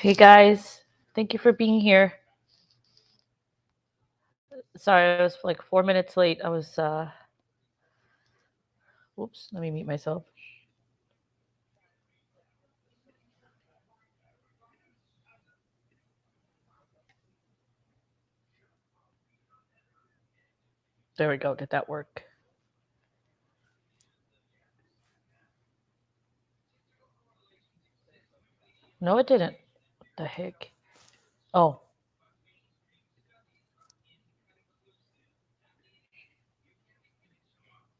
Hey guys, thank you for being here. Sorry, I was like 4 minutes late. Whoops, let me mute myself. There we go. Did that work? No, it didn't. What the heck? Oh,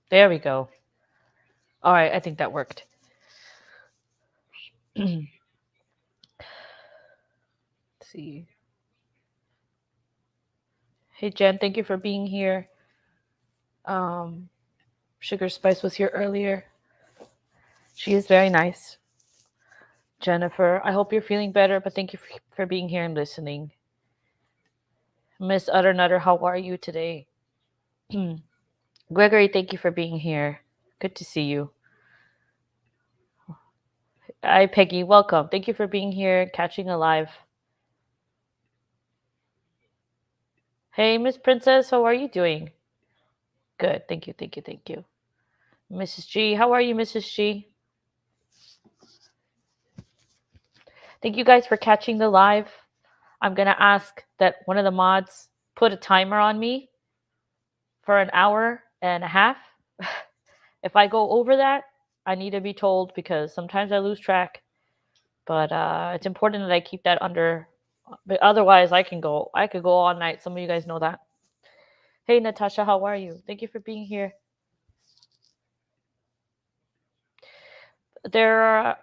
there we go. All right, I think that worked. Let's see. Hey Jen, thank you for being here. Um, Sugar Spice was here earlier. She is very nice. Jennifer, I hope you're feeling better, but thank you for being here and listening. Miss Utter Nutter, how are you today? Gregory, thank you for being here. Good to see you. Hi, Peggy. Welcome. Thank you for being here, catching a live. Hey, Miss Princess, how are you doing? Good. Thank you. Thank you. Thank you. Mrs. G, how are you, Mrs. G? Thank you guys for catching the live. I'm going to ask that one of the mods put a timer on me for an hour and a half. If I go over that, I need to be told because sometimes I lose track. But it's important that I keep that under. But otherwise, I could go all night. Some of you guys know that. Hey, Natasha, how are you? Thank you for being here. There are,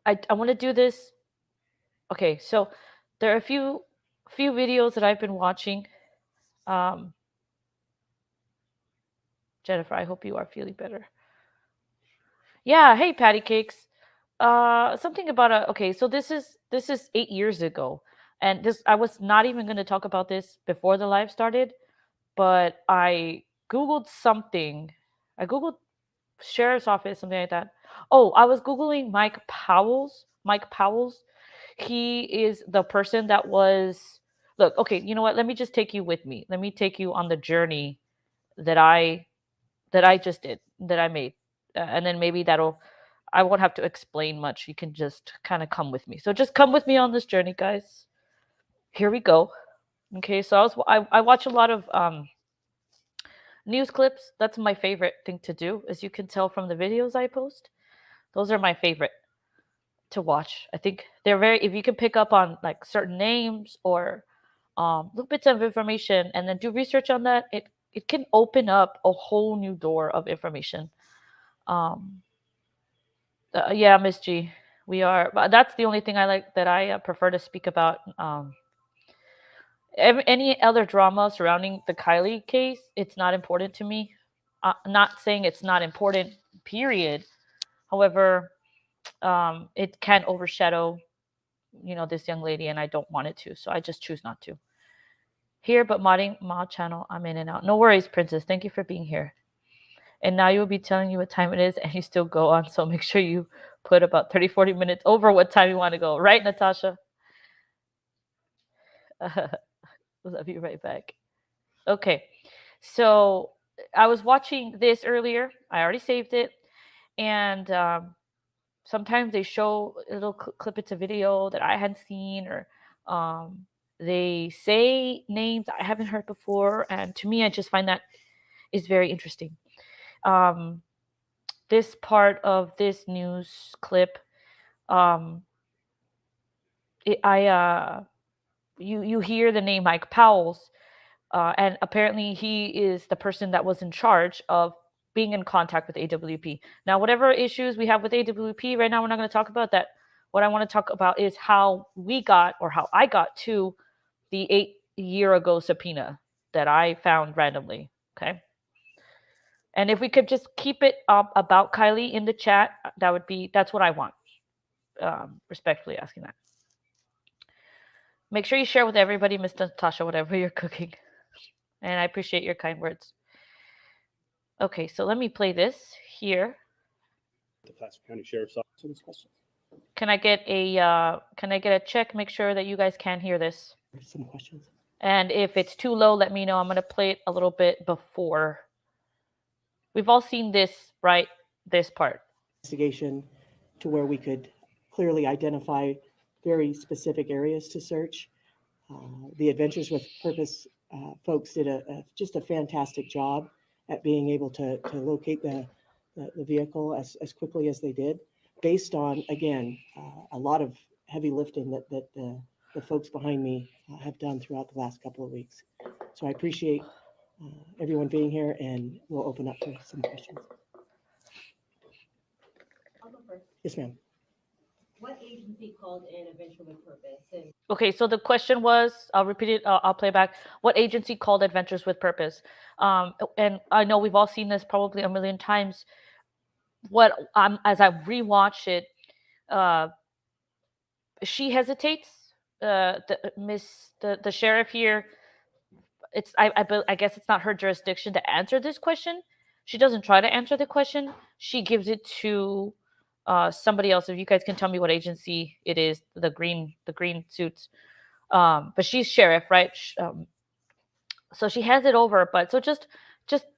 I want to do this. Okay, so there are a few videos that I've been watching. Um, Jennifer, I hope you are feeling better. Yeah, hey, Patty Cakes. Something about okay, so this is 8 years ago, and this I was not even going to talk about this before the live started, but I googled something. I googled sheriff's office, something like that. Oh, I was googling Mike Powell's. Mike Powell's. He is the person that was. Look, okay, you know what? Let me just take you with me. Let me take you on the journey that I just did, that I made, and then maybe that'll. I won't have to explain much. You can just kind of come with me. So just come with me on this journey, guys. Here we go. Okay, so I watch a lot of news clips. That's my favorite thing to do, as you can tell from the videos I post. Those are my favorite to watch. I think they're very, if you can pick up on like certain names or little bits of information and then do research on that, it can open up a whole new door of information. Um, yeah, Miss G, we are. But that's the only thing I like that I prefer to speak about. Any other drama surrounding the Kiely case, it's not important to me. Not saying it's not important, period. However, it can overshadow, this young lady, and I don't want it to, so I just choose not to. Here, but modding mod channel, I'm in and out. No worries, Princess. Thank you for being here. And now you will be telling you what time it is, and you still go on. So make sure you put about 30, 40 minutes over what time you want to go. Right, Natasha? Love you right back. Okay. So I was watching this earlier. I already saved it. And sometimes they show a little clip. It's a video that I hadn't seen, or um, they say names I haven't heard before. And to me, I just find that is very interesting. Um, this part of this news clip, um, you hear the name Mike Powell's, and apparently he is the person that was in charge of being in contact with AWP. Now, whatever issues we have with AWP right now, we're not going to talk about that. What I want to talk about is how we got, or how I got to, the 8 year ago subpoena that I found randomly. Okay. And if we could just keep it up about Kiely in the chat, that's what I want. Respectfully asking that. Make sure you share with everybody, Miss Natasha, whatever you're cooking. And I appreciate your kind words. Okay, so let me play this here. The Placer County Sheriff's Office. Questions. Can I get a check? Make sure that you guys can hear this. Some questions. And if it's too low, let me know. I'm gonna play it a little bit before. We've all seen this, right? This part. Investigation to where we could clearly identify very specific areas to search. The Adventures with Purpose folks did just a fantastic job at being able to locate the vehicle as quickly as they did, based on, again, a lot of heavy lifting that the folks behind me have done throughout the last couple of weeks. So I appreciate everyone being here, and we'll open up for some questions. I'll go first. Yes, ma'am. What agency called in Adventure with Purpose? And Okay, so the question was, I'll repeat it. I'll play back. What agency called Adventures with Purpose? And I know we've all seen this probably a million times. What as I rewatch it, uh, she hesitates. The sheriff here, I guess it's not her jurisdiction to answer this question. She doesn't try to answer the question. She gives it to somebody else. If you guys can tell me what agency it is, the green suits. But she's sheriff, right? So she hands it over. But so just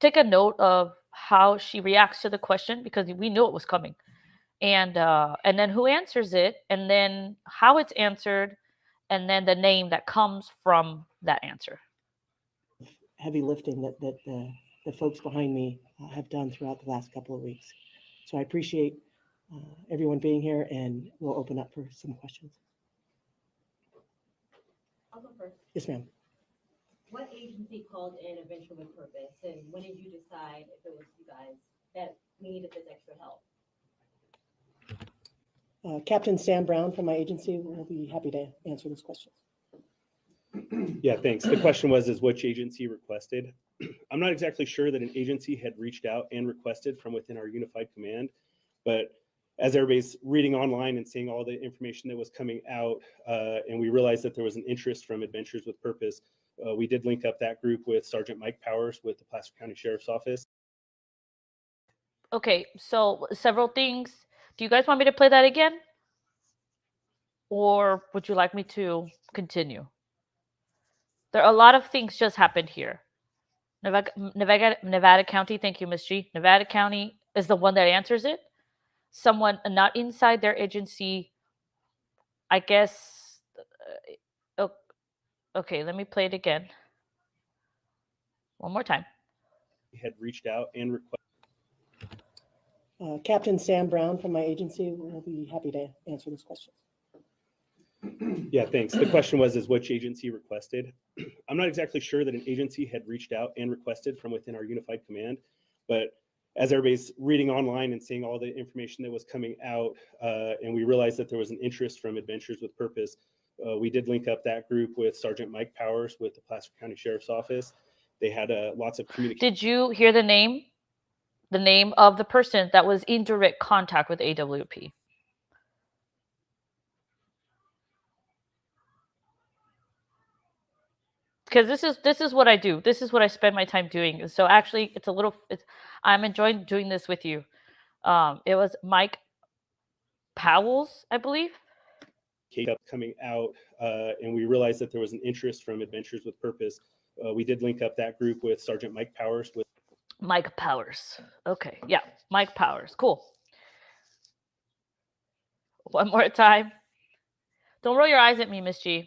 take a note of how she reacts to the question, because we knew it was coming, and then who answers it, and then how it's answered, and then the name that comes from that answer. Heavy lifting that the folks behind me have done throughout the last couple of weeks. So I appreciate everyone being here, and we'll open up for some questions. I'll go first. Yes, ma'am. What agency called in Adventure with Purpose? And when did you decide, if it was you guys, that we needed this extra help? Captain Sam Brown from my agency will be happy to answer this question. Yeah, thanks. The question was, is which agency requested? I'm not exactly sure that an agency had reached out and requested from within our unified command, but as everybody's reading online and seeing all the information that was coming out, and we realized that there was an interest from Adventures with Purpose, we did link up that group with Sergeant Mike Powers with the Placer County Sheriff's Office. Okay, so several things. Do you guys want me to play that again? Or would you like me to continue? There are a lot of things just happened here. Nevada County, thank you, Ms. G. Nevada County is the one that answers it. Someone not inside their agency, I guess. Okay, let me play it again. One more time. Had reached out and requested. Captain Sam Brown from my agency will be happy to answer this question. Yeah, thanks. The question was, is which agency requested? I'm not exactly sure that an agency had reached out and requested from within our unified command, but as everybody's reading online and seeing all the information that was coming out, and we realized that there was an interest from Adventures with Purpose, we did link up that group with Sergeant Mike Powers with the Placer County Sheriff's Office. They had lots of communication. Did you hear the name? The name of the person that was in direct contact with AWP? Because this is what I do. This is what I spend my time doing. So actually, I'm enjoying doing this with you. It was Mike Powell's, I believe. Coming out, and we realized that there was an interest from Adventures with Purpose. We did link up that group with Sergeant Mike Powers with Mike Powers. Okay, yeah, Mike Powers. Cool. One more time. Don't roll your eyes at me, Miss G. I'm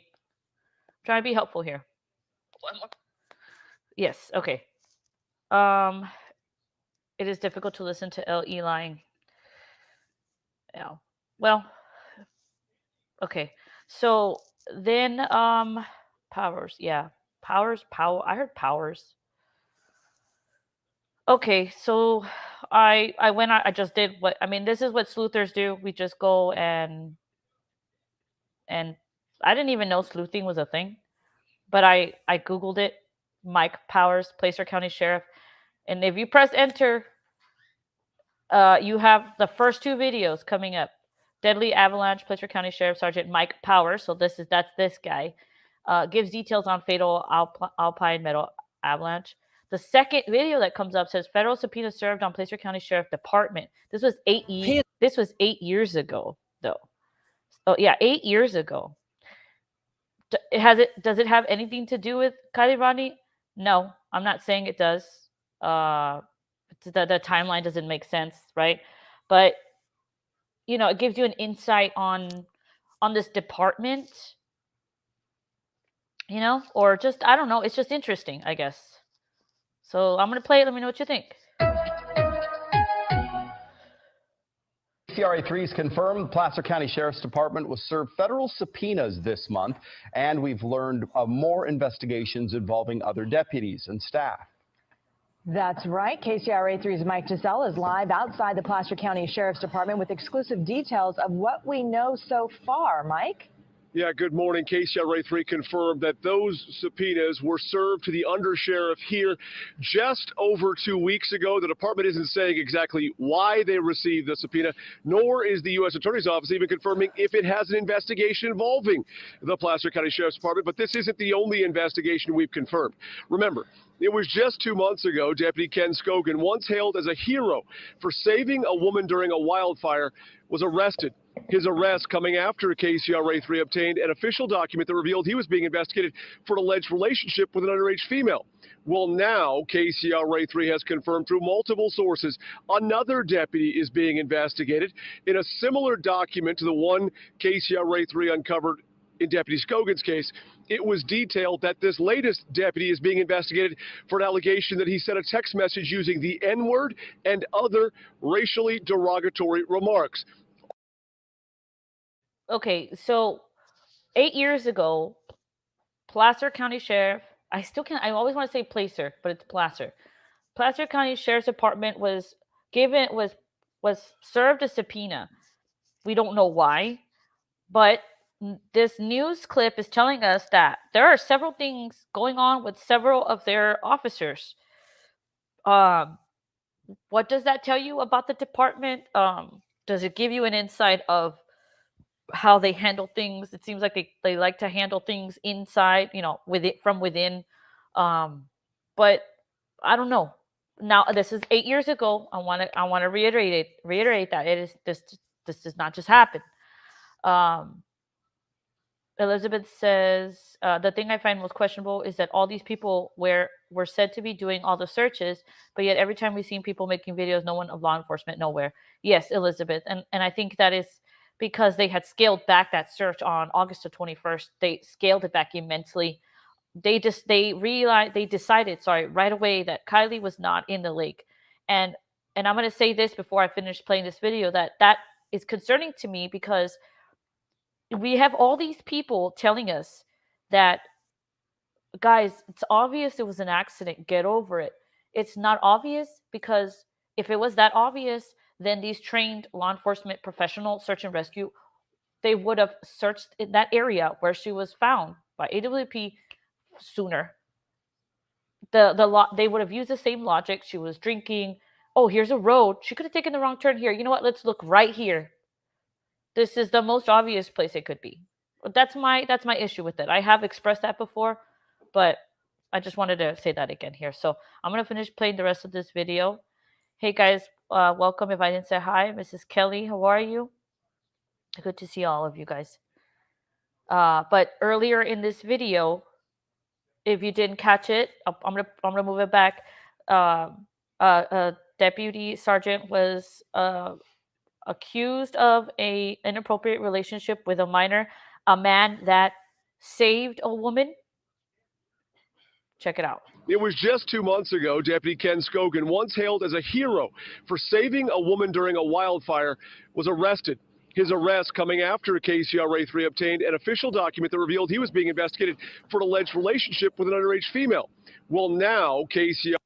trying to be helpful here. One more. Yes. Okay. It is difficult to listen to L. Eli. Yeah. Well. Okay. So then, Powers. Yeah. Powers. I heard Powers. Okay. So I went. I just did what. I mean, this is what sleuthers do. We just go and I didn't even know sleuthing was a thing, but I googled it. Mike Powers, Placer County Sheriff, and if you press enter, you have the first two videos coming up. Deadly Avalanche, Placer County Sheriff Sergeant Mike Powers. So that's this guy. Gives details on fatal Alpine metal avalanche. The second video that comes up says federal subpoena served on Placer County Sheriff Department. This was 8 years ago, though. Oh yeah, 8 years ago. Does it have anything to do with Kylie Rodni? No, I'm not saying it does. Uh, the timeline doesn't make sense, right? But it gives you an insight on this department, or just I don't know. It's just interesting, I guess. So I'm gonna play it. Let me know what you think. CRA3's confirmed Placer County Sheriff's Department was served federal subpoenas this month, and we've learned of more investigations involving other deputies and staff. That's right. KCRA3's Mike Giselle is live outside the Placer County Sheriff's Department with exclusive details of what we know so far. Mike? Yeah, good morning. KCRA3 confirmed that those subpoenas were served to the undersheriff here just over 2 weeks ago. The department isn't saying exactly why they received the subpoena, nor is the U.S. Attorney's Office even confirming if it has an investigation involving the Placer County Sheriff's Department. But this isn't the only investigation we've confirmed. Remember, it was just 2 months ago, Deputy Ken Scogan, once hailed as a hero for saving a woman during a wildfire, was arrested. His arrest coming after KCRA3 obtained an official document that revealed he was being investigated for an alleged relationship with an underage female. Well, now KCRA3 has confirmed through multiple sources another deputy is being investigated in a similar document to the one KCRA3 uncovered in Deputy Scogan's case. It was detailed that this latest deputy is being investigated for an allegation that he sent a text message using the N-word and other racially derogatory remarks. Okay, so 8 years ago, Placer County Sheriff. I always want to say Placer, but it's Placer. Placer County Sheriff's Department was served a subpoena. We don't know why, but this news clip is telling us that there are several things going on with several of their officers. What does that tell you about the department? Does it give you an insight of how they handle things? It seems like they like to handle things inside, from within. But I don't know. Now this is 8 years ago. I want to reiterate that this does not just happen. Elizabeth says the thing I find most questionable is that all these people were said to be doing all the searches, but yet every time we've seen people making videos, no one of law enforcement nowhere. Yes, Elizabeth, and I think that is because they had scaled back that search on August the 21st. They scaled it back immensely. They decided right away that Kiely was not in the lake, and I'm going to say this before I finish playing this video, that is concerning to me because we have all these people telling us that, guys, it's obvious it was an accident, get over it. It's not obvious, because if it was that obvious, then these trained law enforcement professional search and rescue, they would have searched in that area where she was found by AWP sooner. They would have used the same logic. She was drinking. Oh, here's a road. She could have taken the wrong turn here. You know what? Let's look right here. This is the most obvious place it could be. That's my issue with it. I have expressed that before, but I just wanted to say that again here. So I'm going to finish playing the rest of this video. Hey guys, welcome. If I didn't say hi, Mrs. Kelly, how are you? Good to see all of you guys. But earlier in this video, if you didn't catch it, I'm gonna move it back. A deputy sergeant was accused of a inappropriate relationship with a minor, a man that saved a woman. Check it out. It was just 2 months ago, Deputy Ken Scogan, once hailed as a hero for saving a woman during a wildfire, was arrested. His arrest coming after KCRA3 obtained an official document that revealed he was being investigated for an alleged relationship with an underage female. Well, now KCRA3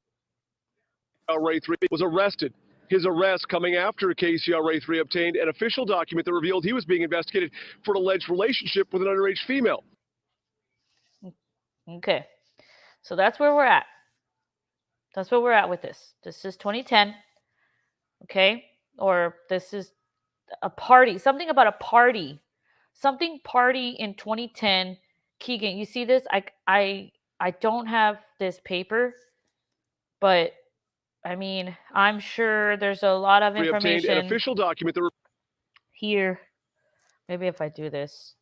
was arrested. His arrest coming after KCRA3 obtained an official document that revealed he was being investigated for an alleged relationship with an underage female. Okay. So that's where we're at. That's where we're at with this. This is 2010. Okay? Or this is a party. Something about a party. Something party in 2010. Keegan, you see this? I don't have this paper, but I mean, I'm sure there's a lot of information Obtained an official document that here. Maybe if I do this.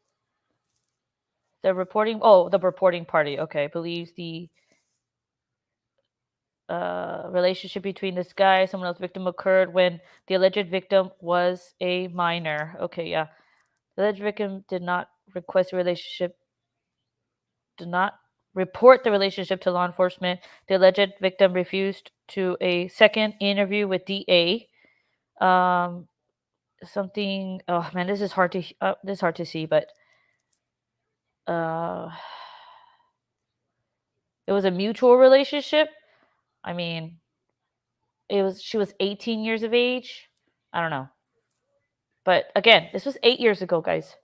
The reporting party. Okay, believes the relationship between this guy, someone else victim occurred when the alleged victim was a minor. Okay, yeah. The alleged victim did not request a relationship, did not report the relationship to law enforcement. The alleged victim refused to a second interview with DA. Something. Oh man, this is hard to see, but uh, it was a mutual relationship. I mean, she was 18 years of age. I don't know. But again, this was 8 years ago, guys.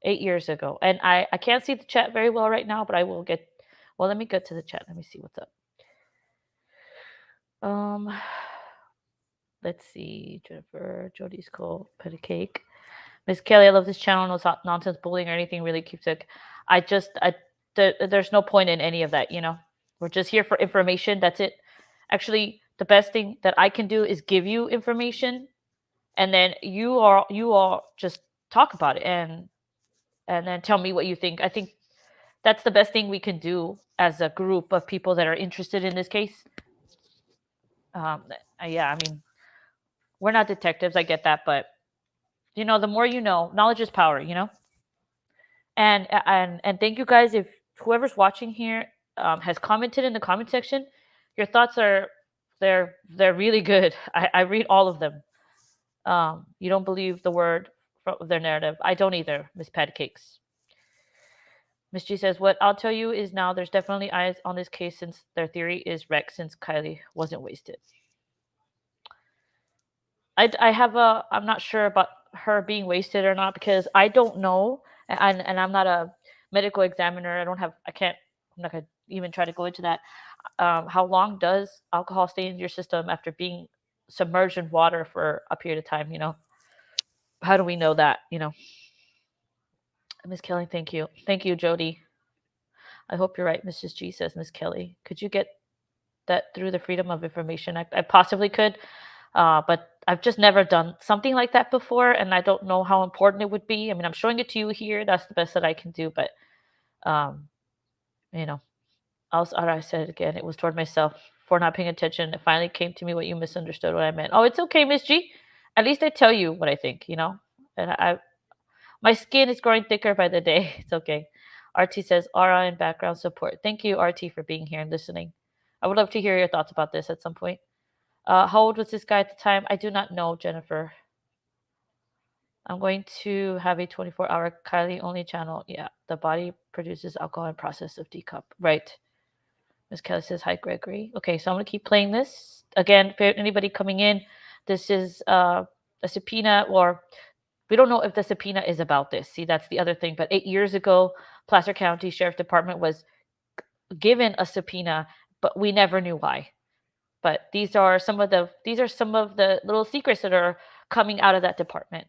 8 years ago. And I can't see the chat very well right now, but I will get, well, let me get to the chat. Let me see what's up. Um, let's see. Jennifer, Jody's cool. Petty cake. Miss Kelly, I love this channel. No nonsense bullying or anything really keeps it. There's no point in any of that, you know. We're just here for information. That's it. Actually, the best thing that I can do is give you information, and then you all just talk about it and then tell me what you think. I think that's the best thing we can do as a group of people that are interested in this case. Yeah, I mean, we're not detectives. I get that, but you know, the more you know, knowledge is power. You know. And thank you guys if whoever's watching here has commented in the comment section. Your thoughts are they're really good. I read all of them. You don't believe the word from their narrative. I don't either, Miss Pancakes. Miss G says, what I'll tell you is now there's definitely eyes on this case since their theory is wrecked since Kiely wasn't wasted. I'm not sure about her being wasted or not because I don't know, and I'm not a medical examiner. I'm not gonna even try to go into that. How long does alcohol stay in your system after being submerged in water for a period of time? You know, how do we know that? You know, Miss Kelly, thank you, Jody. I hope you're right, Mrs. G says. Miss Kelly, could you get that through the Freedom of Information Act? I possibly could. But I've just never done something like that before, and I don't know how important it would be. I mean, I'm showing it to you here. That's the best that I can do. But, you know, I said it again. It was toward myself for not paying attention. It finally came to me what you misunderstood what I meant. Oh, it's okay, Miss G. At least I tell you what I think, you know. And my skin is growing thicker by the day. It's okay. RT says aura and background support. Thank you, RT, for being here and listening. I would love to hear your thoughts about this at some point. How old was this guy at the time? I do not know, Jennifer. I'm going to have a 24-hour Kiely only channel. Yeah, the body produces alcohol in process of decup. Right. Miss Kelly says, hi, Gregory. Okay, so I'm going to keep playing this. Again, for anybody coming in, this is a subpoena, or we don't know if the subpoena is about this. See, that's the other thing. But 8 years ago, Placer County Sheriff Department was given a subpoena, but we never knew why. But these are some of the little secrets that are coming out of that department.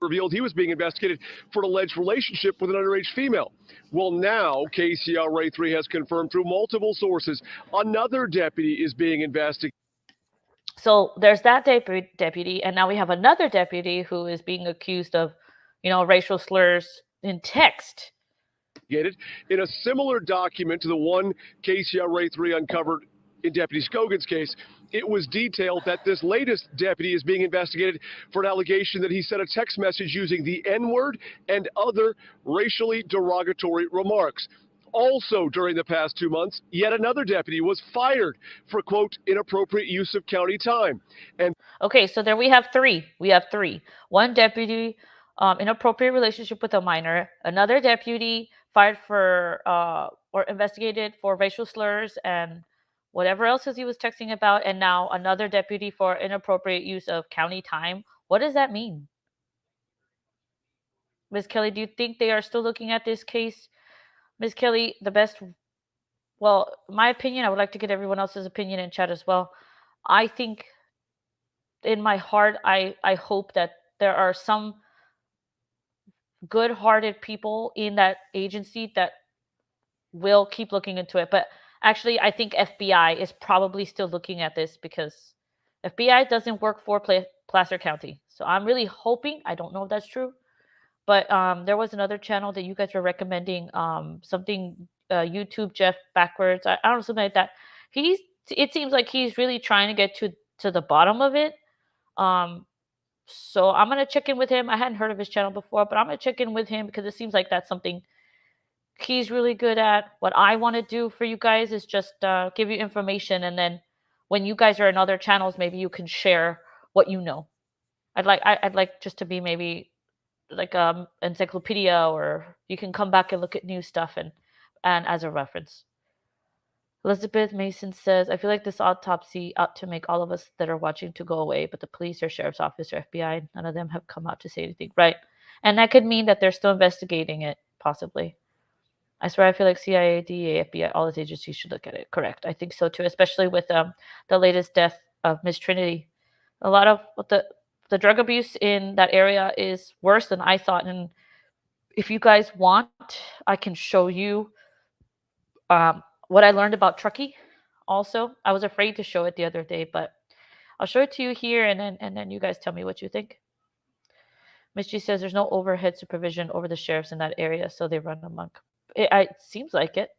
Revealed he was being investigated for an alleged relationship with an underage female. Well, now KCRA 3 has confirmed through multiple sources another deputy is being investigated. So there's that deputy, and now we have another deputy who is being accused of, you know, racial slurs in text. In a similar document to the one KCRA 3 uncovered in Deputy Scogan's case, it was detailed that this latest deputy is being investigated for an allegation that he sent a text message using the N-word and other racially derogatory remarks. Also, during the past 2 months, yet another deputy was fired for, quote, inappropriate use of county time. And okay, so there we have three. We have three. One deputy, inappropriate relationship with a minor. Another deputy fired for or investigated for racial slurs and whatever else he was texting about, and now another deputy for inappropriate use of county time. What does that mean? Ms. Kelly, do you think they are still looking at this case? Ms. Kelly, well, my opinion, I would like to get everyone else's opinion in chat as well. I think in my heart, I hope that there are some good-hearted people in that agency that will keep looking into it. But actually, I think FBI is probably still looking at this because FBI doesn't work for Placer County. So I'm really hoping, I don't know if that's true, but there was another channel that you guys were recommending, something YouTube Jeff backwards. I don't know, something like that. It seems like he's really trying to get to the bottom of it. Um, so I'm gonna check in with him. I hadn't heard of his channel before, but I'm gonna check in with him because it seems like that's something he's really good at. What I want to do for you guys is just give you information, and then when you guys are in other channels, maybe you can share what you know. I'd like just to be maybe like encyclopedia, or you can come back and look at new stuff and as a reference. Elizabeth Mason says, I feel like this autopsy ought to make all of us that are watching to go away, but the police or sheriff's office or FBI, none of them have come out to say anything. Right. And that could mean that they're still investigating it, possibly. I swear I feel like CIA, DEA, FBI, all these agencies should look at it. Correct. I think so too, especially with the latest death of Miss Trinity. A lot of the drug abuse in that area is worse than I thought. And if you guys want, I can show you what I learned about Truckee. Also, I was afraid to show it the other day, but I'll show it to you here, and then you guys tell me what you think. Miss G says there's no overhead supervision over the sheriffs in that area, so they run amok. It seems like it.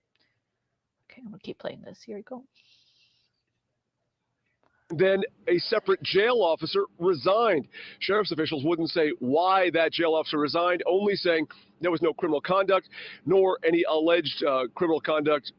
Okay, I'm gonna keep playing this. Here we go. Then a separate jail officer resigned. Sheriff's officials wouldn't say why that jail officer resigned, only saying there was no criminal conduct, nor any alleged criminal conduct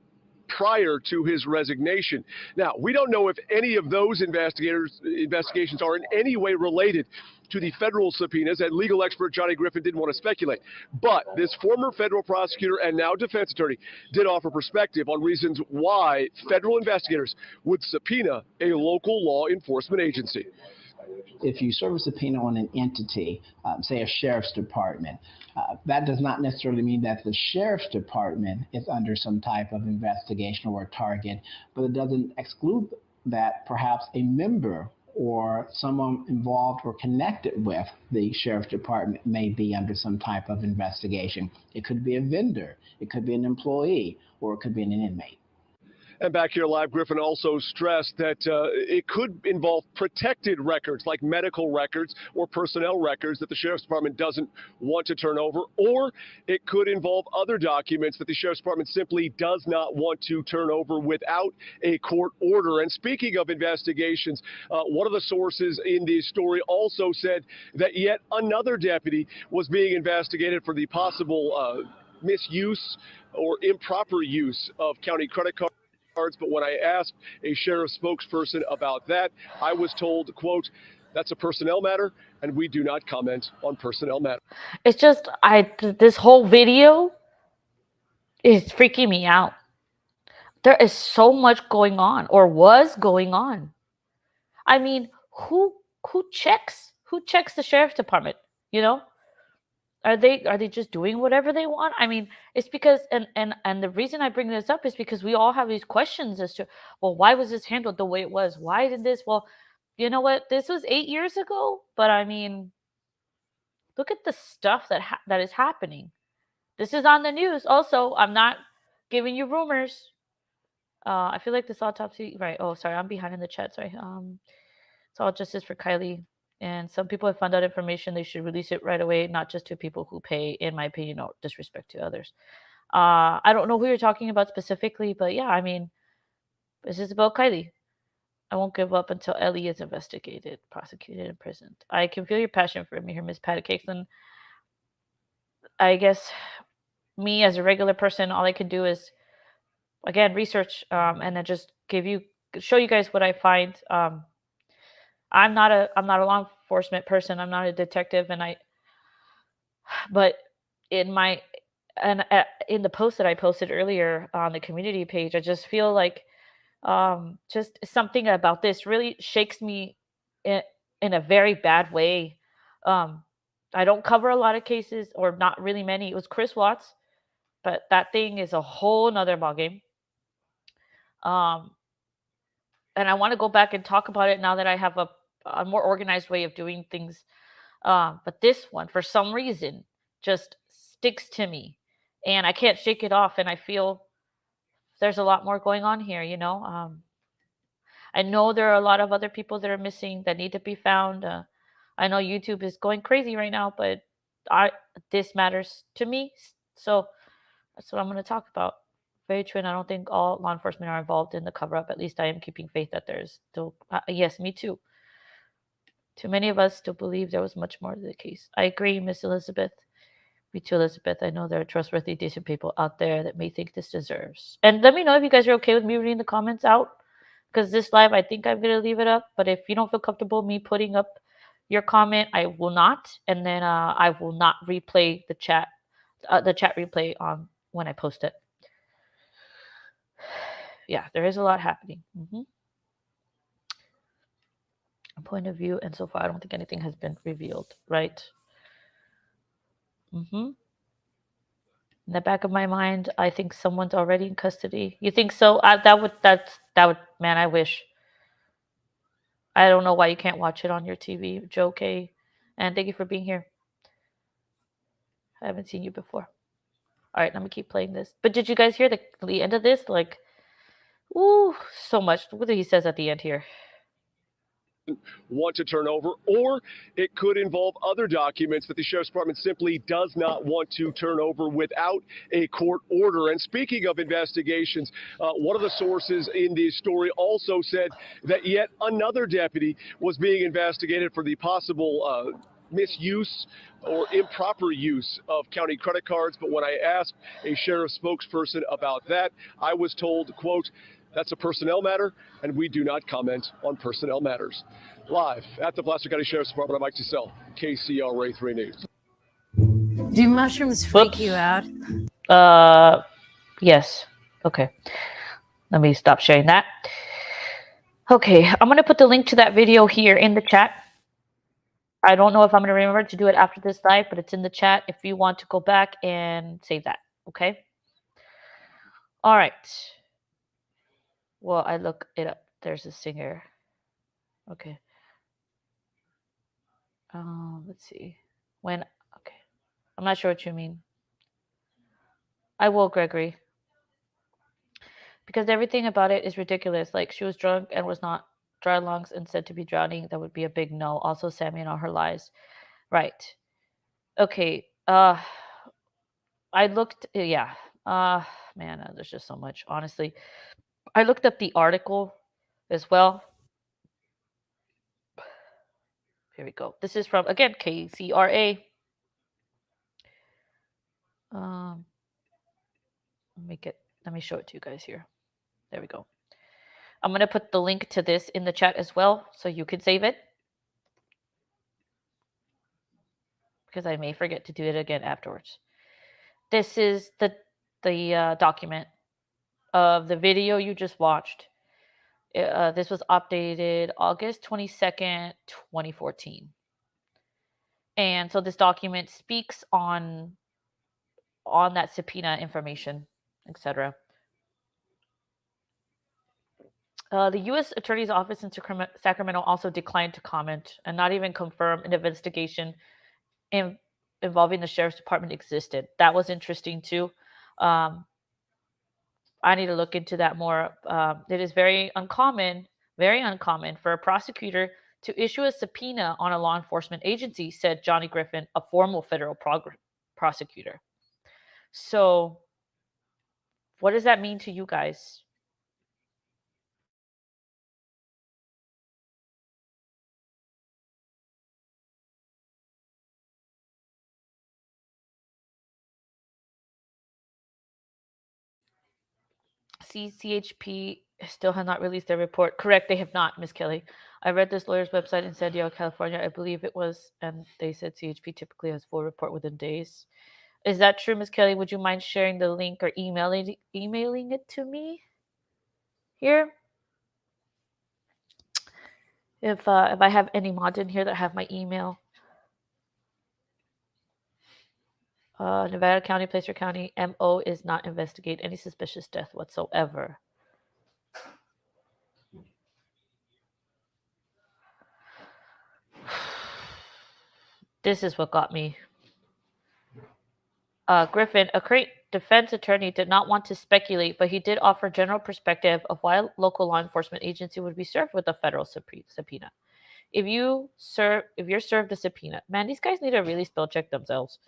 prior to his resignation. Now, we don't know if any of those investigations are in any way related to the federal subpoenas, and legal expert Johnny Griffin didn't want to speculate. But this former federal prosecutor and now defense attorney did offer perspective on reasons why federal investigators would subpoena a local law enforcement agency. If you serve a subpoena on an entity, say a sheriff's department, that does not necessarily mean that the sheriff's department is under some type of investigation or target, but it doesn't exclude that perhaps a member or someone involved or connected with the sheriff's department may be under some type of investigation. It could be a vendor, it could be an employee, or it could be an inmate. And back here live, Griffin also stressed that it could involve protected records like medical records or personnel records that the Sheriff's Department doesn't want to turn over, or it could involve other documents that the Sheriff's Department simply does not want to turn over without a court order. And speaking of investigations, one of the sources in the story also said that yet another deputy was being investigated for the possible misuse or improper use of county credit cards. But when I asked a sheriff spokesperson about that, I was told, quote, that's a personnel matter, and we do not comment on personnel matters. It's just, this whole video is freaking me out. There is so much going on, or was going on. I mean, who checks the sheriff's department? You know, are they just doing whatever they want? I mean, it's because and the reason I bring this up is because we all have these questions as to, well, why was this handled the way it was? Why did this? Well, you know what? This was 8 years ago, but I mean, look at the stuff that is happening. This is on the news. Also, I'm not giving you rumors. I feel like this autopsy, right? Oh, sorry, I'm behind in the chat. Sorry. It's all justice for Kiely. And some people have found out information. They should release it right away, not just to people who pay, in my opinion, no disrespect to others. I don't know who you're talking about specifically, but yeah, I mean, this is about Kiely. I won't give up until Ellie is investigated, prosecuted, and imprisoned. I can feel your passion for me here, Miss Patty Cakeland. I guess me as a regular person, all I can do is, again, research and then just show you guys what I find. I'm not a law enforcement person. I'm not a detective, but in my in the post that I posted earlier on the community page, I just feel like just something about this really shakes me in a very bad way. I don't cover a lot of cases, or not really many. It was Chris Watts, but that thing is a whole nother ballgame. And I want to go back and talk about it now that I have a more organized way of doing things. But this one, for some reason, just sticks to me, and I can't shake it off. And I feel there's a lot more going on here, you know. I know there are a lot of other people that are missing that need to be found. I know YouTube is going crazy right now, but this matters to me. So that's what I'm going to talk about. Very true. And I don't think all law enforcement are involved in the cover up. At least I am keeping faith that there's still, yes, me too. Too many of us still believe there was much more to the case. I agree, Miss Elizabeth. Me too, Elizabeth. I know there are trustworthy, decent people out there that may think this deserves. And let me know if you guys are okay with me reading the comments out. Because this live, I think I'm going to leave it up. But if you don't feel comfortable me putting up your comment, I will not. And then I will not replay the chat replay on when I post it. Yeah, there is a lot happening. Point of view, and so far I don't think anything has been revealed, right? In the back of my mind, I think someone's already in custody. You think so? That would, man, I wish. I don't know why you can't watch it on your TV, Joe K. And thank you for being here. I haven't seen you before. All right, let me keep playing this. But did you guys hear the end of this? Like, ooh, so much. What he says at the end here. Want to turn over, or it could involve other documents that the Sheriff's Department simply does not want to turn over without a court order. And speaking of investigations, one of the sources in this story also said that yet another deputy was being investigated for the possible misuse or improper use of county credit cards. But when I asked a sheriff's spokesperson about that, I was told, quote, "That's a personnel matter, and we do not comment on personnel matters." Live at the Placer County Sheriff's Department, I'm Mike Giselle, KCRA 3 News. Do mushrooms freak you out? Yes. Okay. Let me stop sharing that. Okay, I'm going to put the link to that video here in the chat. I don't know if I'm going to remember to do it after this live, but it's in the chat if you want to go back and save that. Okay? All right. Well, I look it up. There's a singer. Okay. Let's see. Okay. I'm not sure what you mean. I will, Gregory. Because everything about it is ridiculous. Like, she was drunk and was not dry lungs and said to be drowning. That would be a big no. Also, Sammy and all her lies. Right. Okay. I looked, yeah. Man, there's just so much, honestly. I looked up the article as well. Here we go. This is from, again, KCRA. Let me show it to you guys here. There we go. I'm going to put the link to this in the chat as well, so you can save it. Because I may forget to do it again afterwards. This is the document of the video you just watched. This was updated August 22nd, 2014. And so this document speaks on that subpoena information, etc. The U.S. Attorney's Office in Sacramento also declined to comment and not even confirm an investigation involving the Sheriff's Department existed. That was interesting too. I need to look into that more. It is very uncommon for a prosecutor to issue a subpoena on a law enforcement agency, said Johnny Griffin, a formal federal prosecutor. So, what does that mean to you guys? CHP still have not released their report. Correct, they have not, Miss Kelly. I read this lawyer's website in San Diego, California, I believe it was, and they said CHP typically has full report within days. Is that true, Miss Kelly? Would you mind sharing the link or emailing it to me here? If I have any mods in here that have my email. Nevada County, Placer County, MO is not investigate any suspicious death whatsoever. This is what got me. Griffin, a defense attorney did not want to speculate, but he did offer general perspective of why a local law enforcement agency would be served with a federal subpoena. If you're served a subpoena, man, these guys need to really spell check themselves.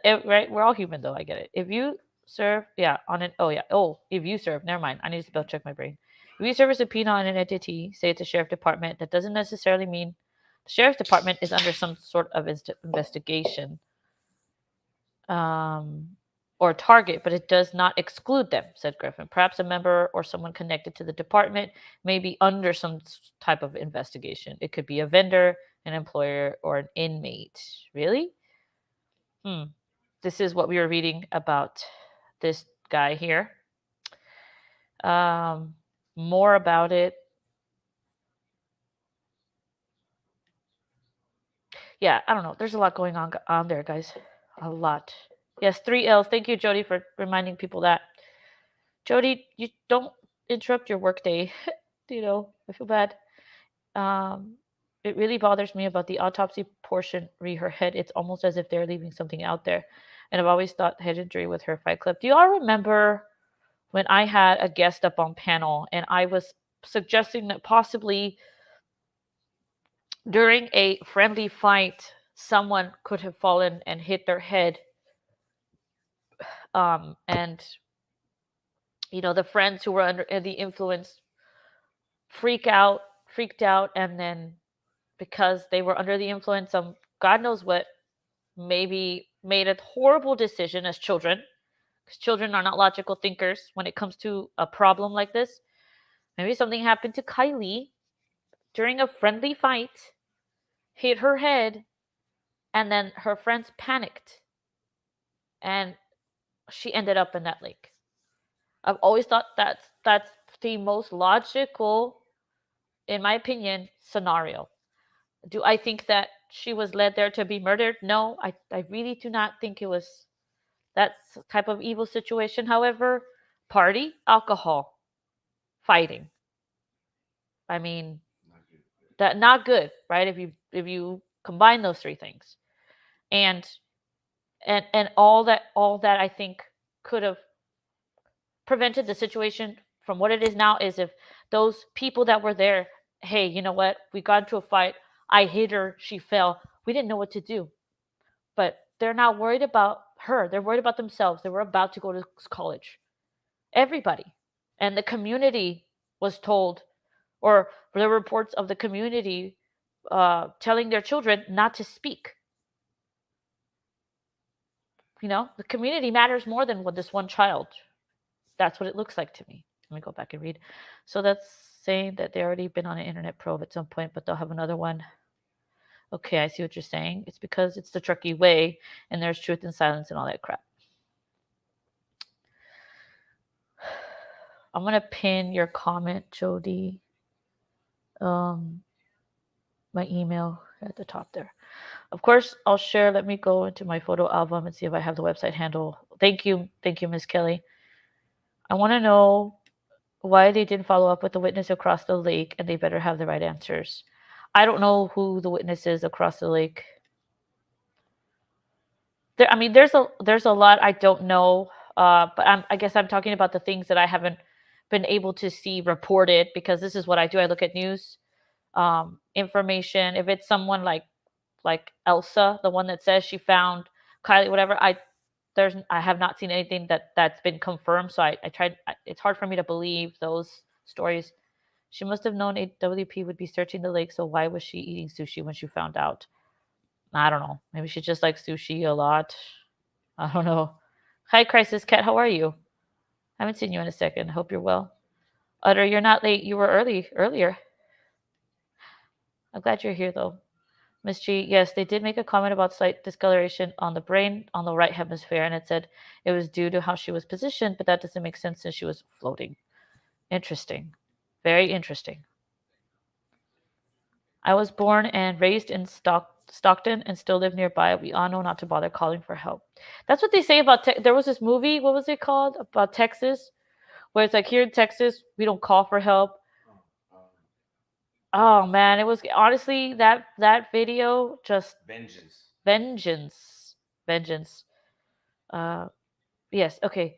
Right? We're all human, though. I get it. If you serve, if you serve, never mind. I need to spell check my brain. If you serve a subpoena on an entity, say it's a sheriff department, that doesn't necessarily mean the sheriff's department is under some sort of investigation or target, but it does not exclude them, said Griffin. Perhaps a member or someone connected to the department may be under some type of investigation. It could be a vendor, an employer, or an inmate. Really? This is what we were reading about this guy here. More about it. Yeah, I don't know. There's a lot going on there, guys. A lot. Yes, 3 L's. Thank you, Jody, for reminding people that. Jody, you don't interrupt your workday. I feel bad. It really bothers me about the autopsy portion. Re her head. It's almost as if they're leaving something out there. And I've always thought head injury with her fight clip. Do you all remember when I had a guest up on panel and I was suggesting that possibly during a friendly fight, someone could have fallen and hit their head. And the friends who were under the influence freaked out, and then because they were under the influence of God knows what, maybe made a horrible decision as children, because children are not logical thinkers when it comes to a problem like this. Maybe something happened to Kiely during a friendly fight, hit her head, and then her friends panicked, and she ended up in that lake. I've always thought that's the most logical, in my opinion, scenario. Do I think that she was led there to be murdered? No, I really do not think it was that type of evil situation. However, party, alcohol, fighting. I mean, that not good, right? If you combine those three things, and all that I think could have prevented the situation from what it is now is if those people that were there, hey, you know what? We got into a fight. I hit her. She fell. We didn't know what to do. But they're not worried about her. They're worried about themselves. They were about to go to college. Everybody. And the community was told, or the reports of the community telling their children not to speak. The community matters more than what this one child. That's what it looks like to me. Let me go back and read. So that's saying that they already been on an internet probe at some point, but they'll have another one. Okay, I see what you're saying. It's because it's the Truckee way, and there's truth in silence and all that crap. I'm gonna pin your comment, Jody. My email at the top there. Of course, I'll share. Let me go into my photo album and see if I have the website handle. Thank you, Miss Kelly. I want to know why they didn't follow up with the witness across the lake, and they better have the right answers. I don't know who the witness is across the lake. There's a lot I don't know, but I guess I'm talking about the things that I haven't been able to see reported, because this is what I do. I look at news information. If it's someone like Elsa, the one that says she found Kiely, whatever, I have not seen anything that's been confirmed. So I tried. It's hard for me to believe those stories. She must have known AWP would be searching the lake, so why was she eating sushi when she found out? I don't know. Maybe she just likes sushi a lot. I don't know. Hi, Crisis Cat. How are you? I haven't seen you in a second. Hope you're well. Utter, you're not late. You were earlier. I'm glad you're here, though. Miss G, yes, they did make a comment about slight discoloration on the brain on the right hemisphere, and it said it was due to how she was positioned, but that doesn't make sense since she was floating. Interesting. Very interesting. I was born and raised in Stockton and still live nearby. We all know not to bother calling for help. That's what they say about there was this movie, what was it called? About Texas, where it's like, here in Texas, we don't call for help. Oh man, it was honestly that video just vengeance. Yes, okay.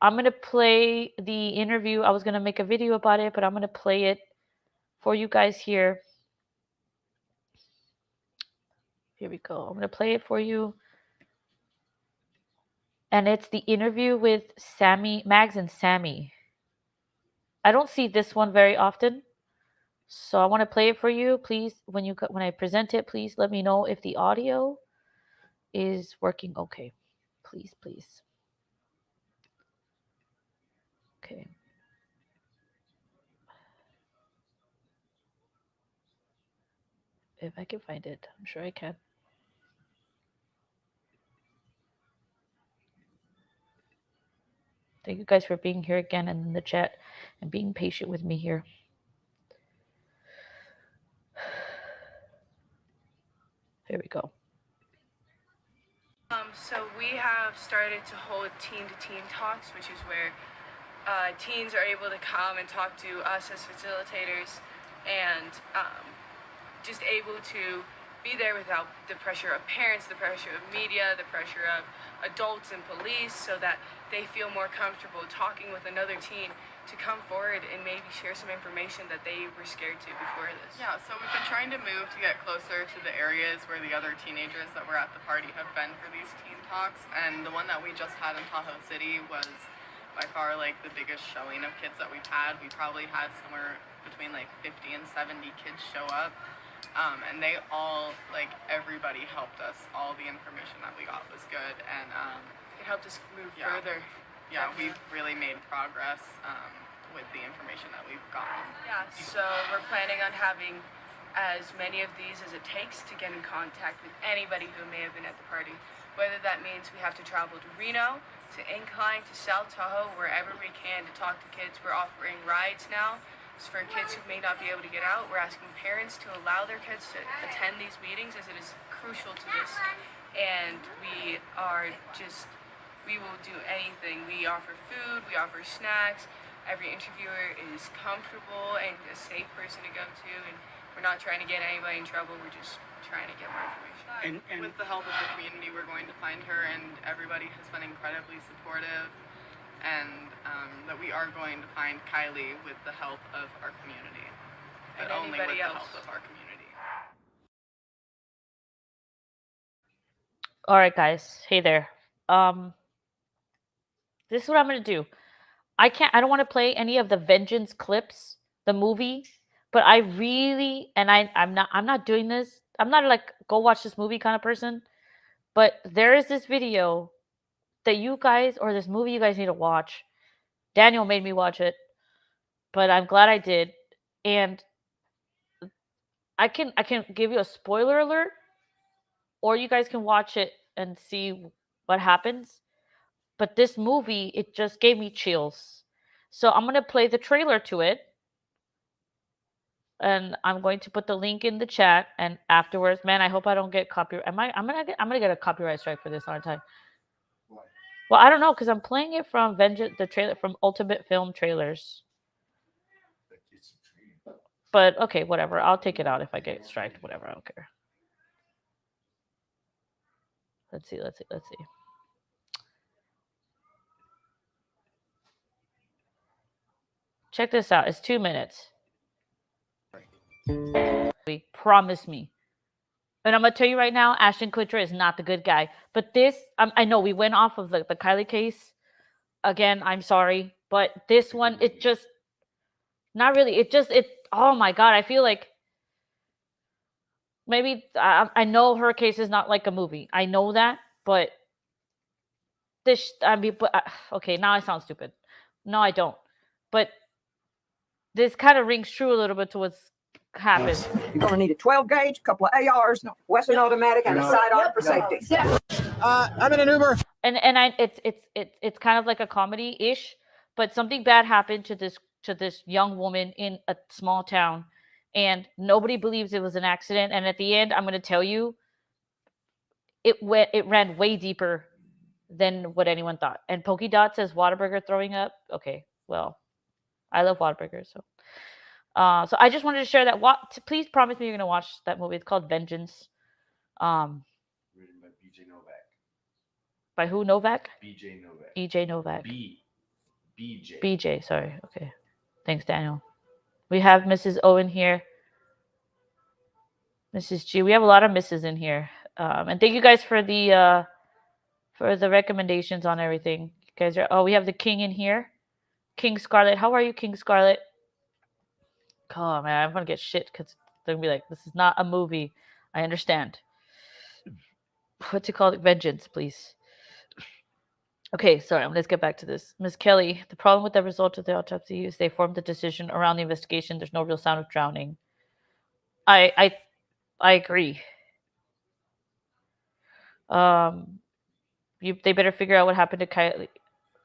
I'm going to play the interview. I was going to make a video about it, but I'm going to play it for you guys here. Here we go. I'm going to play it for you. And it's the interview with Mags and Sammy. I don't see this one very often. So I want to play it for you. Please, when I present it, please let me know if the audio is working okay. Please, please. Okay. If I can find it, I'm sure I can. Thank you guys for being here again and in the chat and being patient with me here. Here we go. So we have started to hold teen-to-teen talks, which is where teens are able to come and talk to us as facilitators and just able to be there without the pressure of parents, the pressure of media, the pressure of adults and police, so that they feel more comfortable talking with another teen to come forward and maybe share some information that they were scared to before this. Yeah, so we've been trying to move to get closer to the areas where the other teenagers that were at the party have been for these teen talks, and the one that we just had in Tahoe City was by far like the biggest showing of kids that we've had. We probably had somewhere between like 50 and 70 kids show up. And they all, like, everybody helped us. All the information that we got was good, and it helped us move further. Yeah, we've really made progress with the information that we've gotten. Yeah, so we're planning on having as many of these as it takes to get in contact with anybody who may have been at the party. Whether that means we have to travel to Reno, to Incline, to South Tahoe, wherever we can to talk to kids. We're offering rides now. So for kids who may not be able to get out, we're asking parents to allow their kids to attend these meetings, as it is crucial to this. And we will do anything. We offer food, we offer snacks. Every interviewer is comfortable and a safe person to go to, and we're not trying to get anybody in trouble. We're just trying to get more information. And with the help of the community, we're going to find her, and everybody has been incredibly supportive. And that we are going to find Kiely with the help of our community, but and only with the else. help of our community. All right, guys. Hey there. This is what I'm gonna do. I don't want to play any of the Vengeance clips, the movie, but I really, and I'm not doing this. I'm not like go watch this movie kind of person, but there is this video that you guys, or this movie you guys need to watch. Daniel made me watch it, but I'm glad I did. And I can give you a spoiler alert, or you guys can watch it and see what happens. But this movie, it just gave me chills. So I'm gonna play the trailer to it, and I'm going to put the link in the chat. And afterwards, man, I hope I don't get copyright. I'm gonna get a copyright strike for this, aren't I? Well, I don't know, because I'm playing it from the trailer from Ultimate Film Trailers. But okay, whatever. I'll take it out if I get striked. Whatever, I don't care. Let's see. Check this out. It's 2 minutes. Promise me. And I'm going to tell you right now, Ashton Kutcher is not the good guy. But this, I know we went off of the Kiely case. Again, I'm sorry. But this one, it just, not really. Oh my God. I feel like maybe, I know her case is not like a movie. I know that. But okay, now I sound stupid. No, I don't. But this kind of rings true a little bit to what's happened. You're going to need a 12 gauge, a couple of ARs, Western automatic, and a sidearm for safety. I'm in an Uber. And it's kind of like a comedy-ish, but something bad happened to this young woman in a small town, and nobody believes it was an accident. And at the end, I'm going to tell you, it ran way deeper than what anyone thought. And Pokey Dot says Whataburger throwing up. Okay, well, I love Whataburger, so. So I just wanted to share that. Please promise me you're gonna watch that movie. It's called Vengeance. Written by BJ Novak. By who? Novak? BJ Novak. EJ Novak. BJ. BJ, sorry. Okay. Thanks, Daniel. We have Mrs. Owen here. Mrs. G. We have a lot of Mrs. in here. And thank you guys for the recommendations on everything. You guys are. Oh, we have the King in here. King Scarlet. How are you, King Scarlet? Oh man, I'm gonna get shit because they're gonna be like, this is not a movie. I understand. What's it called? Vengeance, please. Okay, sorry, let's get back to this. Miss Kelly, the problem with the result of the autopsy is they formed the decision around the investigation. There's no real sound of drowning. I agree. They better figure out what happened to Kiely.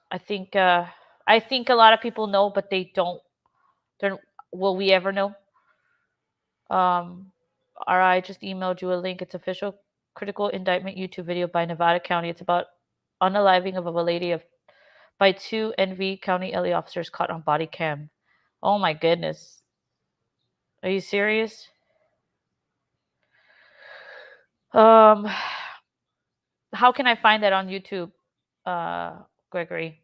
I think a lot of people know, but they don't. Will we ever know? RI just emailed you a link. It's official critical indictment YouTube video by Nevada County. It's about unaliving of a lady by 2 NV County LA officers caught on body cam. Oh my goodness. Are you serious? How can I find that on YouTube, Gregory?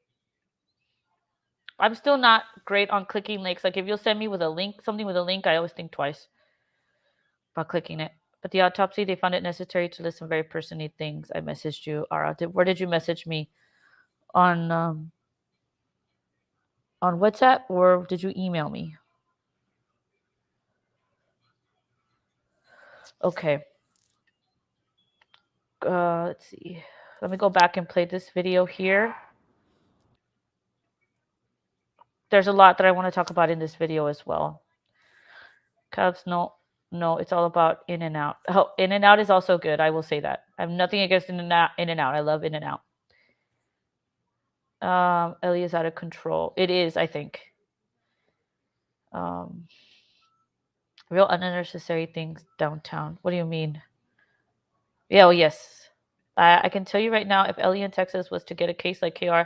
I'm still not great on clicking links. Like if you'll send me with a link, something with a link, I always think twice about clicking it. But the autopsy, they found it necessary to list some very personal things. I messaged you, Ara. Where did you message me? On WhatsApp, or did you email me? Okay. Let's see. Let me go back and play this video here. There's a lot that I want to talk about in this video as well. Cubs, no, it's all about In and Out. Oh, In and Out is also good. I will say that. I have nothing against In and Out. I love In and Out. Ellie is out of control. It is, I think. Real unnecessary things downtown. What do you mean? Yeah, well, yes. I can tell you right now, if Ellie in Texas was to get a case like KR,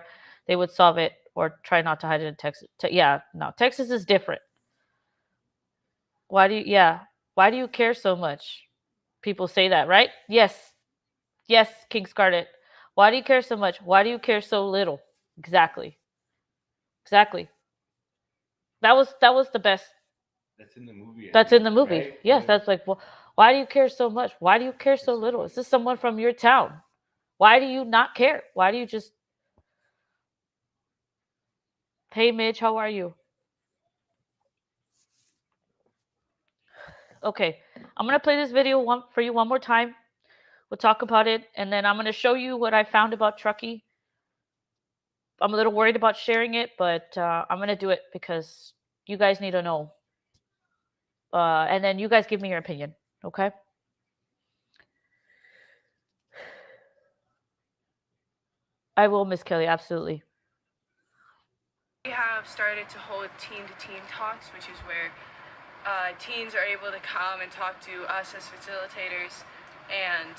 they would solve it or try not to hide it in Texas. Yeah, no, Texas is different. Why do you care so much? People say that, right? Yes, King Scarlet. Why do you care so much? Why do you care so little? Exactly. That was the best. That's in the movie. That's in the movie. Right? Yes, that's like, well, why do you care so much? Why do you care so little? Is this someone from your town? Why do you not care? Why do you just... Hey, Midge, how are you? Okay, I'm going to play this video for you one more time. We'll talk about it, and then I'm going to show you what I found about Truckee. I'm a little worried about sharing it, but I'm going to do it because you guys need to know. And then you guys give me your opinion, okay? I will, Miss Kelly, absolutely. We have started to hold team-to-team talks, which is where teens are able to come and talk to us as facilitators and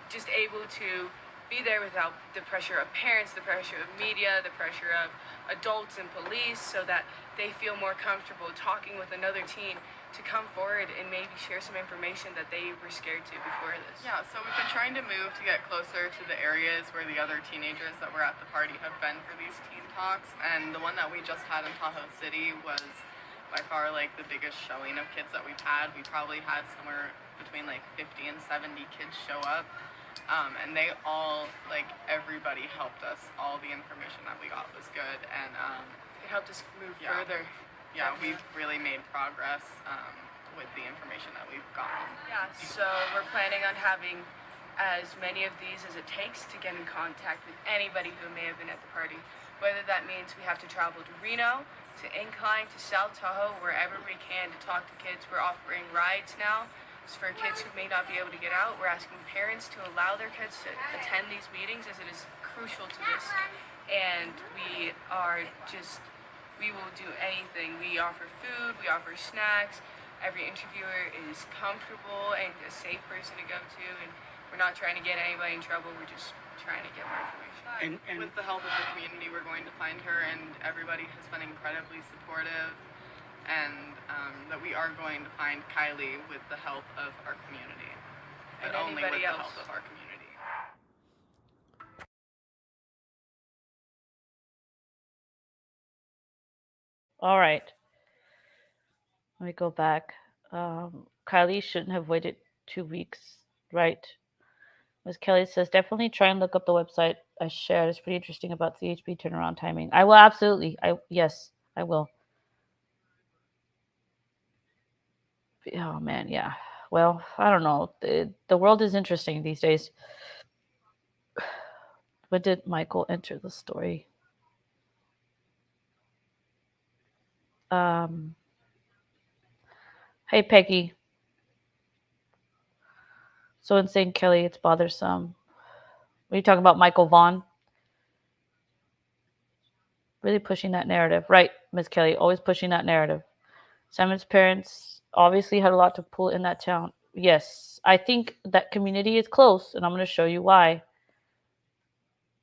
just able to be there without the pressure of parents, the pressure of media, the pressure of adults and police, so that they feel more comfortable talking with another teen to come forward and maybe share some information that they were scared to before this. Yeah, so we've been trying to move to get closer to the areas where the other teenagers that were at the party have been for these teen talks, and the one that we just had in Tahoe City was by far like the biggest showing of kids that we've had. We probably had somewhere between like 50 and 70 kids show up. And they all, like, everybody helped us. All the information that we got was good, and it helped us move further. Yeah, we've really made progress with the information that we've gotten. Yeah, so we're planning on having as many of these as it takes to get in contact with anybody who may have been at the party. Whether that means we have to travel to Reno, to Incline, to South Tahoe, wherever we can to talk to kids. We're offering rides now. For kids who may not be able to get out, we're asking parents to allow their kids to attend these meetings, as it is crucial to this. And we will do anything. We offer food, we offer snacks. Every interviewer is comfortable and a safe person to go to, and we're not trying to get anybody in trouble. We're just trying to get more information. And with the help of the community, we're going to find her, and everybody has been incredibly supportive. And that we are going to find Kiely with the help of our community, but only with the help of our community. All right. Let me go back. Kylie shouldn't have waited 2 weeks, right? Ms. Kelly says, definitely try and look up the website I shared. It's pretty interesting about CHP turnaround timing. I will absolutely. Yes, I will. Oh man, yeah. Well, I don't know. The world is interesting these days. When did Michael enter the story? Hey Peggy. So insane, Kelly. It's bothersome. What are you talking about, Michael Vaughn? Really pushing that narrative, right, Miss Kelly? Always pushing that narrative. Simon's parents obviously had a lot to pull in that town. Yes, I think that community is close, and I'm going to show you why.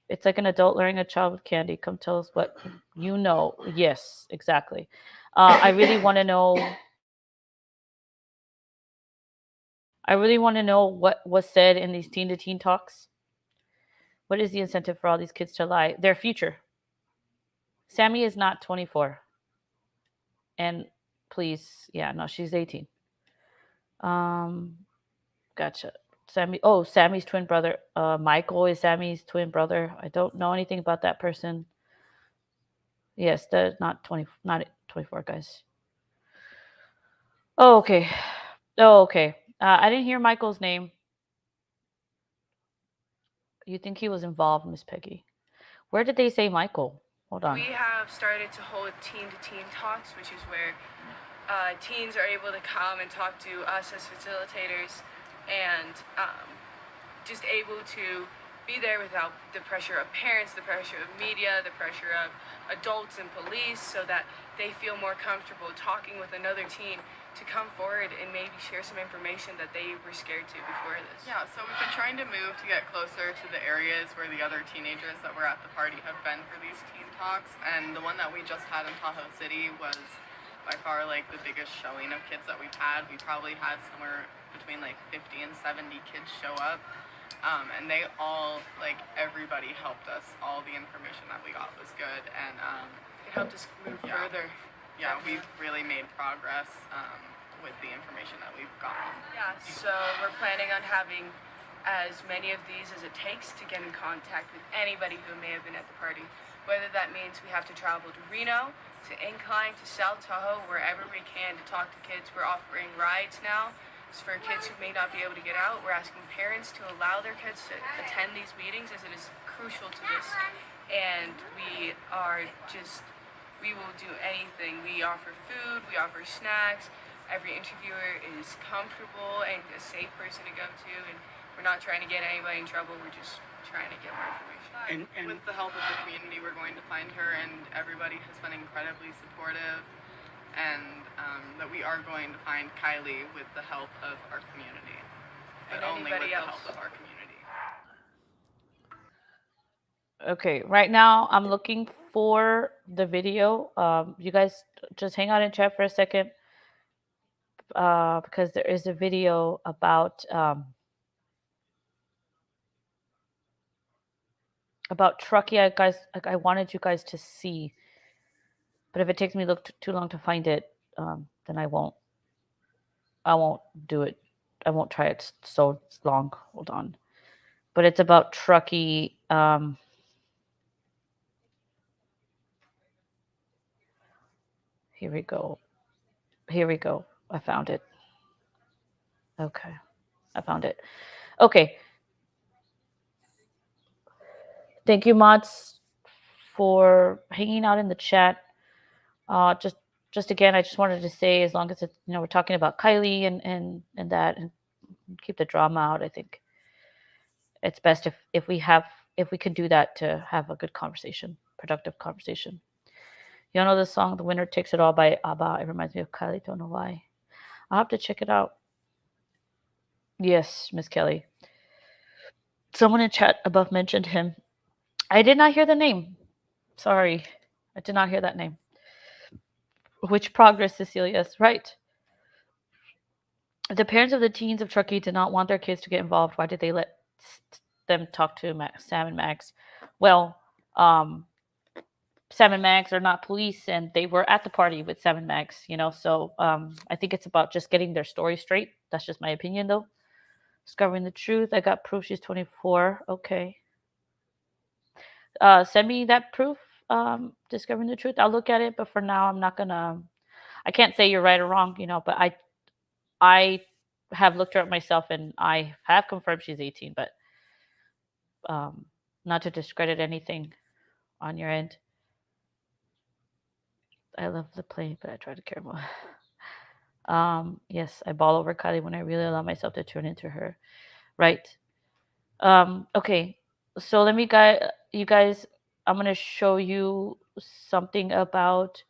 It's like an adult luring a child with candy. Come tell us what you know. Yes, exactly. I really want to know. I really want to know what was said in these teen-to-teen talks. What is the incentive for all these kids to lie? Their future. Sammy is not 24. And please, yeah, no, she's 18. Gotcha. Sammy's twin brother. Michael is Sammy's twin brother. I don't know anything about that person. Yes, they're not 24, guys. Oh, okay. Oh, okay. I didn't hear Michael's name. You think he was involved, Miss Peggy? Where did they say Michael? Hold on. We have started to hold teen-to-teen talks, which is where teens are able to come and talk to us as facilitators and just able to be there without the pressure of parents, the pressure of media, the pressure of adults and police, so that they feel more comfortable talking with another teen to come forward and maybe share some information that they were scared to before this. Yeah, so we've been trying to move to get closer to the areas where the other teenagers that were at the party have been for these teen talks, and the one that we just had in Tahoe City was by far like the biggest showing of kids that we've had. We probably had somewhere between like 50 and 70 kids show up. And they all, like, everybody helped us. All the information that we got was good, and it helped us move further. Yeah, we've really made progress with the information that we've gotten. Yeah, so we're planning on having as many of these as it takes to get in contact with anybody who may have been at the party. Whether that means we have to travel to Reno, to Incline, to South Tahoe, wherever we can to talk to kids. We're offering rides now. For kids who may not be able to get out, we're asking parents to allow their kids to attend these meetings, as it is crucial to this. And we will do anything. We offer food, we offer snacks. Every interviewer is comfortable and a safe person to go to, and we're not trying to get anybody in trouble. We're just trying to get more information. And with the help of the community, we're going to find her, and everybody has been incredibly supportive. And that we are going to find Kylie with the help of our community, but only with the help of our community. Okay, right now I'm looking for the video. You guys just hang out in chat for a second, because there is a video about Truckee. I wanted you guys to see, but if it takes me too long to find it, then I won't do it. I won't try it so long. Hold on. But it's about Truckee. Here we go. I found it. Okay. I found it. Okay. Thank you, mods, for hanging out in the chat. Just again, I just wanted to say, as long as it's, we're talking about Kylie and that, and keep the drama out. I think it's best if we can do that, to have a good conversation, productive conversation. You know the song "The Winner Takes It All" by ABBA? It reminds me of Kylie. Don't know why. I'll have to check it out. Yes, Miss Kelly. Someone in chat above mentioned him. I did not hear the name. Sorry, I did not hear that name. Which progress, Cecilia's right. The parents of the teens of Truckee did not want their kids to get involved. Why did they let them talk to Sam and Max? Well, Sam Seven Mags are not police, and they were at the party with Seven Mags, you know. So I think it's about just getting their story straight. That's just my opinion, though. Discovering the truth. I got proof she's 24. Okay. Send me that proof. Discovering the truth. I'll look at it, but for now, I'm not gonna. I can't say you're right or wrong, you know. But I have looked her up myself, and I have confirmed she's 18. But not to discredit anything on your end. I love the play, but I try to care more. Yes, I ball over Kiely when I really allow myself to turn into her. Right. Okay. So let me you guys, I'm gonna show you something about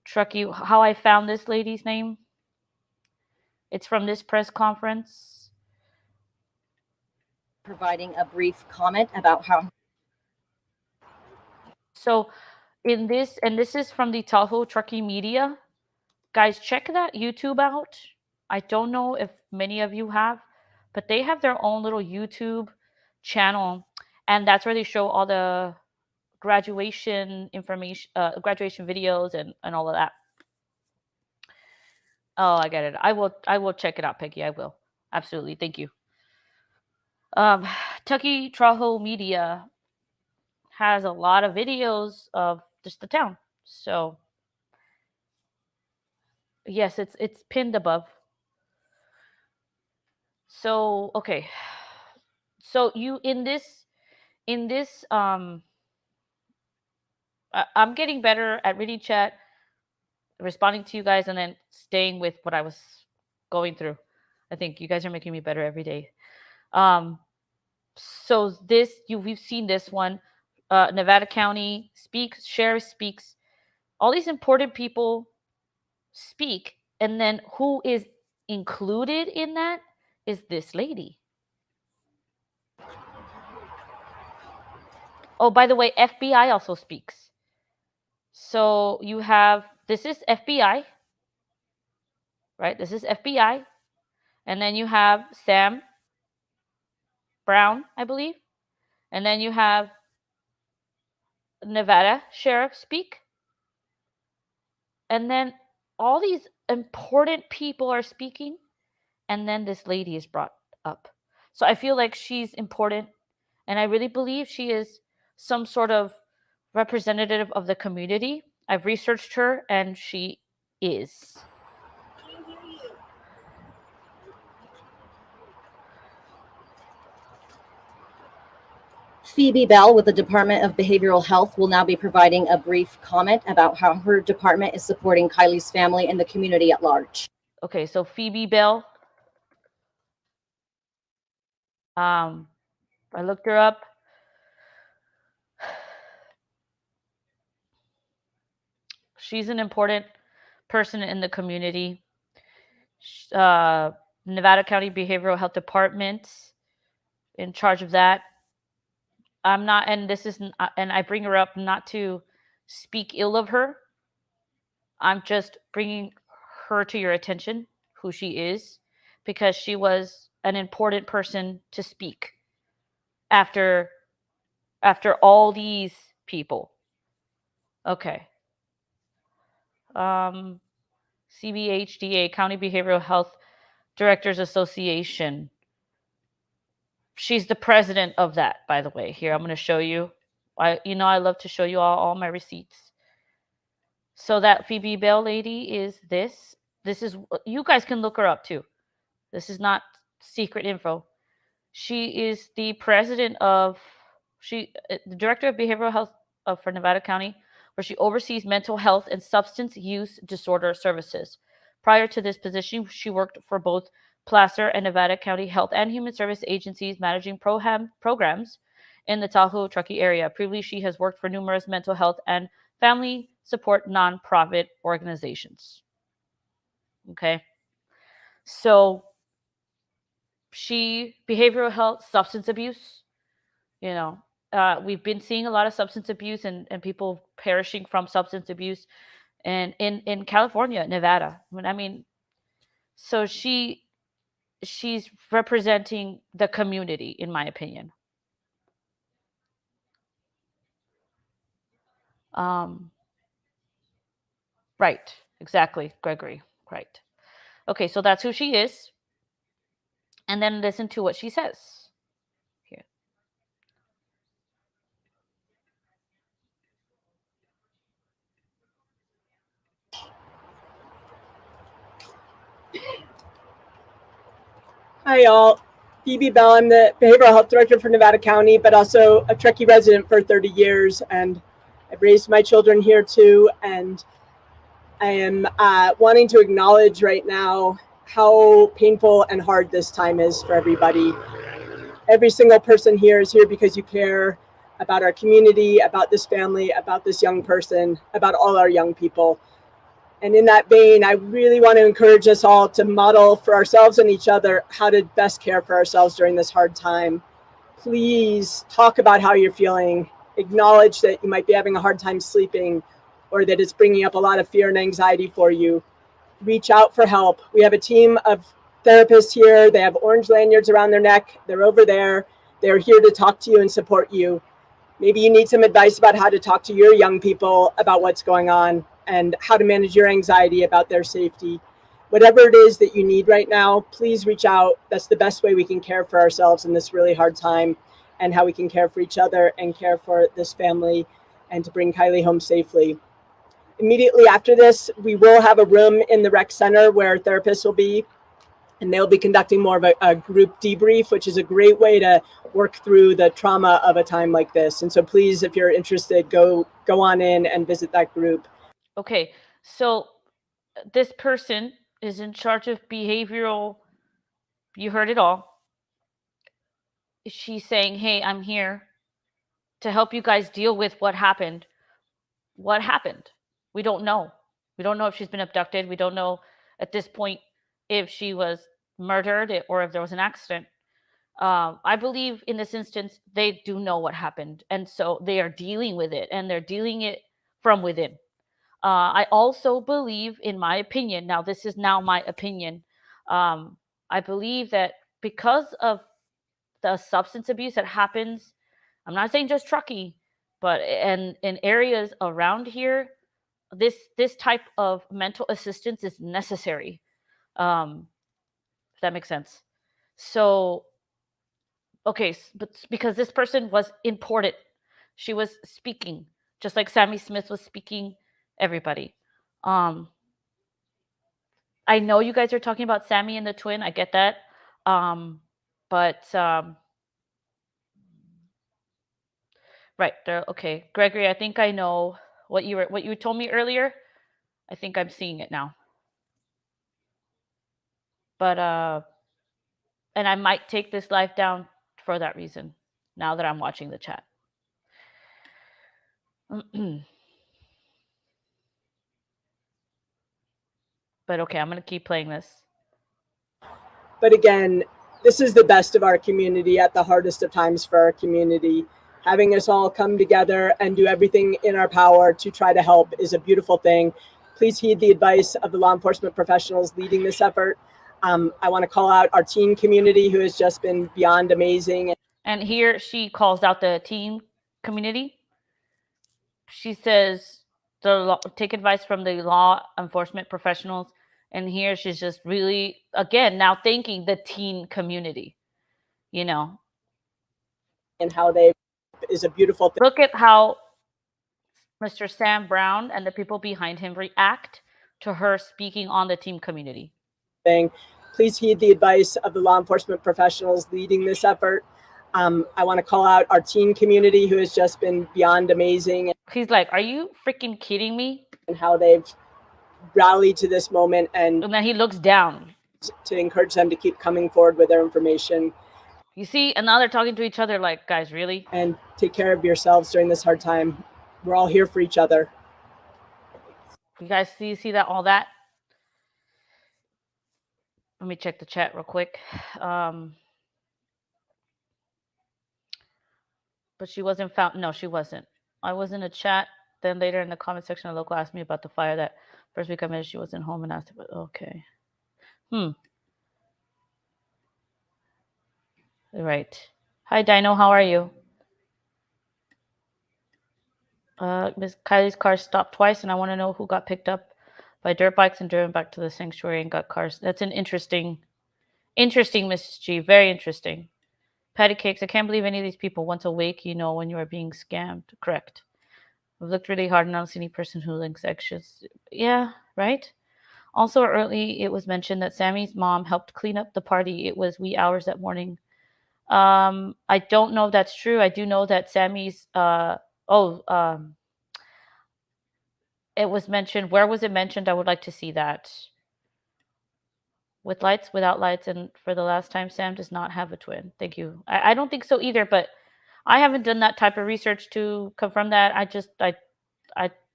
Truckee, how I found this lady's name. It's from this press conference. Providing a brief comment about how. So in this, and this is from the Tahoe Truckee Media. Guys, check that YouTube out. I don't know if many of you have, but they have their own little YouTube channel, and that's where they show all the graduation information, graduation videos, and all of that. Oh, I get it. I will check it out, Peggy. I will. Absolutely. Thank you. Tucky Tahoe Media has a lot of videos of just the town. So yes, it's pinned above. So okay. So you in this I'm getting better at reading chat, responding to you guys, and then staying with what I was going through. I think you guys are making me better every day. So we've seen this one. Nevada County speaks, sheriff speaks, all these important people speak, and then who is included in that is this lady. Oh, by the way, FBI also speaks. So you have, this is FBI, right? This is FBI. And then you have Sam Brown, I believe. And then you have Nevada Sheriff speak. And then all these important people are speaking. And then this lady is brought up. So I feel like she's important. And I really believe she is some sort of representative of the community. I've researched her, and she is. Phoebe Bell with the Department of Behavioral Health will now be providing a brief comment about how her department is supporting Kiely's family and the community at large. Okay, so Phoebe Bell. I looked her up. She's an important person in the community. Nevada County Behavioral Health Department in charge of that. I'm not, and this is, and I bring her up not to speak ill of her. I'm just bringing her to your attention, who she is, because she was an important person to speak after all these people. Okay. CBHDA, County Behavioral Health Directors Association. She's the president of that, by the way. Here, I'm going to show you. I love to show you all my receipts. So that Phoebe Bell lady is this. This is, you guys can look her up too. This is not secret info. She is the president of, the director of behavioral health for Nevada County, where she oversees mental health and substance use disorder services. Prior to this position, she worked for both Placer and Nevada County Health and Human Service agencies managing programs in the Tahoe Truckee area. Previously, she has worked for numerous mental health and family support nonprofit organizations. Okay. So behavioral health, substance abuse, we've been seeing a lot of substance abuse and people perishing from substance abuse and in California, Nevada. So she's representing the community, in my opinion. Right, exactly, Gregory. Right. Okay, so that's who she is. And then listen to what she says. Here. Hi, y'all. Phoebe Bell. I'm the Behavioral Health Director for Nevada County, but also a Truckee resident for 30 years. And I've raised my children here too. And I am wanting to acknowledge right now how painful and hard this time is for everybody. Every single person here is here because you care about our community, about this family, about this young person, about all our young people. And in that vein, I really want to encourage us all to model for ourselves and each other how to best care for ourselves during this hard time. Please talk about how you're feeling. Acknowledge that you might be having a hard time sleeping or that it's bringing up a lot of fear and anxiety for you. Reach out for help. We have a team of therapists here. They have orange lanyards around their neck. They're over there. They're here to talk to you and support you. Maybe you need some advice about how to talk to your young people about what's going on and how to manage your anxiety about their safety. Whatever it is that you need right now, please reach out. That's the best way we can care for ourselves in this really hard time, and how we can care for each other and care for this family and to bring Kiely home safely. Immediately after this, we will have a room in the rec center where therapists will be, and they'll be conducting more of a group debrief, which is a great way to work through the trauma of a time like this. And so please, if you're interested, go on in and visit that group. Okay, so this person is in charge of behavioral, you heard it all. She's saying, hey, I'm here to help you guys deal with what happened. What happened? We don't know. We don't know if she's been abducted. We don't know at this point if she was murdered or if there was an accident. I believe in this instance, they do know what happened. And so they are dealing with it, and they're dealing it from within. I also believe, in my opinion, now this is now my opinion, I believe that because of the substance abuse that happens, I'm not saying just Truckee, but in areas around here, this type of mental assistance is necessary. If that makes sense. So, okay, but because this person was important, she was speaking, just like Sammy Smith was speaking. Everybody. I know you guys are talking about Sammy and the twin. I get that. But right there. Okay, Gregory. I think I know what you told me earlier. I think I'm seeing it now. But and I might take this live down for that reason. Now that I'm watching the chat. But okay, I'm gonna keep playing this. But again, this is the best of our community at the hardest of times for our community. Having us all come together and do everything in our power to try to help is a beautiful thing. Please heed the advice of the law enforcement professionals leading this effort. I want to call out our teen community, who has just been beyond amazing. And here she calls out the teen community. She says, take advice from the law enforcement professionals. And here she's just really, again, now thanking the teen community, you know. And how they is a beautiful thing. Look at how Mr. Sam Brown and the people behind him react to her speaking on the teen community. Please heed the advice of the law enforcement professionals leading this effort. I want to call out our teen community, who has just been beyond amazing. He's like, are you freaking kidding me? And how they've rallied to this moment, and then he looks down to encourage them to keep coming forward with their information. You see, and now they're talking to each other like, guys, really? And take care of yourselves during this hard time. We're all here for each other. You guys see that, all that? Let me check the chat real quick. But she wasn't found. No, she wasn't. I was in a chat. Then later in the comment section, a local asked me about the fire that first week I met. She wasn't home and asked about. Okay. Right. Hi, Dino. How are you? Miss Kylie's car stopped twice, and I want to know who got picked up by dirt bikes and driven back to the sanctuary and got cars. That's an interesting, Mrs. G. Very interesting. Patty cakes. I can't believe any of these people. Once awake, you know when you are being scammed. Correct. I've looked really hard and I don't see any person who links actions. Yeah, right. Also, early it was mentioned that Sammy's mom helped clean up the party. It was wee hours that morning. I don't know if that's true. I do know that Sammy's. It was mentioned. Where was it mentioned? I would like to see that. With lights, without lights, and for the last time, Sam does not have a twin. Thank you. I don't think so either, but I haven't done that type of research to confirm that.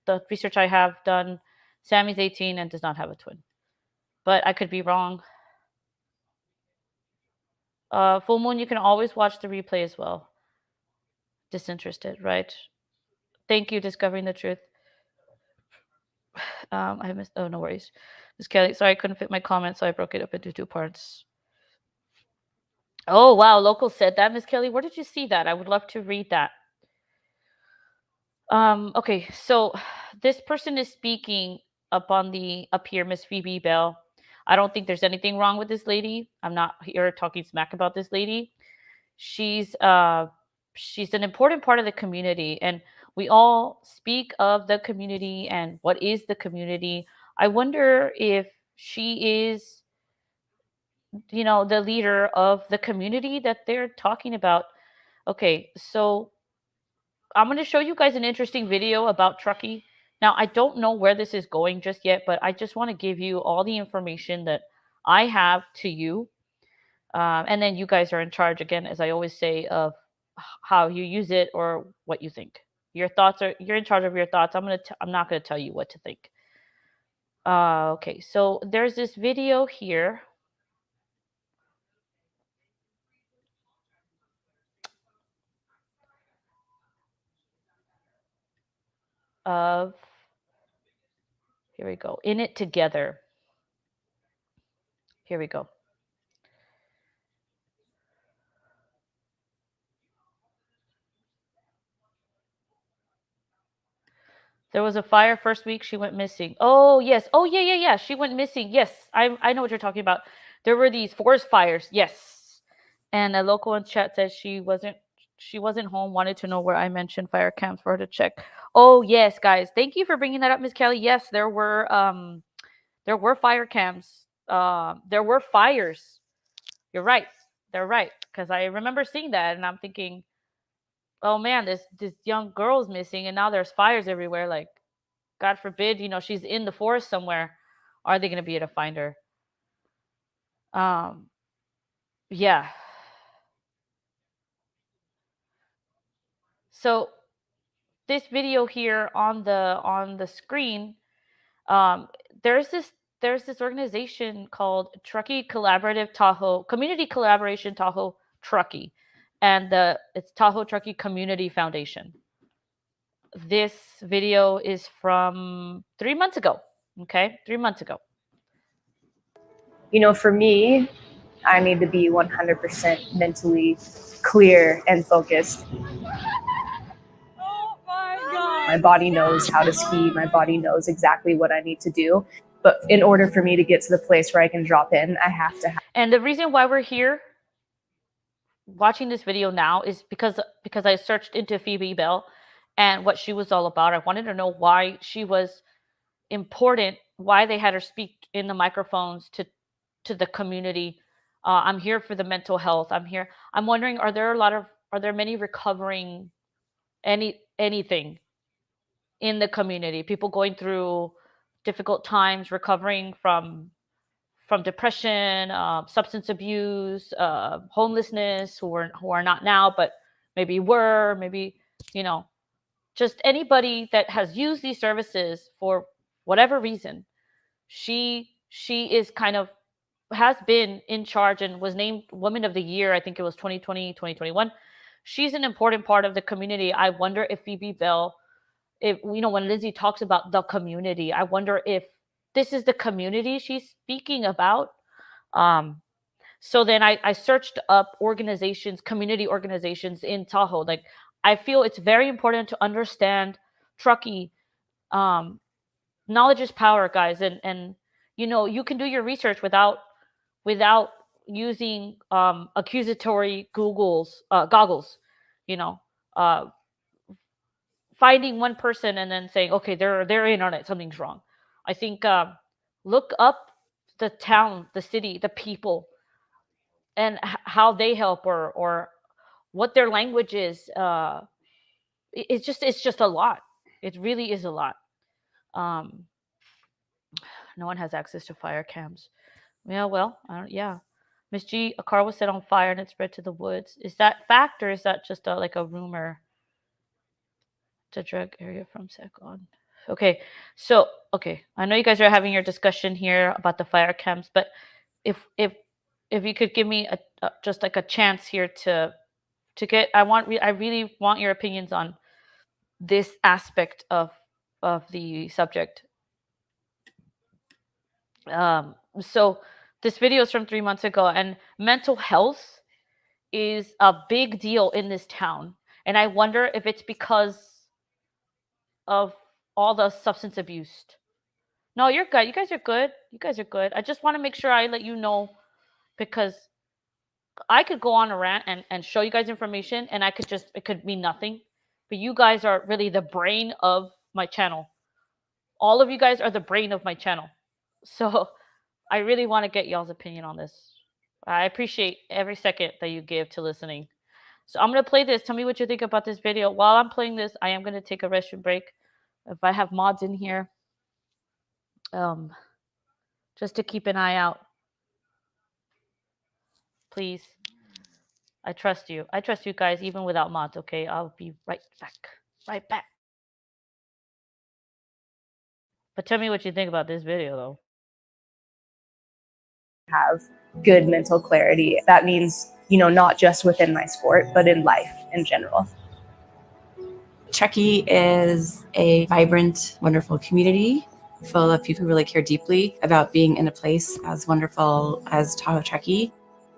The research I have done, Sammy's 18 and does not have a twin, but I could be wrong. Full Moon, you can always watch the replay as well. Disinterested, right? Thank you, Discovering the Truth. I missed. Oh, no worries, Miss Kelly. Sorry, I couldn't fit my comment, so I broke it up into 2 parts. Oh wow, local said that, Miss Kelly. Where did you see that? I would love to read that. Okay, so this person is speaking up here, Miss Phoebe Bell. I don't think there's anything wrong with this lady. I'm not here talking smack about this lady. She's an important part of the community, and we all speak of the community and what is the community. I wonder if she is, the leader of the community that they're talking about. Okay, so I'm going to show you guys an interesting video about Truckee. Now, I don't know where this is going just yet, but I just want to give you all the information that I have to you. And then you guys are in charge, again, as I always say, of how you use it or what you think. You're in charge of your thoughts. I'm not going to tell you what to think. Okay, so there's this video here. Here we go. In it together. Here we go. There was a fire first week. She went missing. Oh, yes. Oh, yeah. She went missing. Yes. I know what you're talking about. There were these forest fires. Yes. And a local in chat says she wasn't home, wanted to know where I mentioned fire camps for her to check. Oh, yes, guys. Thank you for bringing that up, Miss Kelly. Yes, there were fire camps. There were fires. You're right. They're right. Because I remember seeing that and I'm thinking, oh man, this young girl's missing and now there's fires everywhere. Like, God forbid, she's in the forest somewhere. Are they going to be able to find her? Yeah. So this video here on the screen, there's this organization called Truckee Collaborative Tahoe Community Collaboration Tahoe Truckee, and it's Tahoe Truckee Community Foundation. This video is from 3 months ago. Okay, 3 months ago. For me, I need to be 100% mentally clear and focused. Oh my God. My body knows how to ski. My body knows exactly what I need to do. But in order for me to get to the place where I can drop in, I have to have. And the reason why we're here watching this video now is because I searched into Phoebe Bell and what she was all about. I wanted to know why she was important, why they had her speak in the microphones to the community. I'm here for the mental health. I'm here. I'm wondering, are there many recovering anything in the community? People going through difficult times, recovering from depression, substance abuse, homelessness, who are not now, but maybe were, maybe, just anybody that has used these services for whatever reason. She is kind of has been in charge and was named Woman of the Year. I think it was 2020, 2021. She's an important part of the community. I wonder if Phoebe Bell, when Lindsay talks about the community, I wonder if this is the community she's speaking about. So then I searched up organizations, community organizations in Tahoe. Like, I feel it's very important to understand Truckee. Knowledge is power, guys, and you can do your research without using accusatory goggles. You know, uh, finding one person and then saying, okay, they're in on it, something's wrong. I think look up the town, the city, the people, and how they help, or what their language is. It's just a lot. It really is a lot. Um, no one has access to fire cams. Yeah, well, I don't, yeah. Miss G, a car was set on fire and it spread to the woods. Is that fact, or is that just like a rumor? To drug area from Second. Okay, so okay, I know you guys are having your discussion here about the fire camps, but if you could give me just like a chance here to get, I really want your opinions on this aspect of the subject. So this video is from 3 months ago, and mental health is a big deal in this town, and I wonder if it's because of all the substance abuse. No, you're good. You guys are good. You guys are good. I just want to make sure I let you know, because I could go on a rant and show you guys information, and it could mean nothing. But you guys are really the brain of my channel. All of you guys are the brain of my channel. So I really want to get y'all's opinion on this. I appreciate every second that you give to listening. So I'm going to play this. Tell me what you think about this video. While I'm playing this, I am going to take a restroom break. If I have mods in here, just to keep an eye out. Please. I trust you. I trust you guys even without mods, okay? I'll be right back. Right back. But tell me what you think about this video, though. Have good mental clarity. That means, not just within my sport, but in life in general. Truckee is a vibrant, wonderful community full of people who really care deeply about being in a place as wonderful as Tahoe, Truckee.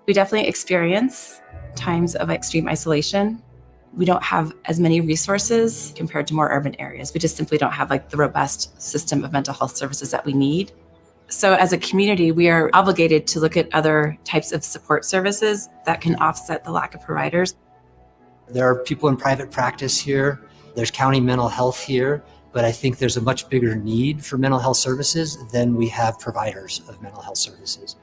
We definitely experience times of extreme isolation. We don't have as many resources compared to more urban areas. We just simply don't have the robust system of mental health services that we need. So as a community, we are obligated to look at other types of support services that can offset the lack of providers. There are people in private practice here. There's county mental health here, but I think there's a much bigger need for mental health services than we have providers of mental health services.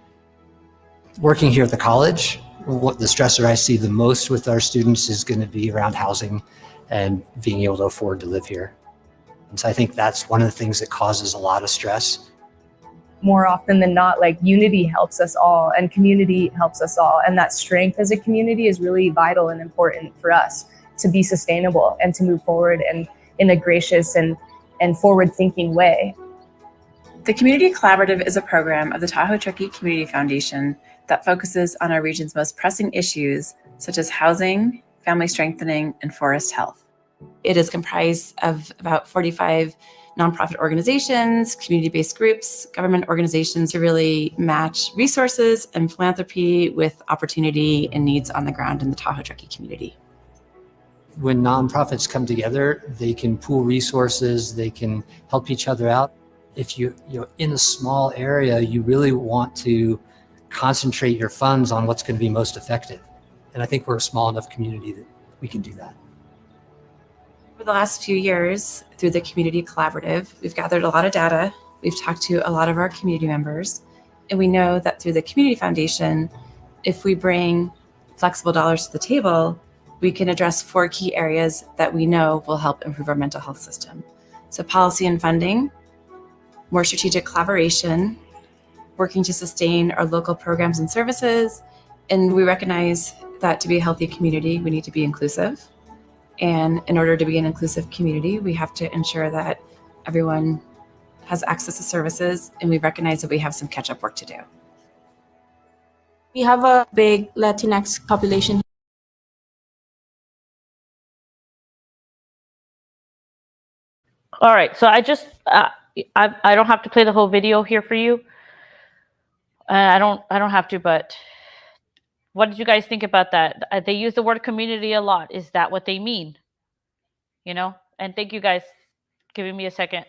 Working here at the college, the stressor I see the most with our students is going to be around housing and being able to afford to live here. And so I think that's one of the things that causes a lot of stress. More often than not, unity helps us all and community helps us all. And that strength as a community is really vital and important for us to be sustainable and to move forward and in a gracious and forward-thinking way. The Community Collaborative is a program of the Tahoe Truckee Community Foundation that focuses on our region's most pressing issues, such as housing, family strengthening, and forest health. It is comprised of about 45 nonprofit organizations, community-based groups, government organizations to really match resources and philanthropy with opportunity and needs on the ground in the Tahoe Truckee community. When nonprofits come together, they can pool resources, they can help each other out. If you're in a small area, you really want to concentrate your funds on what's going to be most effective. And I think we're a small enough community that we can do that. For the last few years, through the Community Collaborative, we've gathered a lot of data. We've talked to a lot of our community members, and we know that through the Community Foundation, if we bring flexible dollars to the table, we can address 4 key areas that we know will help improve our mental health system. So policy and funding, more strategic collaboration, working to sustain our local programs and services, and we recognize that to be a healthy community, we need to be inclusive. And in order to be an inclusive community, we have to ensure that everyone has access to services, and we recognize that we have some catch-up work to do. We have a big Latinx population. All right, so I just I don't have to play the whole video here for you. I don't have to, but what did you guys think about that? They use the word community a lot. Is that what they mean? And thank you guys. giving me a second.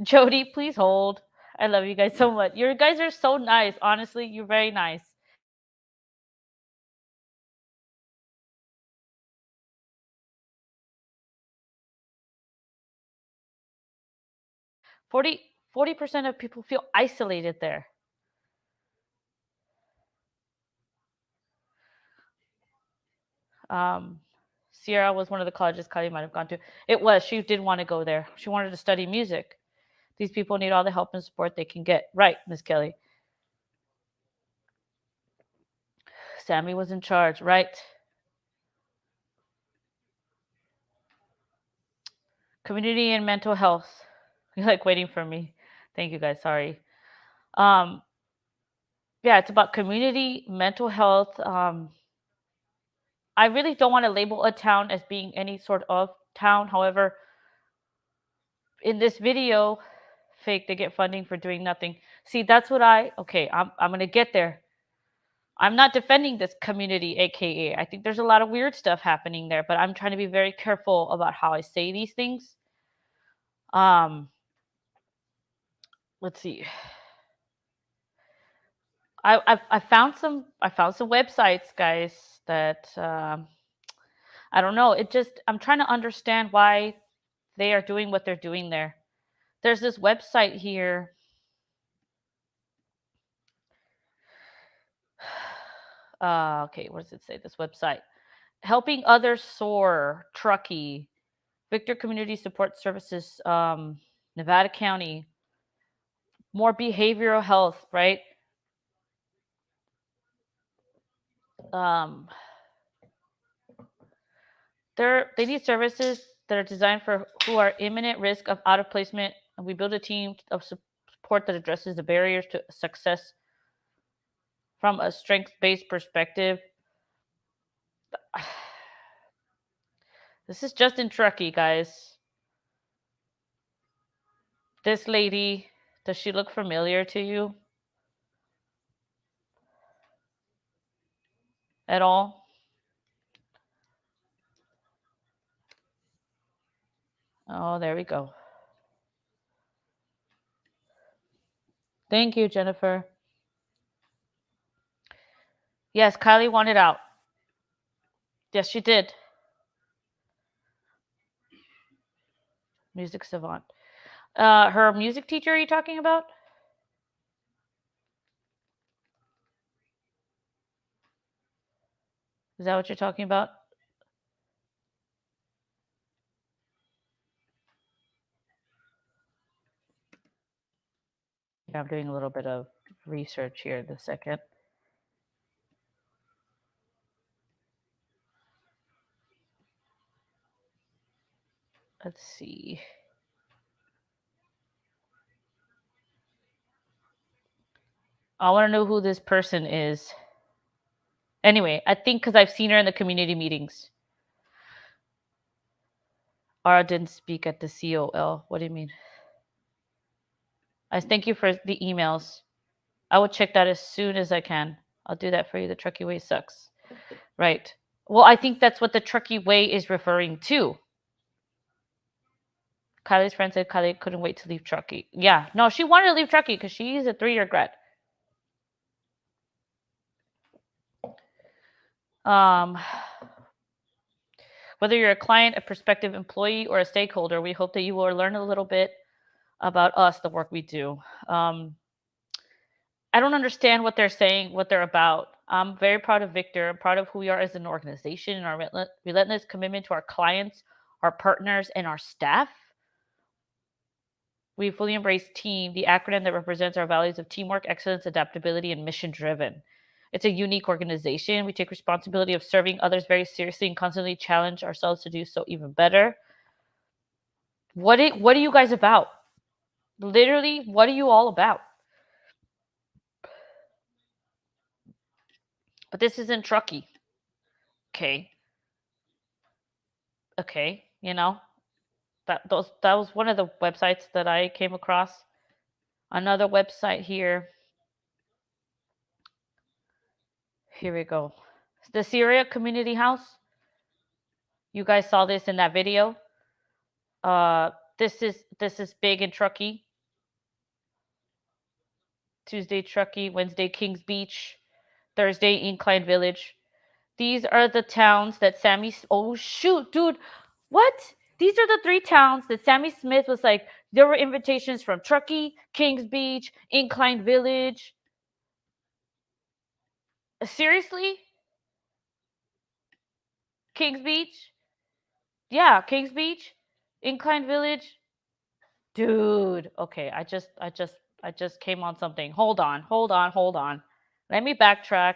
Jody, please hold. I love you guys so much. You guys are so nice. Honestly, you're very nice. 40% of people feel isolated there. Sierra was one of the colleges Kylie might have gone to. It was. She did want to go there. She wanted to study music. These people need all the help and support they can get. Right, Miss Kelly. Sammy was in charge, right? Community and mental health. You're like waiting for me. Thank you guys. Sorry. Yeah, it's about community, mental health. I really don't want to label a town as being any sort of town. However, in this video, fake, they get funding for doing nothing. See, that's what I'm gonna get there. I'm not defending this community, aka I think there's a lot of weird stuff happening there, but I'm trying to be very careful about how I say these things. Let's see. I found some websites, guys, that I don't know. I'm trying to understand why they are doing what they're doing there. There's this website here. Okay, what does it say? This website. Helping Others Soar, Truckee, Victor Community Support Services, Nevada County, more behavioral health, right? They need services that are designed for who are imminent risk of out of placement, and we build a team of support that addresses the barriers to success from a strength-based perspective. This is just in Truckee, guys. This lady, does she look familiar to you at all? Oh, there we go. Thank you, Jennifer. Yes, Kylie wanted out. Yes, she did. Music savant. Her music teacher, are you talking about? Is that what you're talking about? Yeah, I'm doing a little bit of research here in a second. Let's see. I want to know who this person is. Anyway, I think because I've seen her in the community meetings. Ara didn't speak at the COL. What do you mean? I thank you for the emails. I will check that as soon as I can. I'll do that for you. The Truckee Way sucks. Right. Well, I think that's what the Truckee Way is referring to. Kylie's friend said Kylie couldn't wait to leave Truckee. Yeah. No, she wanted to leave Truckee because she's a 3-year grad. Whether you're a client, a prospective employee, or a stakeholder, we hope that you will learn a little bit about us, the work we do. I don't understand what they're saying, what they're about. I'm very proud of Victor. I'm proud of who we are as an organization and our relentless commitment to our clients, our partners, and our staff. We fully embrace TEAM, the acronym that represents our values of teamwork, excellence, adaptability, and mission driven. It's a unique organization. We take responsibility of serving others very seriously and constantly challenge ourselves to do so even better. What are you guys about? Literally, what are you all about? But this isn't Truckee. Okay. Okay, that was one of the websites that I came across. Another website here. Here we go. The Syria Community House. You guys saw this in that video. This is big in Truckee. Tuesday, Truckee. Wednesday, Kings Beach. Thursday, Incline Village. These are the towns that Sammy. Oh shoot, dude! What? These are the 3 towns that Sammy Smith was like. There were invitations from Truckee, Kings Beach, Incline Village. Seriously? Kings Beach? Yeah, Kings Beach, Incline Village. Dude, okay, I just came on something. Hold on. Let me backtrack.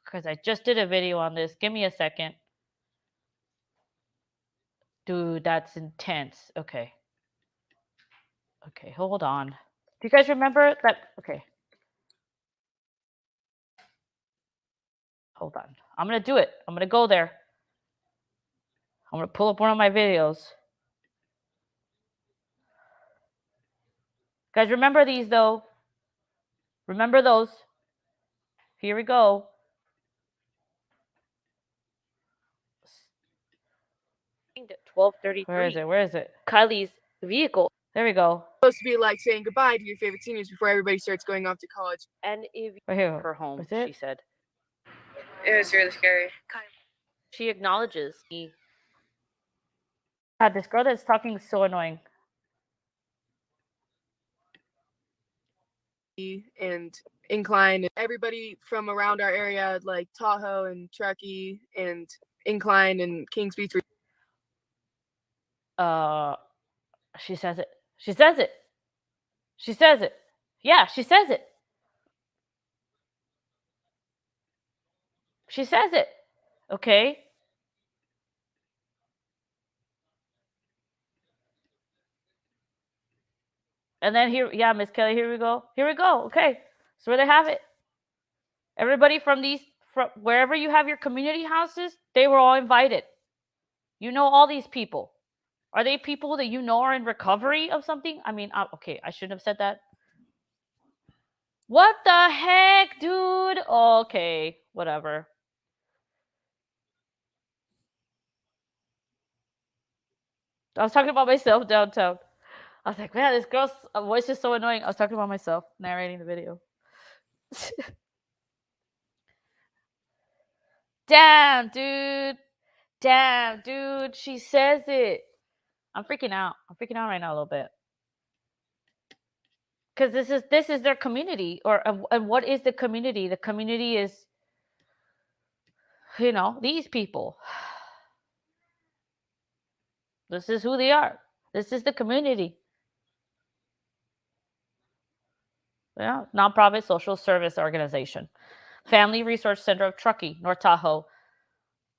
Because I just did a video on this. Give me a second. Dude, that's intense. Okay. Okay, hold on. Do you guys remember that? Okay. Hold on. I'm going to do it. I'm going to go there. I'm going to pull up one of my videos. Guys, remember these though. Remember those. Here we go. At 12:33. Where is it? Kiely's vehicle. There we go. Supposed to be like saying goodbye to your favorite seniors before everybody starts going off to college. And if Right here. her home, Is it? she said. It was really scary. She acknowledges he God, this girl that's talking is so annoying. and Incline, and everybody from around our area, like Tahoe and Truckee and Incline and Kings Beach. She says it. She says it. She says it. Yeah, she says it. She says it. Okay. And then here, yeah, Miss Kelly, here we go. Here we go. Okay. So where they have it. Everybody from wherever you have your community houses, they were all invited. You know all these people. Are they people that you know are in recovery of something? I mean, okay, I shouldn't have said that. What the heck, dude? Okay, whatever. I was talking about myself downtown. I was like, man, this girl's voice is so annoying. I was talking about myself narrating the video. Damn, dude. Damn, dude. She says it. I'm freaking out. I'm freaking out right now a little bit. Because this is their community, and what is the community? The community is, these people. This is who they are. This is the community. Yeah, nonprofit social service organization, Family Resource Center of Truckee, North Tahoe.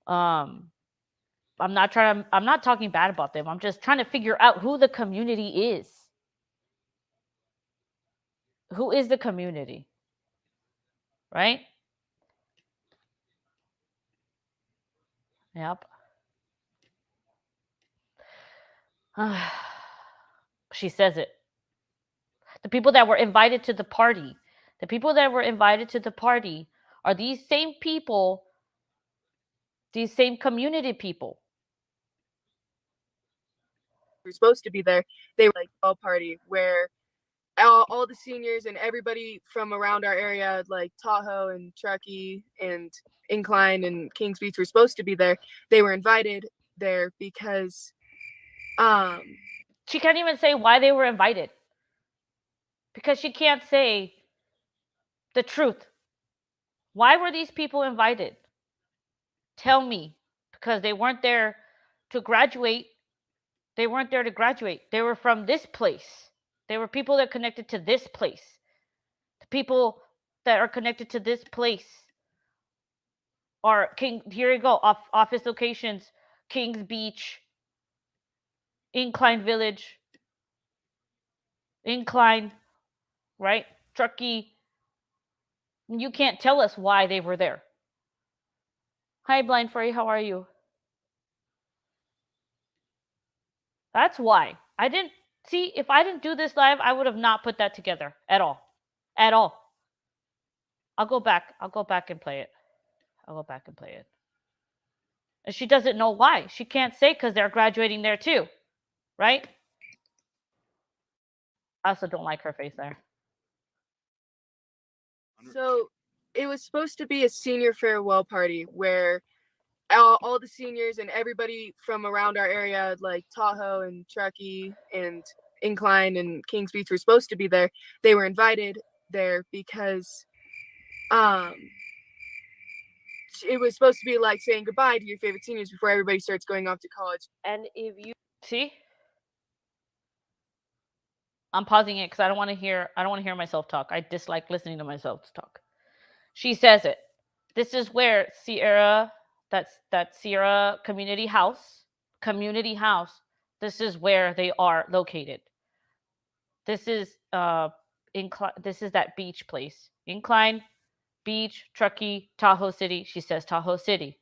I'm not talking bad about them. I'm just trying to figure out who the community is. Who is the community? Right? Yep. She says it. The people that were invited to the party. The people that were invited to the party are these same people, these same community people. We're supposed to be there. They were like a party where all the seniors and everybody from around our area, like Tahoe and Truckee and Incline and Kings Beach, were supposed to be there. They were invited there because she can't even say why they were invited. Because she can't say the truth. Why were these people invited? Tell me. Because they weren't there to graduate. They weren't there to graduate. They were from this place. They were people that connected to this place. The people that are connected to this place are here you go, office locations, Kings Beach, Incline Village, Incline, right? Truckee. You can't tell us why they were there. Hi, Blind Furry, how are you? That's why. I didn't see, if I didn't do this live, I would have not put that together at all. At all. I'll go back and play it. And she doesn't know why. She can't say because they're graduating there too, right? I also don't like her face there. So it was supposed to be a senior farewell party where all the seniors and everybody from around our area, like Tahoe and Truckee and Incline and Kings Beach, were supposed to be there. They were invited there because it was supposed to be like saying goodbye to your favorite seniors before everybody starts going off to college. And if you see, I'm pausing it because I don't want to hear myself talk. I dislike listening to myself talk. She says it. This is where Sierra, that Sierra community house. This is where they are located. This is this is that beach place. Incline, Beach, Truckee, Tahoe City. She says Tahoe City.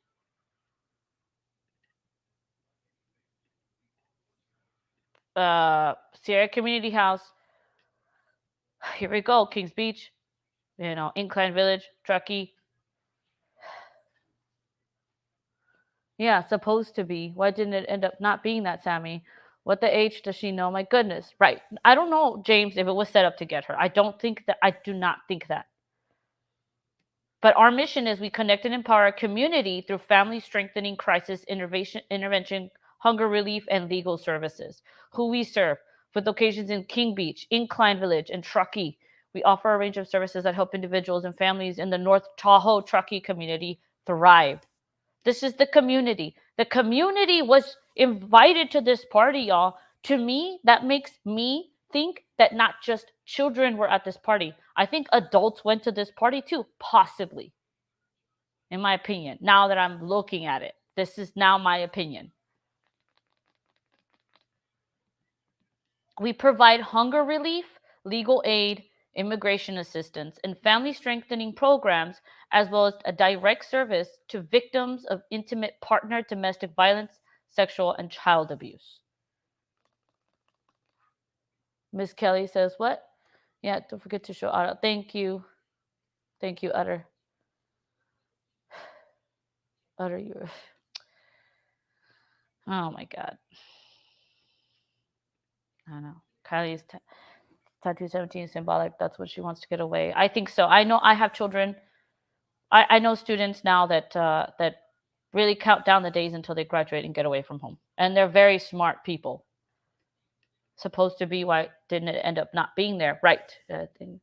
Sierra Community House. Here we go. Kings Beach. Incline Village, Truckee. Yeah, supposed to be. Why didn't it end up not being that, Sammy? What the H does she know? My goodness. Right. I don't know, James, if it was set up to get her. I do not think that. But our mission is we connect and empower our community through family strengthening, crisis intervention, hunger relief, and legal services. Who we serve with locations in King Beach, Incline Village, and Truckee. We offer a range of services that help individuals and families in the North Tahoe Truckee community thrive. This is the community. The community was invited to this party, y'all. To me, that makes me think that not just children were at this party. I think adults went to this party too, possibly. In my opinion, now that I'm looking at it, this is now my opinion. We provide hunger relief, legal aid, immigration assistance, and family strengthening programs, as well as a direct service to victims of intimate partner domestic violence, sexual, and child abuse. Miss Kelly says, what? Yeah, don't forget to show Utter. Thank you. Thank you, Utter. Utter, you. Oh my God. I know. Kylie's tattoo 17 is symbolic. That's what she wants to get away. I think so. I know I have children. I know students now that that really count down the days until they graduate and get away from home. And they're very smart people. Supposed to be, why didn't it end up not being there? Right. It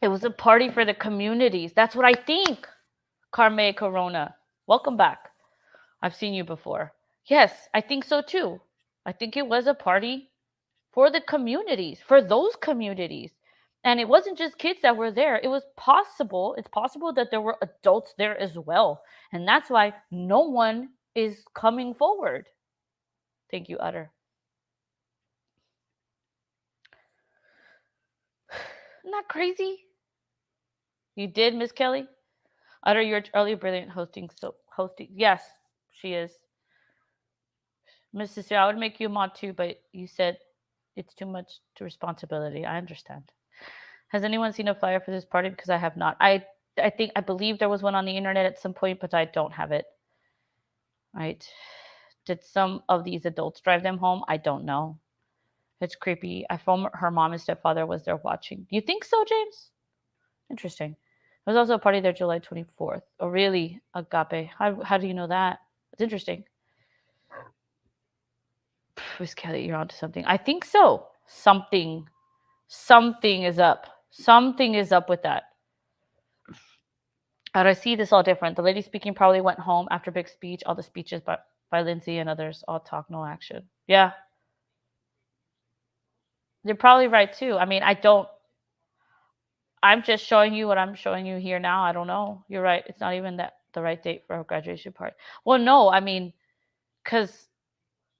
was a party for the communities. That's what I think. Carme Corona. Welcome back. I've seen you before. Yes, I think so too. I think it was a party for the communities, for those communities. And it wasn't just kids that were there. It's possible that there were adults there as well. And that's why no one is coming forward. Thank you, Utter. Isn't that crazy? You did, Miss Kelly? Utter, you're early brilliant hosting. Yes, she is. Mrs. I would make you a mod too, but you said it's too much to responsibility. I understand. Has anyone seen a flyer for this party? Because I have not. I believe there was one on the internet at some point, but I don't have it. Right? Did some of these adults drive them home? I don't know. It's creepy. I found her mom and stepfather was there watching. You think so, James? Interesting. There was also a party there July 24th. Oh, really? Agape. How do you know that? It's interesting. Miss Kelly, you're onto something. I think so. Something is up. Something is up with that. And I see this all different. The lady speaking probably went home after big speech. All the speeches by Lindsay and others, all talk, no action. Yeah. You're probably right too. I mean, I'm just showing you what I'm showing you here now. I don't know. You're right. It's not even the right date for a graduation party. Well, no, I mean, because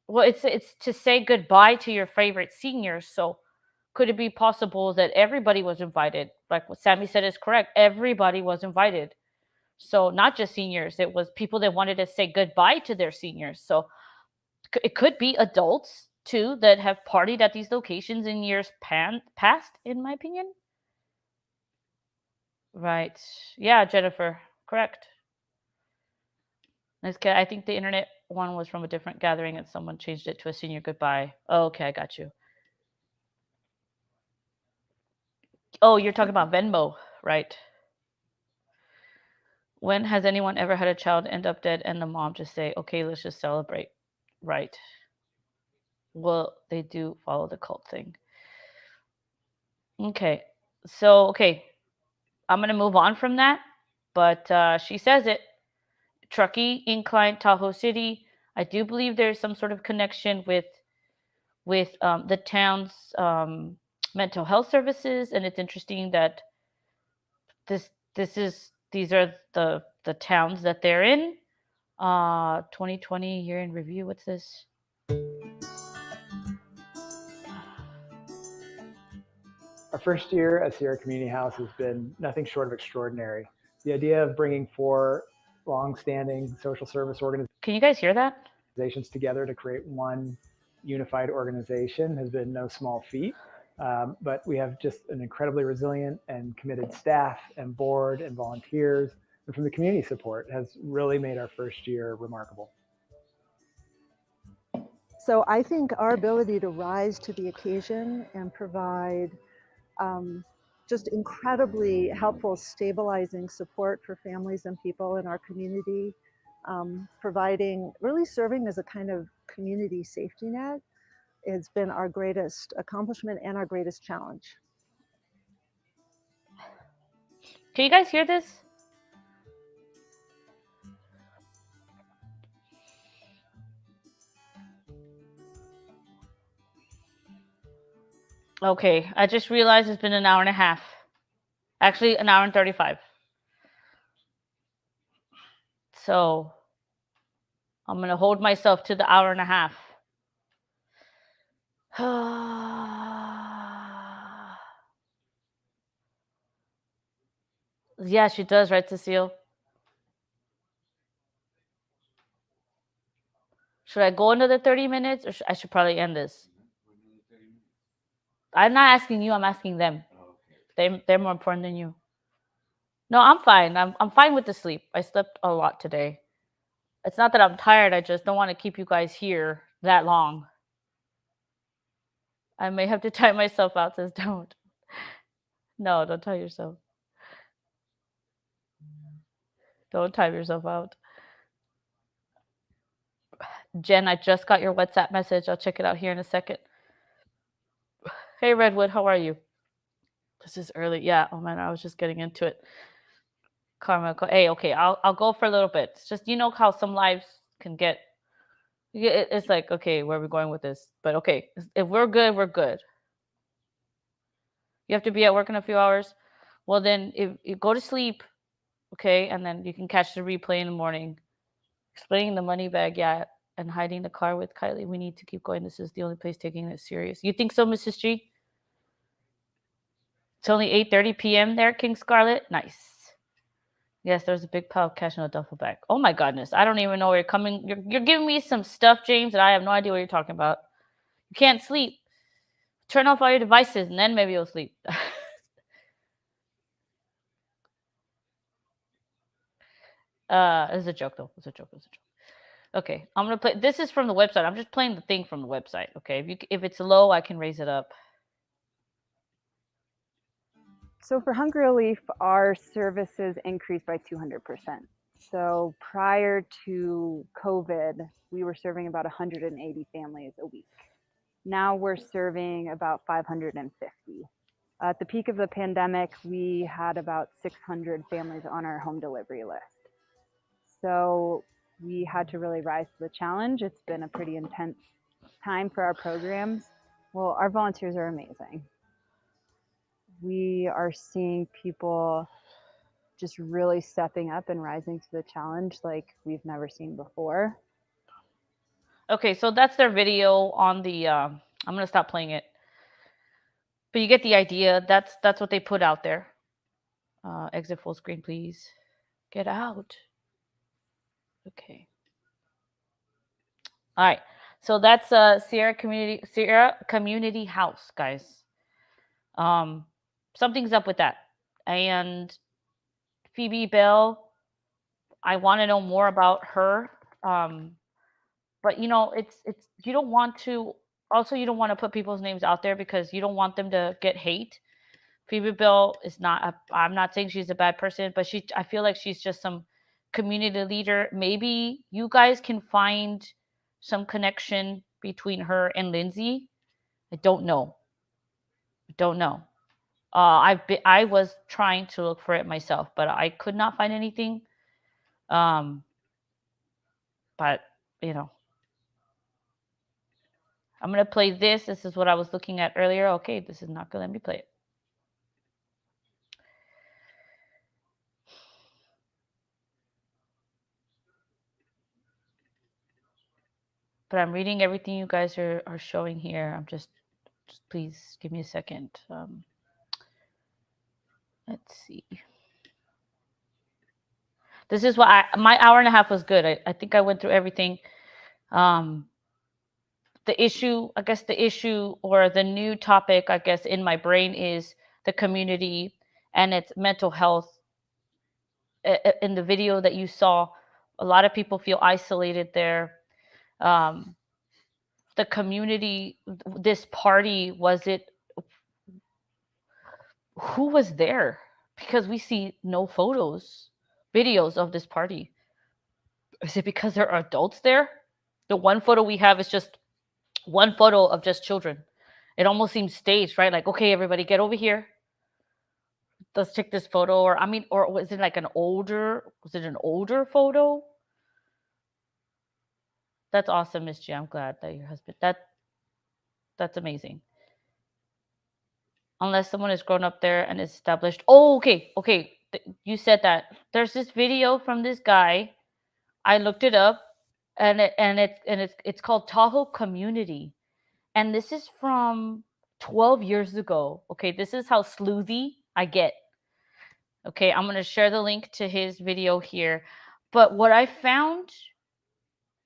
it's to say goodbye to your favorite seniors. So could it be possible that everybody was invited? Like what Sammy said is correct. Everybody was invited. So not just seniors, it was people that wanted to say goodbye to their seniors. So it could be adults too that have partied at these locations in years past, in my opinion. Right. Yeah, Jennifer. Correct. I think the internet one was from a different gathering and someone changed it to a senior goodbye. Oh, okay, I got you. Oh, you're talking about Venmo, right? When has anyone ever had a child end up dead and the mom just say, okay, let's just celebrate? Right. Well, they do follow the cult thing. Okay. So, okay. I'm going to move on from that. But she says it. Truckee, Incline, Tahoe City. I do believe there's some sort of connection with the town's mental health services, and it's interesting that these are the towns that they're in. 2020 year in review. What's this? Our first year at Sierra Community House has been nothing short of extraordinary. The idea of bringing 4 long-standing social service Can you guys hear that? organizations together to create one unified organization has been no small feat. But we have just an incredibly resilient and committed staff and board and volunteers, and from the community support has really made our first year remarkable. So I think our ability to rise to the occasion and provide just incredibly helpful, stabilizing support for families and people in our community, really serving as a kind of community safety net, has been our greatest accomplishment and our greatest challenge. Can you guys hear this? Okay, I just realized it's been an hour and a half. Actually, an hour and 35. So I'm going to hold myself to the hour and a half. Yeah, she does, right, Cecile? Should I go another 30 minutes, or I should probably end this? I'm not asking you. I'm asking them. They're more important than you. No, I'm fine. I'm fine with the sleep. I slept a lot today. It's not that I'm tired. I just don't want to keep you guys here that long. I may have to time myself out. Says don't. No, don't time yourself. Don't time yourself out. Jen, I just got your WhatsApp message. I'll check it out here in a second. Hey, Redwood, how are you? This is early. Yeah. Oh man, I was just getting into it. Karma. Hey, okay. I'll go for a little bit. It's just, you know how some lives can get. It's like, okay, where are we going with this? But okay, if we're good, we're good. You have to be at work in a few hours. Well, then if you go to sleep, okay, and then you can catch the replay in the morning. Explaining the money bag, yeah, and hiding the car with Kiely. We need to keep going. This is the only place taking it serious. You think so, Mrs. G? It's only 8:30 p.m. there, King Scarlet. Nice. Yes, there's a big pile of cash in a duffel bag. Oh my goodness, I don't even know where you're coming. You're giving me some stuff, James, and I have no idea what you're talking about. You can't sleep. Turn off all your devices, and then maybe you'll sleep. It's a joke, though. It's a joke. It's a joke. Okay, I'm gonna play. This is from the website. I'm just playing the thing from the website. Okay, if it's low, I can raise it up. So for hunger relief, our services increased by 200%. So prior to COVID, we were serving about 180 families a week. Now we're serving about 550. At the peak of the pandemic, we had about 600 families on our home delivery list. So we had to really rise to the challenge. It's been a pretty intense time for our programs. Well, our volunteers are amazing. We are seeing people just really stepping up and rising to the challenge like we've never seen before. Okay, so that's their video on the. I'm gonna stop playing it, but you get the idea. That's what they put out there. Exit full screen, please. Get out. Okay. All right. So that's Sierra Community House, guys. Something's up with that. And Phoebe Bell, I want to know more about her. But you know, it's you don't want to. Also, you don't want to put people's names out there because you don't want them to get hate. Phoebe Bill is not. I'm not saying she's a bad person, but I feel like she's just some community leader. Maybe you guys can find some connection between her and Lindsay. I don't know. I don't know. I was trying to look for it myself, but I could not find anything. Um, but you know, I'm gonna play this. This is what I was looking at earlier. Okay, this is not gonna let me play it. But I'm reading everything you guys are showing here. I'm just please give me a second. Let's see. This is what my hour and a half was good. I think I went through everything. The issue, I guess the issue or the new topic, I guess, in my brain is the community and its mental health. In the video that you saw, a lot of people feel isolated there. The community, this party, was it, who was there? Because we see no photos, videos of this party. Is it because there are adults there? The one photo we have is just one photo of just children. It almost seems staged, right? Like, okay, everybody get over here. Let's take this photo. Or I mean, or was it like an older photo? That's awesome, Miss G. I'm glad that your husband that's amazing. Unless someone has grown up there and is established. Oh, okay, okay. You said that. There's this video from this guy. I looked it up, and it's called Tahoe Community, and this is from 12 years ago. Okay, this is how sleuthy I get. Okay, I'm gonna share the link to his video here. But what I found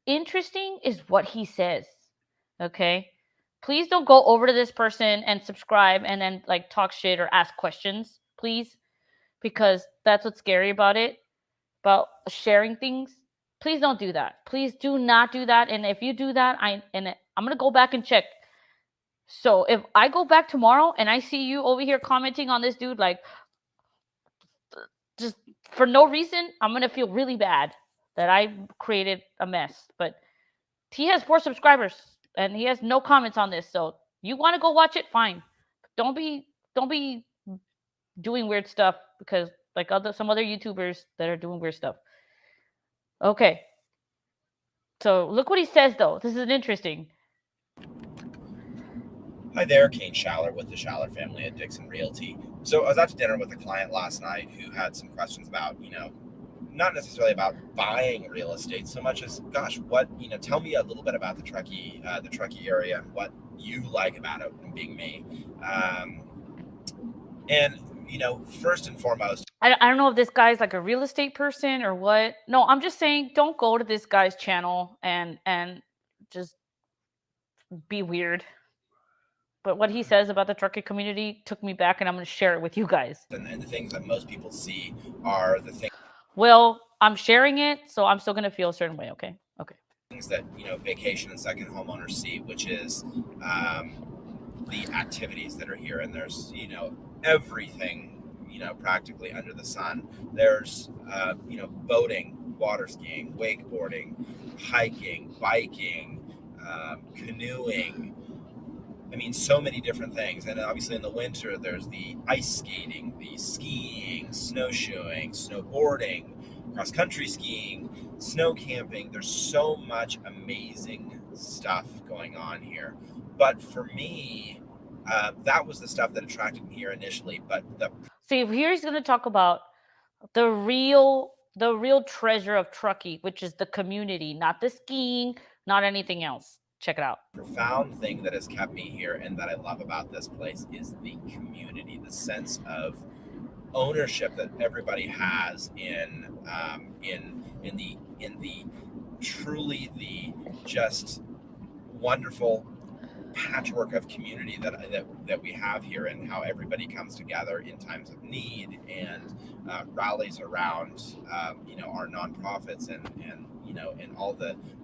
interesting is what he says. Okay, please don't go over to this person and subscribe and then like talk shit or ask questions, please, because that's what's scary about it, about sharing things. Please don't do that. Please do not do that. And if you do that, I'm gonna go back and check. So if I go back tomorrow and I see you over here commenting on this dude, like just for no reason, I'm gonna feel really bad that I created a mess. But he has 4 subscribers and he has no comments on this. So you want to go watch it, fine. Don't be doing weird stuff because like some other YouTubers that are doing weird stuff. Okay. So look what he says though. This is interesting. Hi there, Kane Schaller with the Schaller family at Dixon Realty. So I was out to dinner with a client last night who had some questions about, not necessarily about buying real estate so much as, gosh, tell me a little bit about the Truckee area and what you like about it, being me. First and foremost, I don't know if this guy's like a real estate person or what. No, I'm just saying don't go to this guy's channel and just be weird. But what he says about the Truckee community took me back, and I'm going to share it with you guys. And the things that most people see are the things. Well, I'm sharing it, so I'm still going to feel a certain way, okay? Okay. Things that, vacation and second homeowners see, which is the activities that are here. And there's, everything, practically under the sun. There's, boating, water skiing, wakeboarding, hiking, biking, canoeing. I mean, so many different things. And obviously in the winter, there's the ice skating, the skiing, snowshoeing, snowboarding, cross-country skiing, snow camping. There's so much amazing stuff going on here. But for me, that was the stuff that attracted me here initially. But see, here he's going to talk about the real treasure of Truckee, which is the community, not the skiing, not anything else. Check it out. Profound thing that has kept me here and that I love about this place is the community, the sense of ownership that everybody has in the truly the just wonderful patchwork of community that we have here, and how everybody comes together in times of need and rallies around our nonprofits and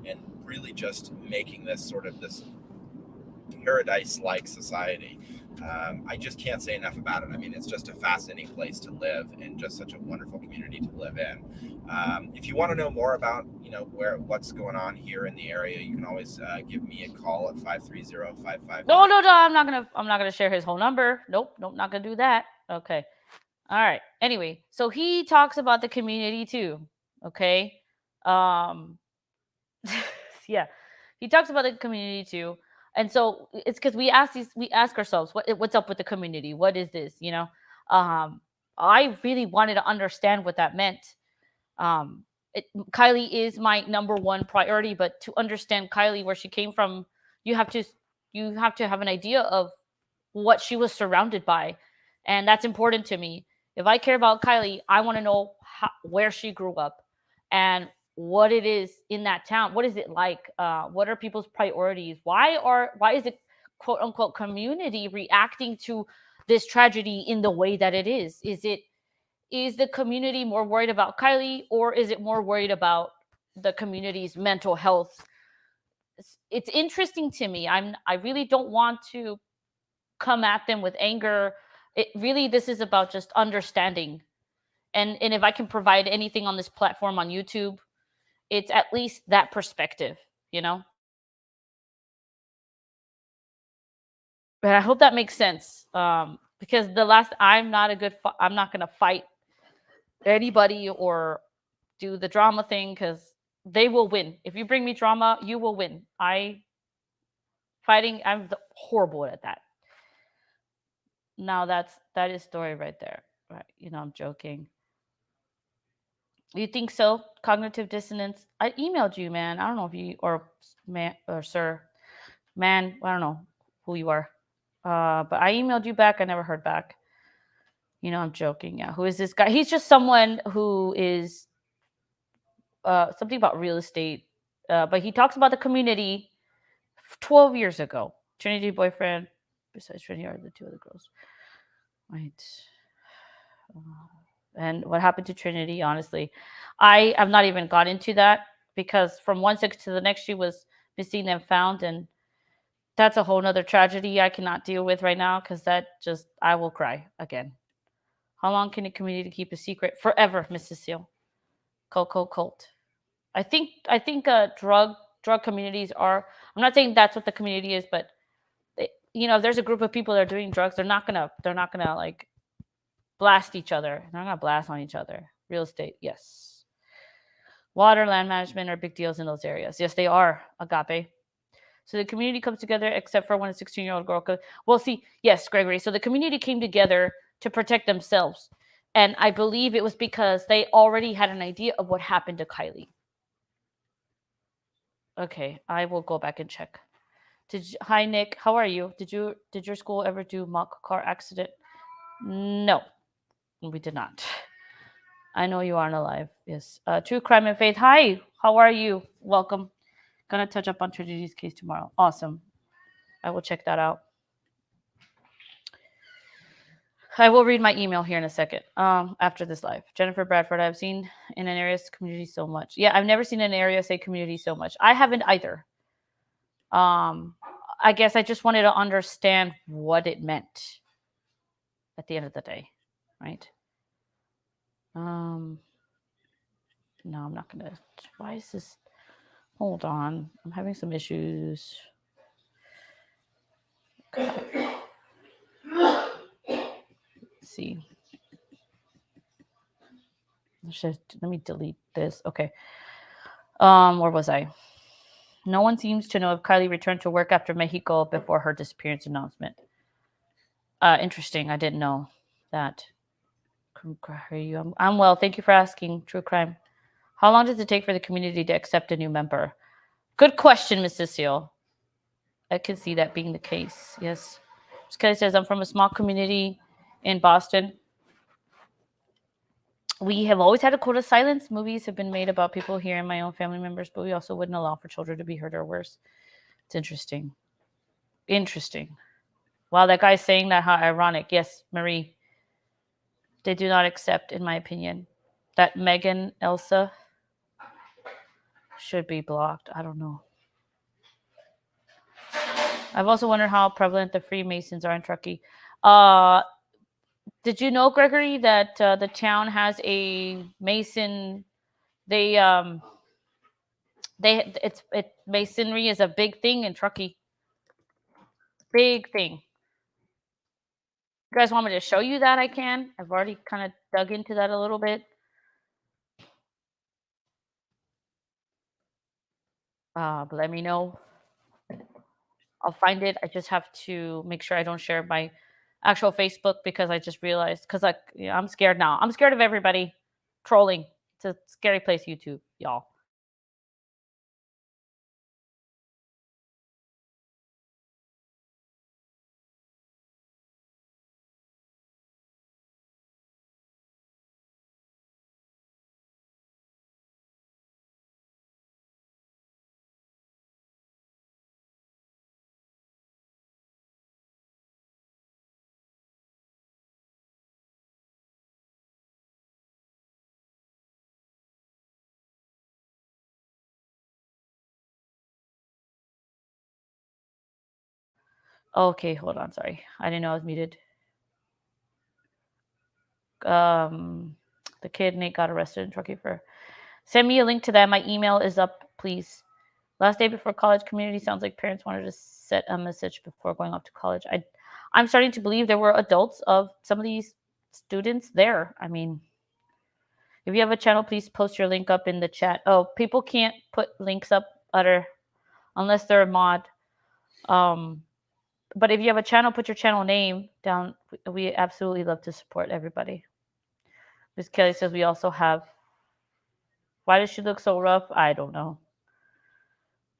and really just making this sort of this paradise-like society. I just can't say enough about it. I mean, it's just a fascinating place to live and just such a wonderful community to live in. If you want to know more about, what's going on here in the area, you can always give me a call at 530-55. No, I'm not gonna share his whole number. Nope, not gonna do that. Okay. All right. Anyway, so he talks about the community too. Okay. Yeah, he talks about the community too, and so it's because we ask ourselves what's up with the community. What is this? I really wanted to understand what that meant. um Kiely is my number one priority, but to understand Kiely, where she came from, you have to have an idea of what she was surrounded by, and that's important to me. If I care about Kiely, I want to know where she grew up and what it is in that town. What is it like? What are people's priorities? Why is it quote unquote community reacting to this tragedy in the way that it is? Is the community more worried about Kiely, or is it more worried about the community's mental health? It's interesting to me. I really don't want to come at them with anger. This is about just understanding. And if I can provide anything on this platform on YouTube, it's at least that perspective, But I hope that makes sense. Because I'm not I'm not gonna fight anybody or do the drama thing, because they will win. If you bring me drama, you will win. I'm horrible at that. Now that is story right there. Right. I'm joking. You think so? Cognitive dissonance. I emailed you, man. I don't know if you or man or sir, man. I don't know who you are. But I emailed you back. I never heard back. I'm joking. Yeah. Who is this guy? He's just someone who is something about real estate. But he talks about the community 12 years ago. Trinity boyfriend. Besides Trinity are the two other girls. Right. And what happened to Trinity, honestly, I have not even got into that, because from 1/6 to the next, she was missing and found, and that's a whole nother tragedy I cannot deal with right now, because I will cry again. How long can a community keep a secret? Forever, Mrs. Seal. Cult. I think drug communities are. I'm not saying that's what the community is, but if there's a group of people that are doing drugs, they're not gonna like blast each other. They're not gonna blast on each other. Real estate, yes. Water, land management are big deals in those areas. Yes, they are. Agape. So the community comes together, except for when a 16-year-old girl could. Well, see, yes, Gregory. So the community came together to protect themselves, and I believe it was because they already had an idea of what happened to Kiely. Okay, I will go back and check. Hi Nick, how are you? Did your school ever do mock car accident? No, we did not. I know you aren't alive. Yes. True Crime and Faith. Hi, how are you? Welcome. Gonna touch up on Trinity's case tomorrow. Awesome. I will check that out. I will read my email here in a second. After this live. Jennifer Bradford, I've seen in an area community so much. Yeah, I've never seen an area say community so much. I haven't either. I guess I just wanted to understand what it meant at the end of the day, right? No, I'm not gonna. Why is this? Hold on, I'm having some issues. Okay. Let's see. Let me delete this. Okay. Where was I? No one seems to know if Kiely returned to work after Mexico before her disappearance announcement. Interesting. I didn't know that. I'm well. Thank you for asking. True Crime. How long does it take for the community to accept a new member? Good question, Mrs. Seal. I can see that being the case. Yes. Kelly says, I'm from a small community in Boston. We have always had a code of silence. Movies have been made about people here and my own family members, but we also wouldn't allow for children to be hurt or worse. It's interesting. Interesting. Wow, that guy's saying that. How ironic. Yes, Marie. They do not accept, in my opinion. That Megan Elsa should be blocked. I don't know. I've also wondered how prevalent the Freemasons are in Truckee. Did you know, Gregory, that the town has a Mason? They Masonry is a big thing in Truckee. Big thing. You guys want me to show you that? I can. I've already kind of dug into that a little bit. But let me know. I'll find it. I just have to make sure I don't share my actual Facebook because I just realized I'm scared now. I'm scared of everybody trolling. It's a scary place, YouTube, y'all. Okay, hold on. Sorry, I didn't know I was muted. The kid Nate got arrested in Truckee for. Send me a link to that. My email is up, please. Last day before college, community sounds like parents wanted to set a message before going off to college. I'm starting to believe there were adults of some of these students there. I mean, if you have a channel, please post your link up in the chat. Oh, people can't put links up unless they're a mod. But if you have a channel, put your channel name down. We absolutely love to support everybody. Miss Kelly says we also have. Why does she look so rough? I don't know.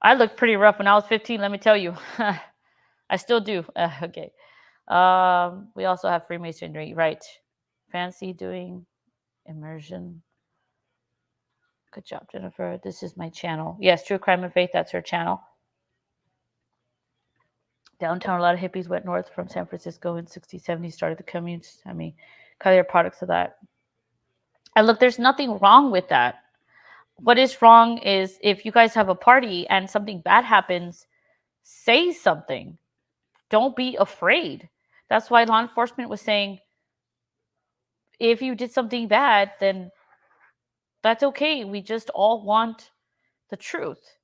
I looked pretty rough when I was 15, let me tell you. I still do. Okay. We also have Freemasonry, right? Fancy doing immersion. Good job, Jennifer. This is my channel. Yes, True Crime and Faith, that's her channel. Downtown, a lot of hippies went north from San Francisco in 60s, 70s, started the communes. I mean, kind of products of that. And look, there's nothing wrong with that. What is wrong is if you guys have a party and something bad happens, say something. Don't be afraid. That's why law enforcement was saying, if you did something bad, then that's okay. We just all want the truth.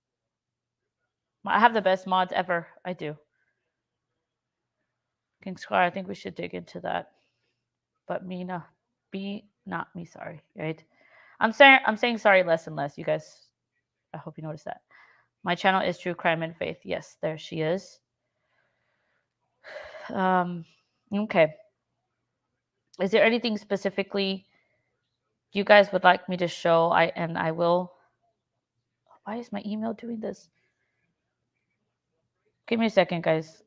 I have the best mods ever. I do. King Scar, I think we should dig into that. But be not me sorry, right? I'm saying sorry less and less. You guys, I hope you notice that. My channel is True Crime and Faith. Yes, there she is. Okay. Is there anything specifically you guys would like me to show? I will. Why is my email doing this? Give me a second, guys.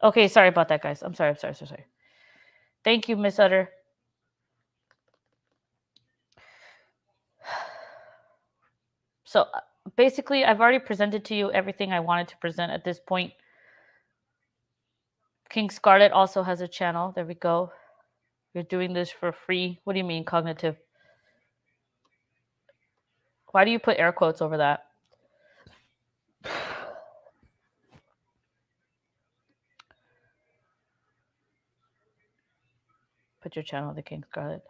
Okay, sorry about that, guys. I'm sorry. Thank you, Miss Utter. So basically, I've already presented to you everything I wanted to present at this point. King Scarlet also has a channel. There we go. You're doing this for free. What do you mean, cognitive? Why do you put air quotes over that? Put your channel, the King Scarlet.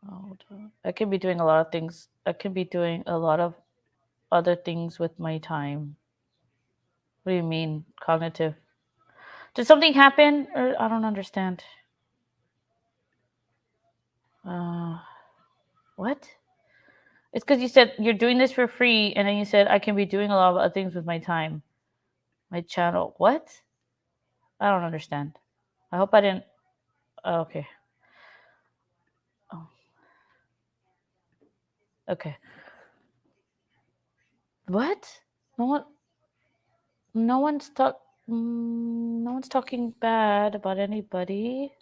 Hold on. I can be doing a lot of things. I can be doing a lot of other things with my time. What do you mean, cognitive? Did something happen? Or I don't understand. What? It's because you said you're doing this for free, and then you said I can be doing a lot of other things with my time. My channel. What? I don't understand. I hope I didn't. Oh, okay. Oh. Okay. What? No one. No one's talk. No one's talking bad about anybody.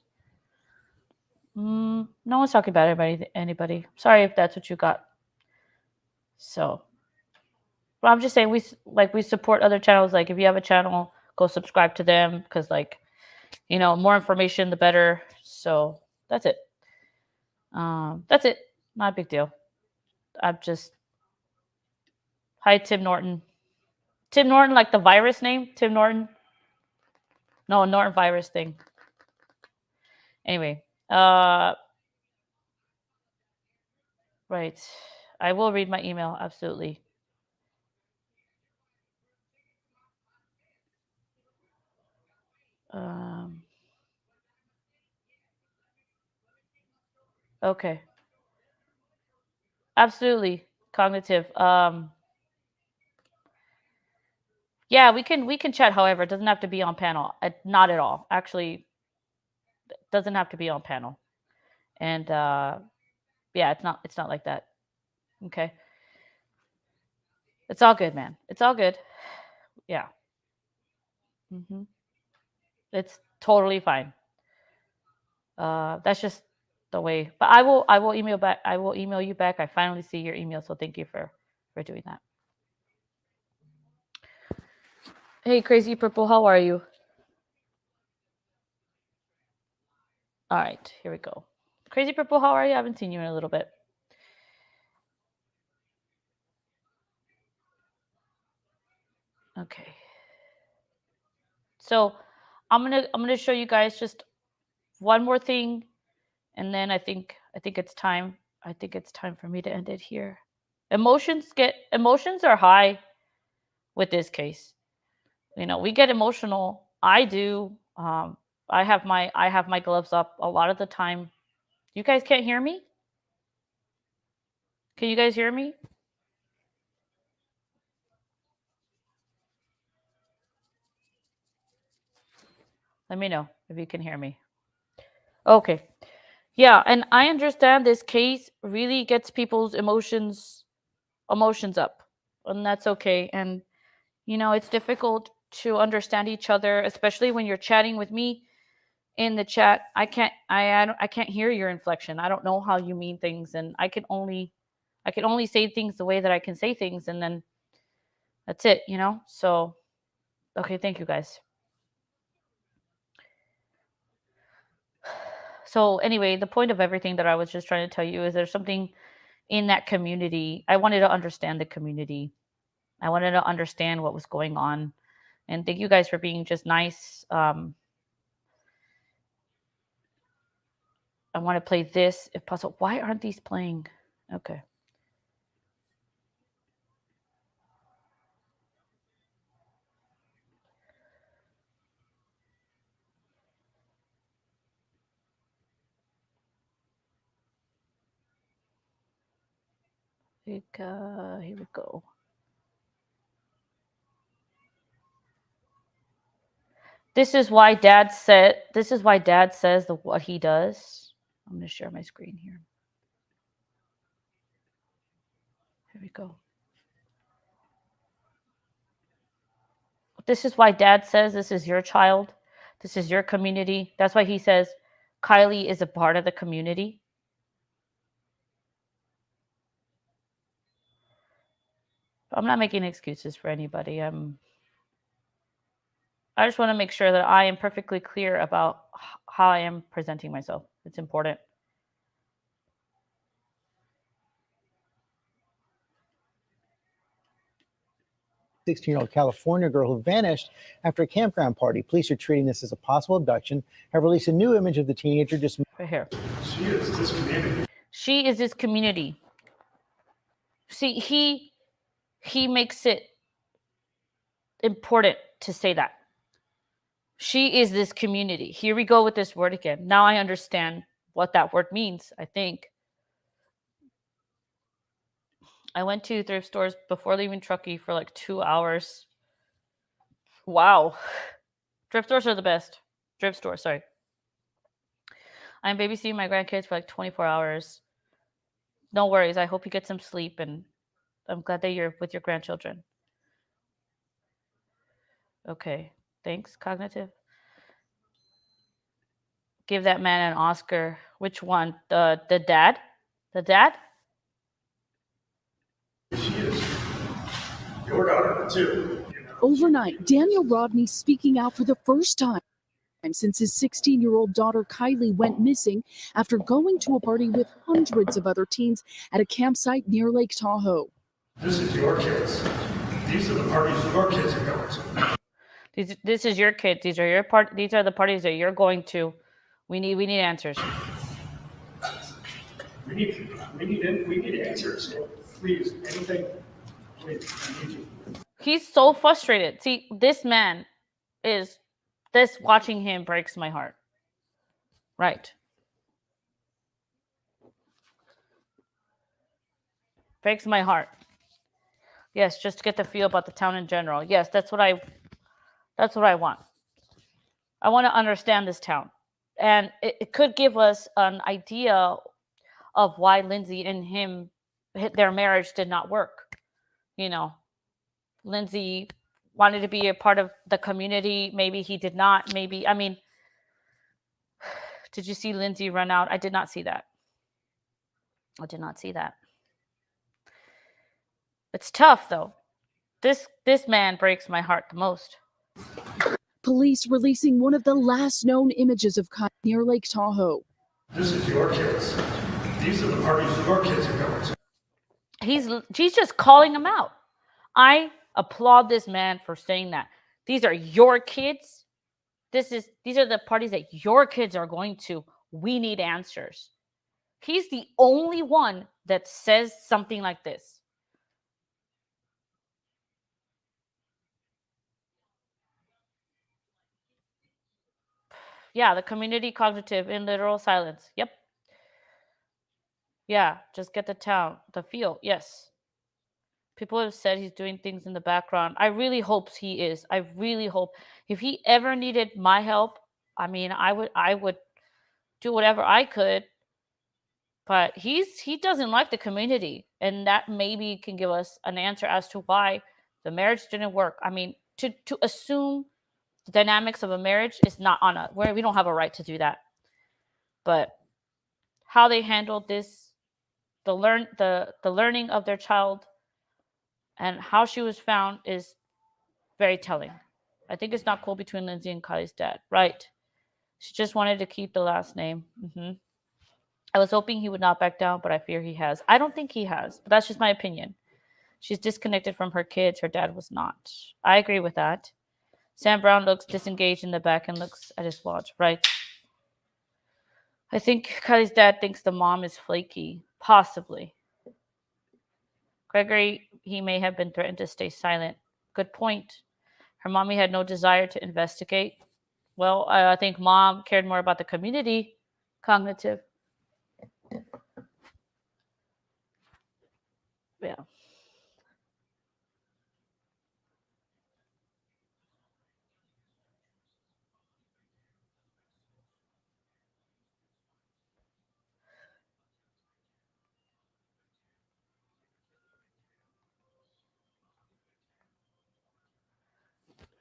No one's talking bad about anybody. Sorry if that's what you got. So, but I'm just saying we support other channels. Like if you have a channel, go subscribe to them because more information the better. So that's it. That's it. Not a big deal. I'm just hi Tim Norton. Tim Norton, like the virus name? Tim Norton? No, Norton virus thing. Anyway, right. I will read my email, absolutely. Okay. Absolutely. Cognitive. Yeah, we can chat, however, it doesn't have to be on panel. Not at all. Actually, it doesn't have to be on panel. And yeah, it's not like that. Okay. It's all good, man. It's all good. Yeah. It's totally fine. That's just the way. But I will email back. I will email you back. I finally see your email, so thank you for doing that. Hey, Crazy Purple, how are you? All right, here we go. Crazy Purple, how are you? I haven't seen you in a little bit. Okay. So I'm gonna show you guys just one more thing, and then I think it's time. I think it's time for me to end it here. Emotions are high with this case. We get emotional. I do. I have my gloves up a lot of the time. You guys can't hear me? Can you guys hear me? Let me know if you can hear me. Okay. Yeah, and I understand this case really gets people's emotions up, and that's okay. And it's difficult to understand each other, especially when you're chatting with me in the chat. I can't hear your inflection. I don't know how you mean things, and I can only say things the way that I can say things, and then that's it, So, okay, thank you guys. So anyway, the point of everything that I was just trying to tell you is there's something in that community. I wanted to understand the community. I wanted to understand what was going on. And thank you guys for being just nice. I want to play this if possible. Why aren't these playing? Okay. Here we go. This is why Dad says what he does. I'm going to share my screen here. Here we go. This is why Dad says this is your child. This is your community. That's why he says Kiely is a part of the community. I'm not making excuses for anybody. I just want to make sure that I am perfectly clear about how I am presenting myself. It's important. A 16-year-old California girl who vanished after a campground party. Police are treating this as a possible abduction, have released a new image of the teenager just right here. She is disconnected. She is this community. See, he makes it important to say that. She is this community. Here we go with this word again. Now I understand what that word means, I think. I went to thrift stores before leaving Truckee for like 2 hours. Wow. Thrift stores are the best. Thrift stores, sorry. I'm babysitting my grandkids for like 24 hours. No worries. I hope you get some sleep, and I'm glad that you're with your grandchildren. Okay. Thanks, Cognitive. Give that man an Oscar. Which one? The dad? The dad? Your daughter, too. Overnight, Daniel Rodni speaking out for the first time since his 16-year-old daughter Kiely went missing after going to a party with hundreds of other teens at a campsite near Lake Tahoe. This is your kids. These are the parties your kids are going to. This is your kid. These are your part. These are the parties that you're going to. We need answers. We need answers. Please, anything. Please, I need you. He's so frustrated. See, this man is. This watching him breaks my heart. Right. Breaks my heart. Yes, just to get the feel about the town in general. Yes, that's what I want. I want to understand this town. And it could give us an idea of why Lindsay and him, their marriage did not work. You know, Lindsay wanted to be a part of the community. Maybe he did not. Maybe, I mean, did you see Lindsay run out? I did not see that. I did not see that. It's tough, though. This man breaks my heart the most. Police releasing one of the last known images of Kiely near Lake Tahoe. This is your kids. These are the parties your kids are going to. She's just calling him out. I applaud this man for saying that. These are your kids. These are the parties that your kids are going to. We need answers. He's the only one that says something like this. Yeah, the community cognitive in literal silence. Yep. Yeah, just get the feel. Yes. People have said he's doing things in the background. I really hope he is. I really hope. If he ever needed my help, I mean, I would do whatever I could. But he doesn't like the community, and that maybe can give us an answer as to why the marriage didn't work. I mean, to assume the dynamics of a marriage is not on us. We don't have a right to do that. But how they handled this, the learning of their child, and how she was found is very telling. I think it's not cool between Lindsay and Kiely's dad, right? She just wanted to keep the last name. I was hoping he would not back down, but I fear he has. I don't think he has, but that's just my opinion. She's disconnected from her kids. Her dad was not. I agree with that. Sam Brown looks disengaged in the back and looks at his watch, right? I think Kylie's dad thinks the mom is flaky. Possibly. Gregory, he may have been threatened to stay silent. Good point. Her mommy had no desire to investigate. Well, I think mom cared more about the community. Cognitive. Yeah.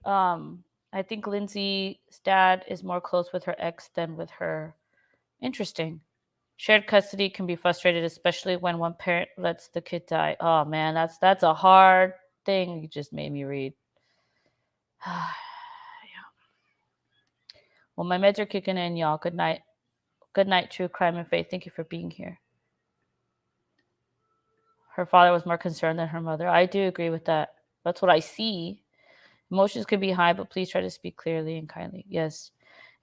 I think Lindsay's dad is more close with her ex than with her. Interesting. Shared custody can be frustrated, especially when one parent lets the kid die. Oh man, that's a hard thing you just made me read. Yeah. Well, my meds are kicking in, y'all. Good night. Good night, True Crime and Faith. Thank you for being here. Her father was more concerned than her mother. I do agree with that. That's what I see. Emotions can be high, but please try to speak clearly and kindly. Yes.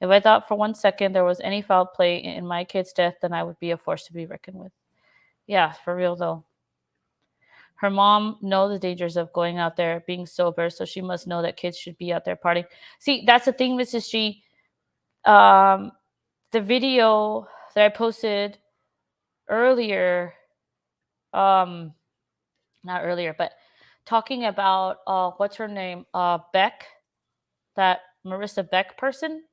If I thought for 1 second there was any foul play in my kid's death, then I would be a force to be reckoned with. Yeah, for real though. Her mom knows the dangers of going out there being sober, so she must know that kids should be out there partying. See, that's the thing, Mrs. G. The video that I posted earlier, not earlier, but talking about what's her name, Beck, that Marissa Beck person.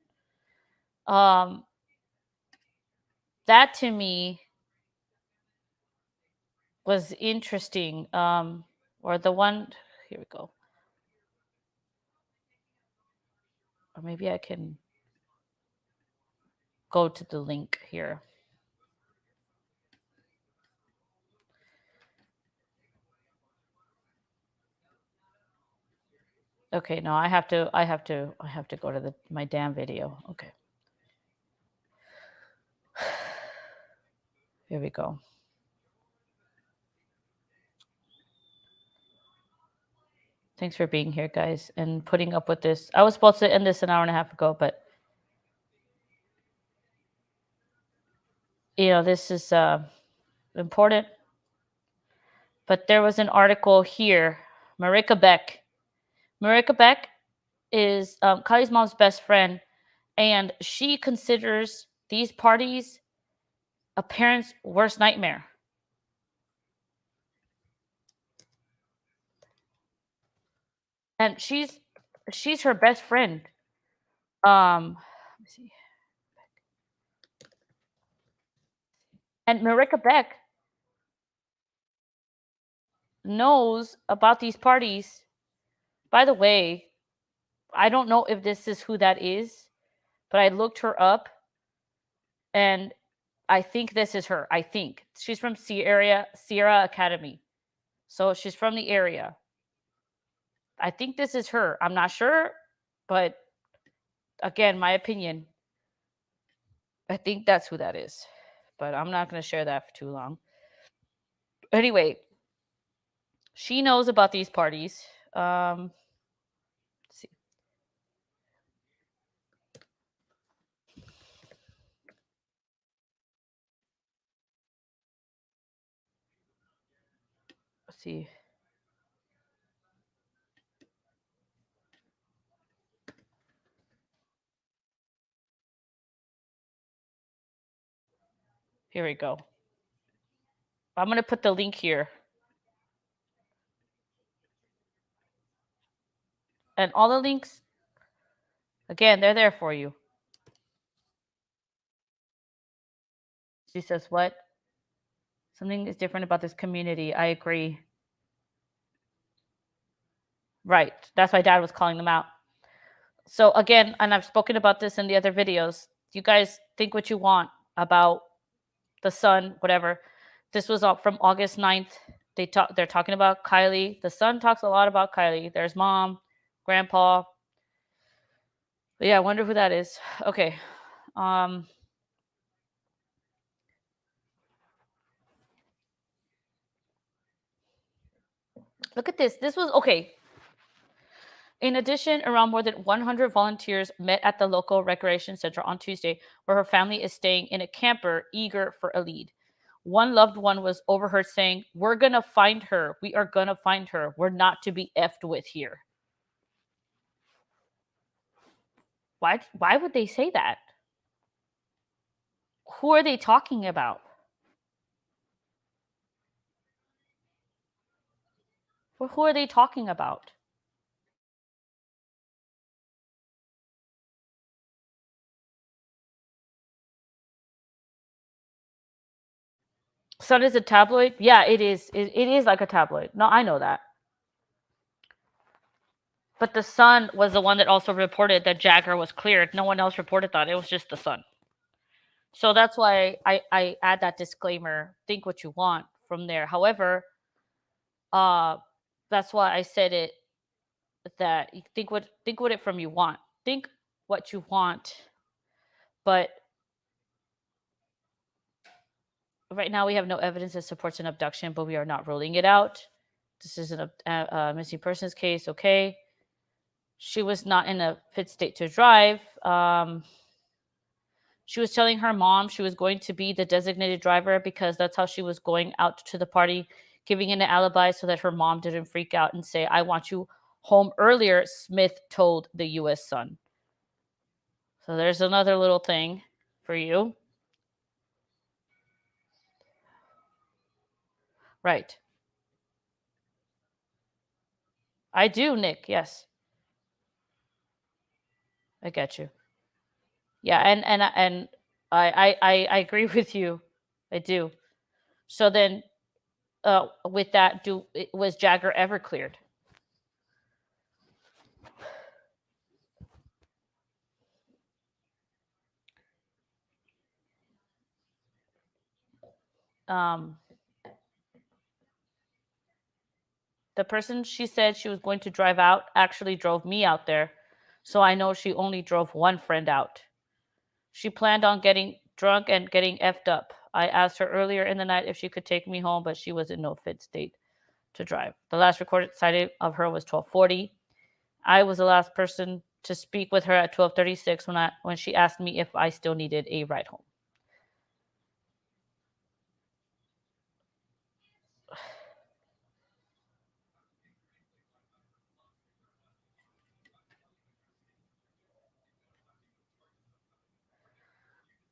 Um, that to me was interesting. Or the one, here we go. Or maybe I can go to the link here. Okay, no, I have to go to my damn video. Okay. Here we go. Thanks for being here, guys, and putting up with this. I was supposed to end this an hour and a half ago, but this is important. But there was an article here. Marika Beck. Marika Beck is Kylie's mom's best friend, and she considers these parties a parent's worst nightmare. And she's her best friend. Let me see. And Marika Beck knows about these parties. By the way, I don't know if this is who that is, but I looked her up, and I think this is her. I think she's from Sierra Academy, so she's from the area. I think this is her. I'm not sure, but again, my opinion. I think that's who that is, but I'm not going to share that for too long. Anyway, she knows about these parties. Let's see. Let's see. Here we go. I'm going to put the link here. And all the links, again, they're there for you. She says, what? Something is different about this community. I agree. Right. That's why Dad was calling them out. So again, and I've spoken about this in the other videos, you guys think what you want about the Sun, whatever. This was from August 9th. They're talking about Kiely. The Sun talks a lot about Kiely. There's Mom, Grandpa. But yeah, I wonder who that is. Okay. Look at this. This was okay. In addition, around more than 100 volunteers met at the local recreation center on Tuesday, where her family is staying in a camper, eager for a lead. One loved one was overheard saying, "We're going to find her. We are going to find her. We're not to be effed with here." Why would they say that? Who are they talking about? Well, who are they talking about? Sun is a tabloid? Yeah, it is. It is like a tabloid. No, I know that. But the Sun was the one that also reported that Jagger was cleared. No one else reported that. It was just the Sun. So that's why I add that disclaimer. Think what you want from there. However, that's why I said it. That you think what it from you want. Think what you want. But right now we have no evidence that supports an abduction, but we are not ruling it out. This is a missing persons case. Okay. She was not in a fit state to drive. She was telling her mom she was going to be the designated driver because that's how she was going out to the party, giving an alibi so that her mom didn't freak out and say, I want you home earlier, Smith told the U.S. Sun. So there's another little thing for you. Right. I do, Nick. Yes. I get you. Yeah, and I agree with you. I do. So then with that, was Jagger ever cleared? The person she said she was going to drive out actually drove me out there, so I know she only drove one friend out. She planned on getting drunk and getting effed up. I asked her earlier in the night if she could take me home, but she was in no fit state to drive. The last recorded sighting of her was 12:40. I was the last person to speak with her at 12:36 when she asked me if I still needed a ride home.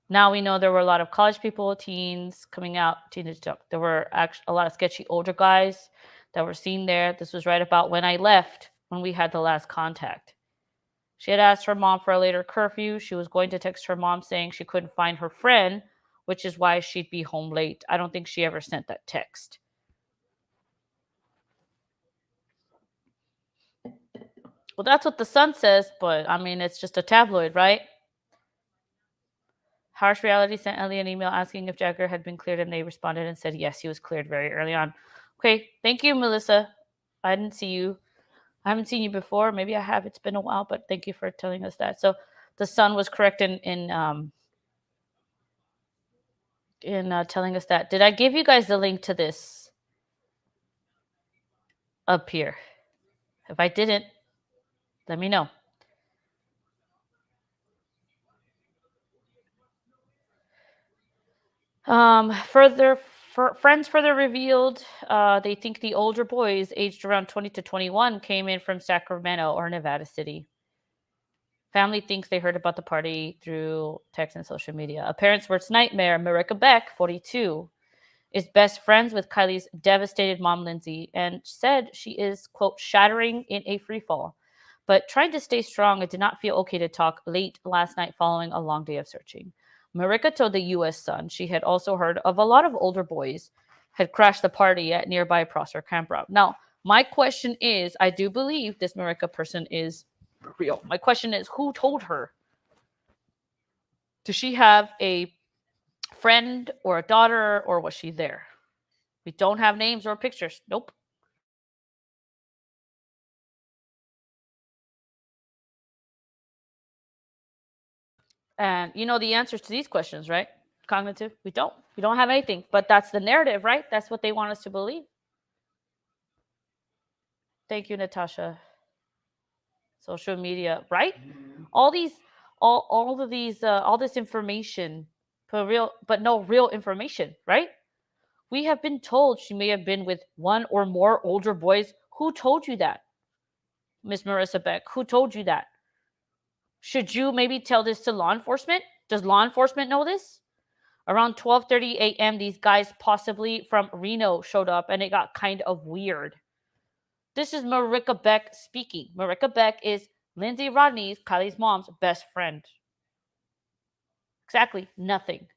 Now we know there were a lot of college people, teens coming out, teenage stuff. There were actually a lot of sketchy older guys that were seen there. This was right about when I left, when we had the last contact. She had asked her mom for a later curfew. She was going to text her mom saying she couldn't find her friend, which is why she'd be home late. I don't think she ever sent that text. Well, that's what the Sun says, but I mean, it's just a tabloid, right? Harsh Reality sent Ellie an email asking if Jagger had been cleared, and they responded and said yes, he was cleared very early on. Okay, thank you, Melissa. I didn't see you. I haven't seen you before. Maybe I have. It's been a while, but thank you for telling us that. So the Sun was correct in telling us that. Did I give you guys the link to this up here? If I didn't, let me know. Friends further revealed they think the older boys, aged around 20 to 21, came in from Sacramento or Nevada City. Family thinks they heard about the party through text and social media. A parent's worst nightmare, Marika Beck, 42, is best friends with Kiely's devastated mom, Lindsay, and said she is, quote, shattering in a free fall. But trying to stay strong, it did not feel okay to talk late last night following a long day of searching. Marika told the U.S. Sun she had also heard of a lot of older boys had crashed the party at nearby Prosser campground. Now, my question is, I do believe this Marika person is real. My question is, who told her? Does she have a friend or a daughter, or was she there? We don't have names or pictures. Nope. And you know the answers to these questions, right? Cognitive, we don't. We don't have anything. But that's the narrative, right? That's what they want us to believe. Thank you, Natasha. Social media, right? All these, all of these, all this information, but no real information, right? We have been told she may have been with one or more older boys. Who told you that? Miss Marissa Beck, who told you that? Should you maybe tell this to law enforcement? Does law enforcement know this? Around 12:30 a.m., these guys possibly from Reno showed up, and it got kind of weird. This is Marika Beck speaking. Marika Beck is Lindsay Rodni's, Kiely's mom's best friend. Exactly. Nothing.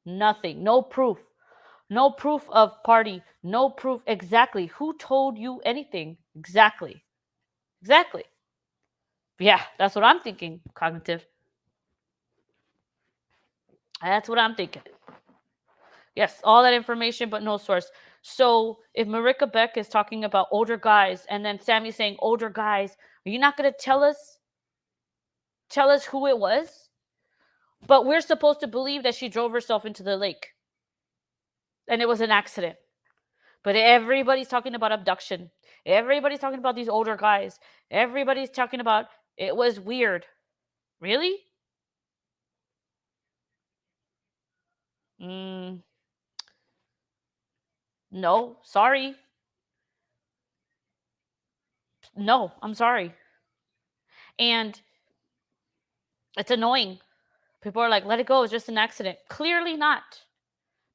Nothing. No proof. No proof of party. No proof. Exactly. Who told you anything? Exactly. Exactly. Yeah, that's what I'm thinking, Cognitive. That's what I'm thinking. Yes, all that information, but no source. So if Marika Beck is talking about older guys, and then Sammy's saying older guys, are you not going to tell us who it was? But we're supposed to believe that she drove herself into the lake and it was an accident. But everybody's talking about abduction. Everybody's talking about these older guys. Everybody's talking about it was weird. Really? Mm, no, sorry. No, I'm sorry. And it's annoying. People are like, let it go. It's just an accident. Clearly not,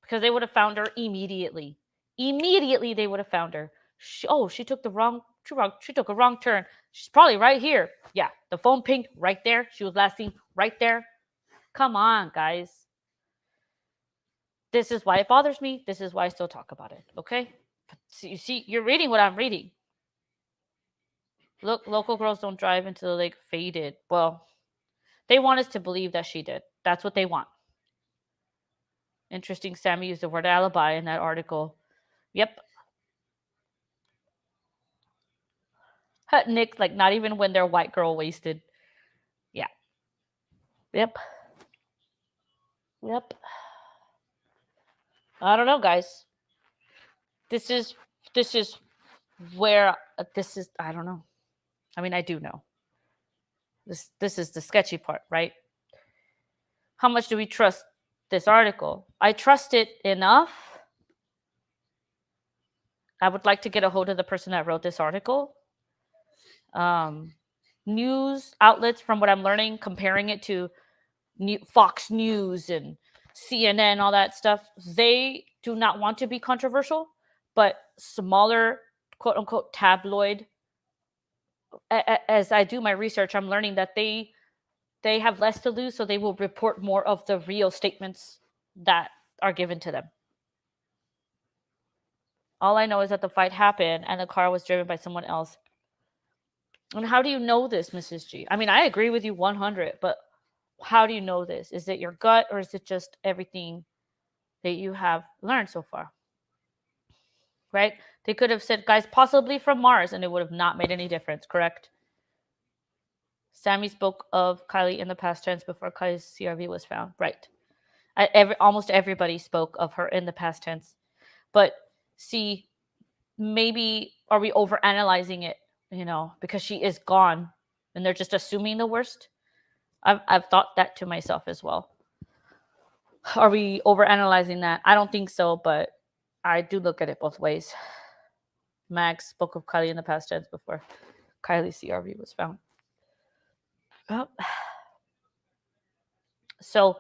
because they would have found her immediately. Immediately, they would have found her. She took she took a wrong turn. She's probably right here. Yeah, the phone pinged right there. She was last seen right there. Come on, guys. This is why it bothers me. This is why I still talk about it. Okay? So you see, you're reading what I'm reading. Look, local girls don't drive into the lake faded. Well, they want us to believe that she did. That's what they want. Interesting, Sammy used the word alibi in that article. Yep. Nick, like, not even when they're white girl wasted. Yeah. Yep. Yep. I don't know, guys. This is where this is. I don't know. I mean, I do know. This is the sketchy part, right? How much do we trust this article? I trust it enough. I would like to get a hold of the person that wrote this article. News outlets, from what I'm learning, comparing it to Fox News and CNN, all that stuff, they do not want to be controversial, but smaller, quote unquote, tabloid, as I do my research, I'm learning that they have less to lose, so they will report more of the real statements that are given to them. All I know is that the fight happened and the car was driven by someone else. And how do you know this, Mrs. G? I mean, I agree with you 100, but how do you know this? Is it your gut, or is it just everything that you have learned so far? Right? They could have said, guys, possibly from Mars, and it would have not made any difference, correct? Sammy spoke of Kiely in the past tense before Kylie's CRV was found. Right. Almost everybody spoke of her in the past tense. But see, maybe are we overanalyzing it, because she is gone and they're just assuming the worst? I've thought that to myself as well. Are we overanalyzing that? I don't think so, but I do look at it both ways. Max spoke of Kiely in the past tense before Kylie's CRV was found. Oh. So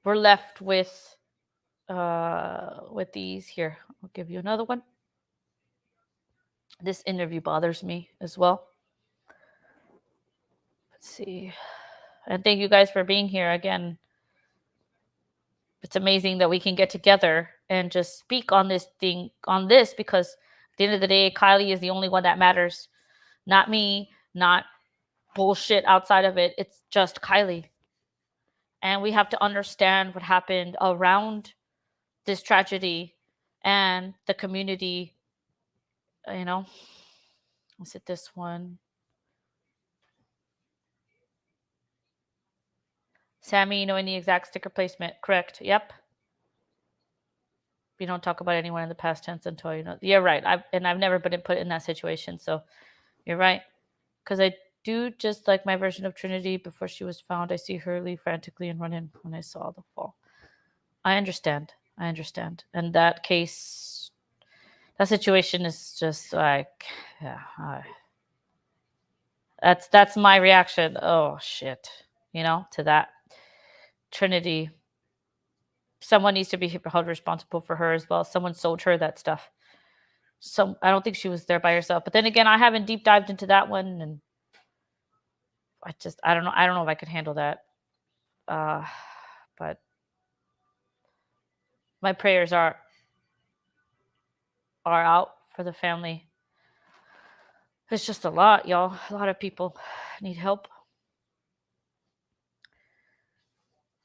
we're left with these here. I'll give you another one. This interview bothers me as well. Let's see. And thank you guys for being here again. It's amazing that we can get together and just speak on this, because at the end of the day, Kiely is the only one that matters. Not me, not bullshit outside of it. It's just Kiely. And we have to understand what happened around this tragedy and the community. Is it this one? Sammy, knowing the exact sticker placement. Correct. Yep. We don't talk about anyone in the past tense until You're right. I've never been put in that situation, so you're right. Because I do just like my version of Trinity before she was found. I see her leave frantically and run in when I saw the fall. I understand. And that case, that situation is just like, yeah. That's my reaction. Oh shit, to that. Trinity. Someone needs to be held responsible for her as well. Someone sold her that stuff. So I don't think she was there by herself. But then again, I haven't deep dived into that one, and I don't know. I don't know if I could handle that. But my prayers are out for the family. It's just a lot, y'all. A lot of people need help.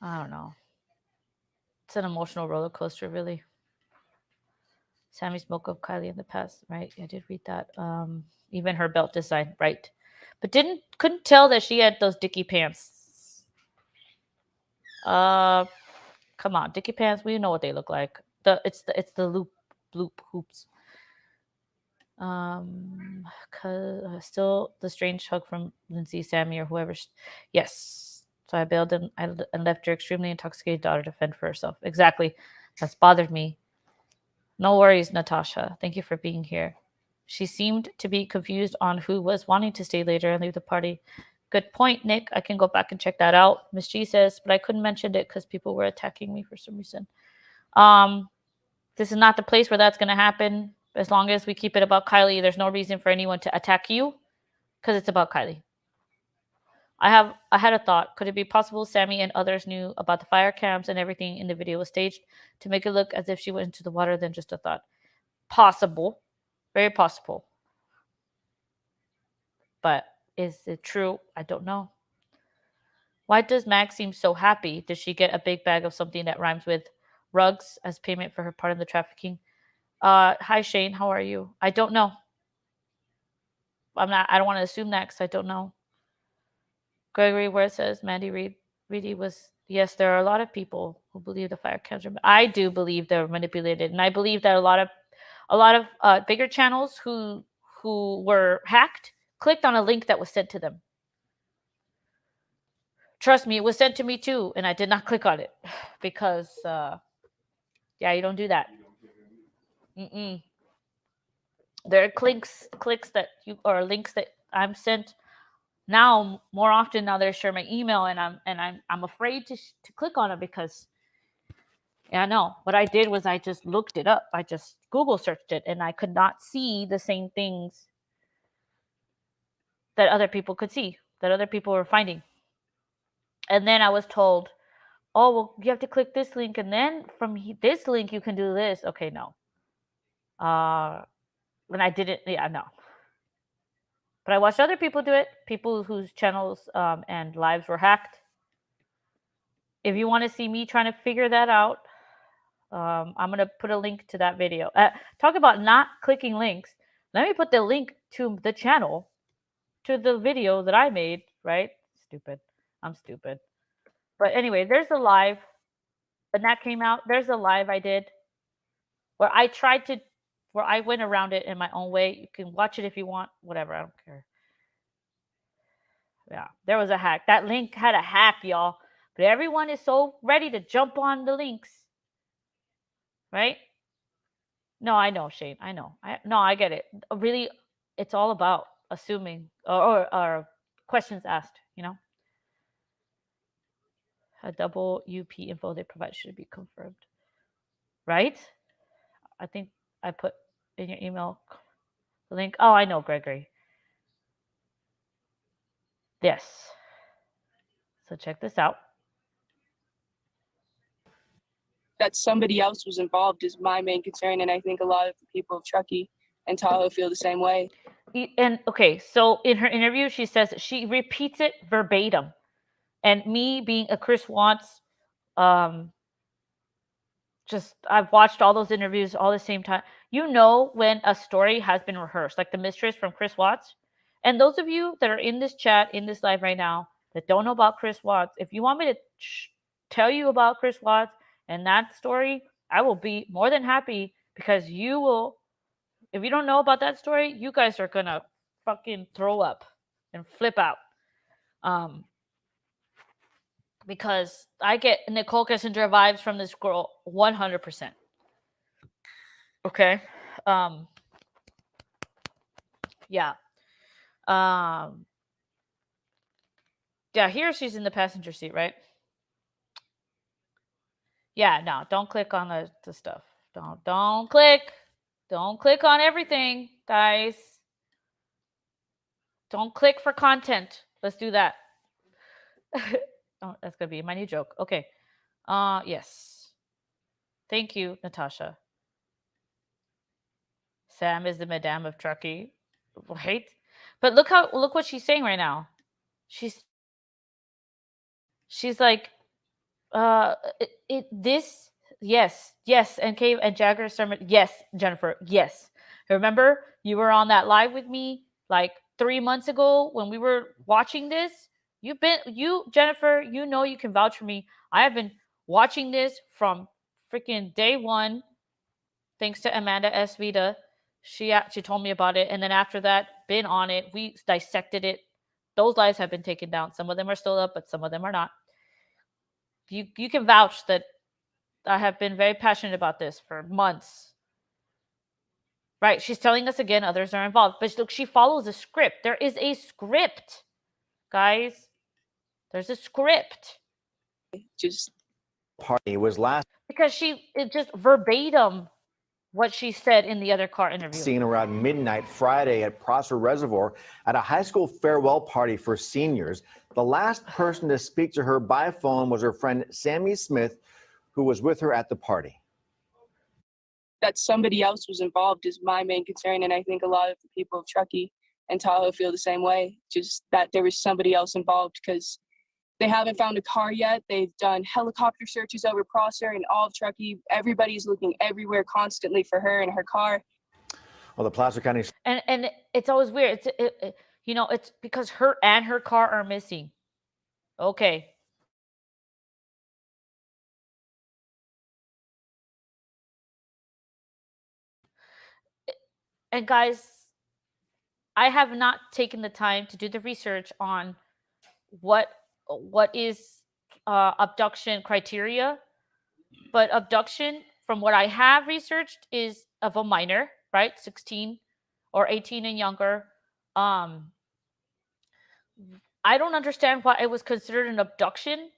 I don't know. It's an emotional roller coaster, really. Sammy spoke of Kiely in the past, right? I did read that. Even her belt design, right? But couldn't tell that she had those dicky pants. Come on, dicky pants. We know what they look like. It's the loop hoops. Still the strange hug from Lindsay, Sammy, or whoever. Yes, So I bailed and left your extremely intoxicated daughter to fend for herself. Exactly. That's bothered me. No worries, Natasha. Thank you for being here. She seemed to be confused on who was wanting to stay later and leave the party. Good point, Nick. I can go back and check that out. Miss G says, but I couldn't mention it because people were attacking me for some reason. This is not the place where that's going to happen. As long as we keep it about Kiely, there's no reason for anyone to attack you because it's about Kiely. I had a thought. Could it be possible Sammy and others knew about the fire cams and everything in the video was staged to make it look as if she went into the water? Than just a thought. Possible. Very possible. But is it true? I don't know. Why does Mag seem so happy? Did she get a big bag of something that rhymes with rugs as payment for her part in the trafficking? Hi Shane, how are you? I don't know. I don't want to assume that because I don't know. Gregory, where it says Mandy Reedy was, yes, there are a lot of people who believe the fire cams are. I do believe they're manipulated, and I believe that a lot of bigger channels who were hacked clicked on a link that was sent to them. Trust me, it was sent to me too, and I did not click on it because, yeah, you don't do that. There are clicks that you or links that I'm sent now more often. Now they share my email, and I'm afraid to click on it because, yeah, no. What I did was I just looked it up. I just Google searched it, and I could not see the same things that other people could see, that other people were finding. And then I was told, oh, well, you have to click this link, and then from this link you can do this. Okay, no. And I didn't. Yeah, no. But I watched other people do it. People whose channels and lives were hacked. If you want to see me trying to figure that out, I'm gonna put a link to that video. Talk about not clicking links. Let me put the link to the channel, to the video that I made. Right? Stupid. I'm stupid. But anyway, there's a live. When that came out, there's a live I did where I went around it in my own way. You can watch it if you want, whatever, I don't care. Yeah, there was a hack. That link had a hack, y'all. But everyone is so ready to jump on the links. Right? No, I know, Shane. I know. I get it. Really, it's all about assuming or questions asked, A double UP info they provide should be confirmed. Right? I think I put in your email the link. Oh, I know, Gregory. Yes. So check this out. That somebody else was involved is my main concern, and I think a lot of the people of Truckee and Tahoe feel the same way. And okay, so in her interview, she says she repeats it verbatim. And me being a Chris Watts, I've watched all those interviews all the same time. You know when a story has been rehearsed, like The Mistress from Chris Watts. And those of you that are in this chat, in this live right now, that don't know about Chris Watts, if you want me to tell you about Chris Watts and that story, I will be more than happy because you will. If you don't know about that story, you guys are gonna fucking throw up and flip out. Because I get Nicole Kessinger vibes from this girl 100%. Okay? Yeah. Yeah, here she's in the passenger seat, right? Yeah, no, don't click on the stuff. Don't click. Don't click on everything, guys. Don't click for content. Let's do that. Oh, that's gonna be my new joke. Okay. Yes. Thank you, Natasha. Sam is the Madame of Truckee, right? But look what she's saying right now. She's like, this, yes, and Cave and Jagger Sermon, yes, Jennifer, yes. Remember, you were on that live with me like 3 months ago when we were watching this. Jennifer, you can vouch for me. I have been watching this from freaking day one, thanks to Amanda S. Vita. She told me about it, and then after that, been on it. We dissected it. Those lives have been taken down. Some of them are still up, but some of them are not. you can vouch that I have been very passionate about this for months. Right? She's telling us again others are involved, but look, she follows a script. There is a script, guys. There's a script. Just Party was last because it just verbatim what she said in the other car interview. seen around midnight Friday at Prosser Reservoir at a high school farewell party for seniors. The last person to speak to her by phone was her friend Sammy Smith, who was with her at the party. that somebody else was involved is my main concern, and I think a lot of the people of Truckee and Tahoe feel the same way. Just that there was somebody else involved, because they haven't found a car yet. They've done helicopter searches over Prosser and all of Truckee. Everybody's looking everywhere constantly for her and her car. Well, the Placer County and it's always weird. It's because her and her car are missing. Okay. And guys, I have not taken the time to do the research on what is abduction criteria, but abduction, from what I have researched, is of a minor, right? 16 or 18 and younger. I don't understand why it was considered an abduction,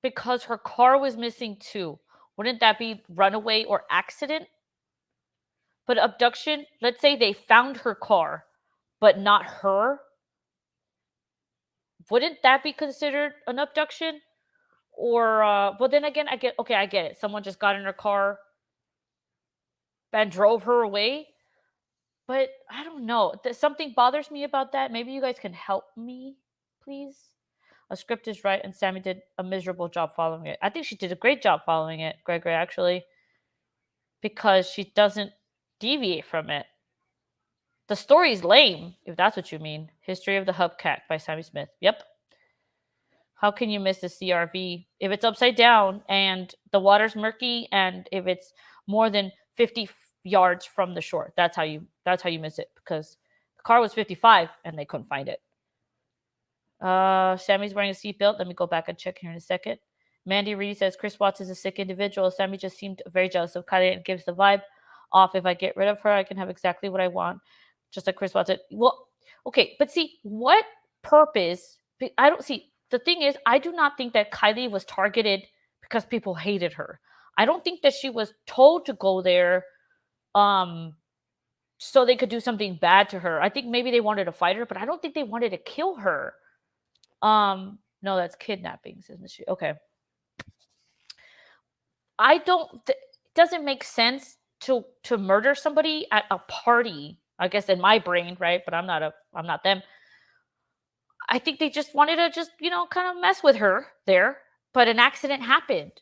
because her car was missing too. Wouldn't that be runaway or accident? But abduction, let's say they found her car, but not her. Wouldn't that be considered an abduction? Or, well, then again, I get it. Someone just got in her car and drove her away. But I don't know. Something bothers me about that. Maybe you guys can help me, please. A script is right, and Sammy did a miserable job following it. I think she did a great job following it, Gregory, actually, because she doesn't deviate from it. The story's lame, if that's what you mean. History of the Hubcat by Sammy Smith. Yep. How can you miss the CRV? If it's upside down and the water's murky, and if it's more than 50 yards from the shore, that's how you miss it, because the car was 55 and they couldn't find it. Sammy's wearing a seatbelt. Let me go back and check here in a second. Mandy Reed says Chris Watts is a sick individual. Sammy just seemed very jealous of Kiely and gives the vibe off. If I get rid of her, I can have exactly what I want. Just like Chris Watts said. Well, okay, but see, what purpose? I don't see. The thing is, I do not think that Kiely was targeted because people hated her. I don't think that she was told to go there so they could do something bad to her. I think maybe they wanted to fight her, but I don't think they wanted to kill her. No, that's kidnapping, isn't she? Okay. It doesn't make sense to murder somebody at a party, I guess, in my brain, right? But I'm not them. I think they just wanted to kind of mess with her there, but an accident happened.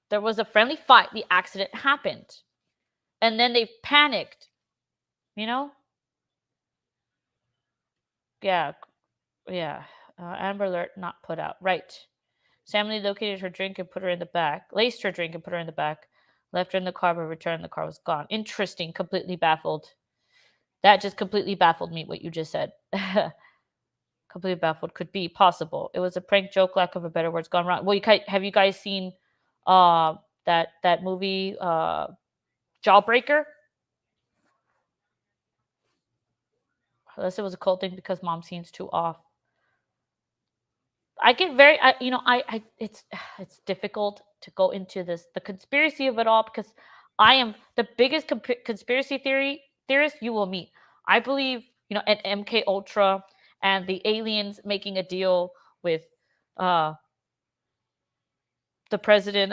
There was a friendly fight. The accident happened. And then they panicked, Yeah. Yeah. Amber Alert not put out. Right. Sammy located her drink and put her in the back. Laced her drink and put her in the back. Left her in the car, but returned. The car was gone. Interesting. Completely baffled. That just completely baffled me, what you just said. Completely baffled. Could be possible. It was a prank joke, lack of a better words, gone wrong. Well, have you guys seen that movie, Jawbreaker? Unless it was a cold thing because mom seems too off. I get very, it's difficult to go into the conspiracy of it all, because I am the biggest conspiracy theorist you will meet. I believe, at MK Ultra and the aliens making a deal with the president,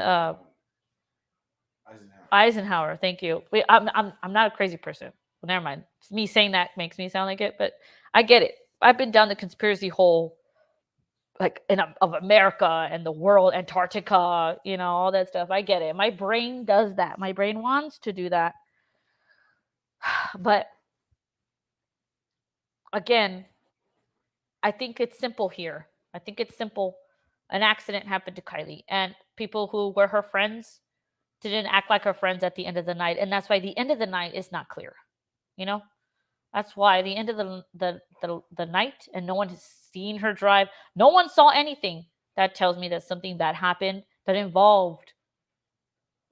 Eisenhower. Thank you. Wait, I'm not a crazy person. Well, never mind. Me saying that makes me sound like it, but I get it. I've been down the conspiracy hole, like of America and the world, Antarctica, all that stuff. I get it. My brain does that. My brain wants to do that. But again, I think it's simple here. I think it's simple. An accident happened to Kiely, and people who were her friends didn't act like her friends at the end of the night. And that's why the end of the night is not clear. That's why the end of the night, and no one has seen her drive. No one saw anything. That tells me that something bad happened. that involved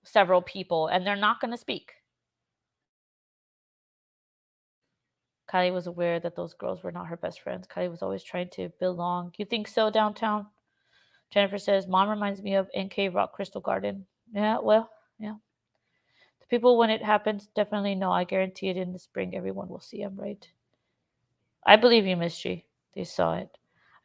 several people, and they're not going to speak. Kiely was aware that those girls were not her best friends. Kiely was always trying to belong. You think so, downtown? Jennifer says, Mom reminds me of NK Rock Crystal Garden. Yeah, well, yeah. The people, when it happens, definitely know. I guarantee it in the spring, everyone will see. I'm right. I believe you, Miss G. They saw it.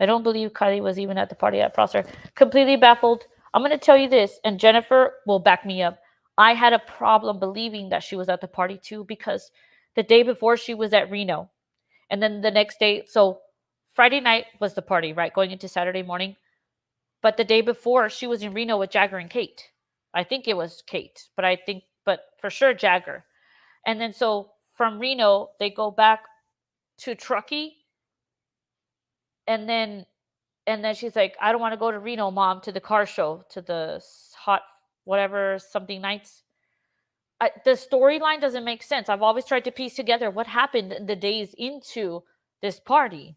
I don't believe Kiely was even at the party at Prosser. Completely baffled. I'm going to tell you this, and Jennifer will back me up. I had a problem believing that she was at the party too, because the day before she was at Reno. And then the next day, so Friday night was the party, right? Going into Saturday morning. But the day before, she was in Reno with Jagger and Kate. I think it was Kate, but for sure Jagger. And then so from Reno, they go back to Truckee. And then she's like, I don't want to go to Reno, Mom, to the car show, to the hot whatever something nights. The storyline doesn't make sense. I've always tried to piece together what happened the days into this party.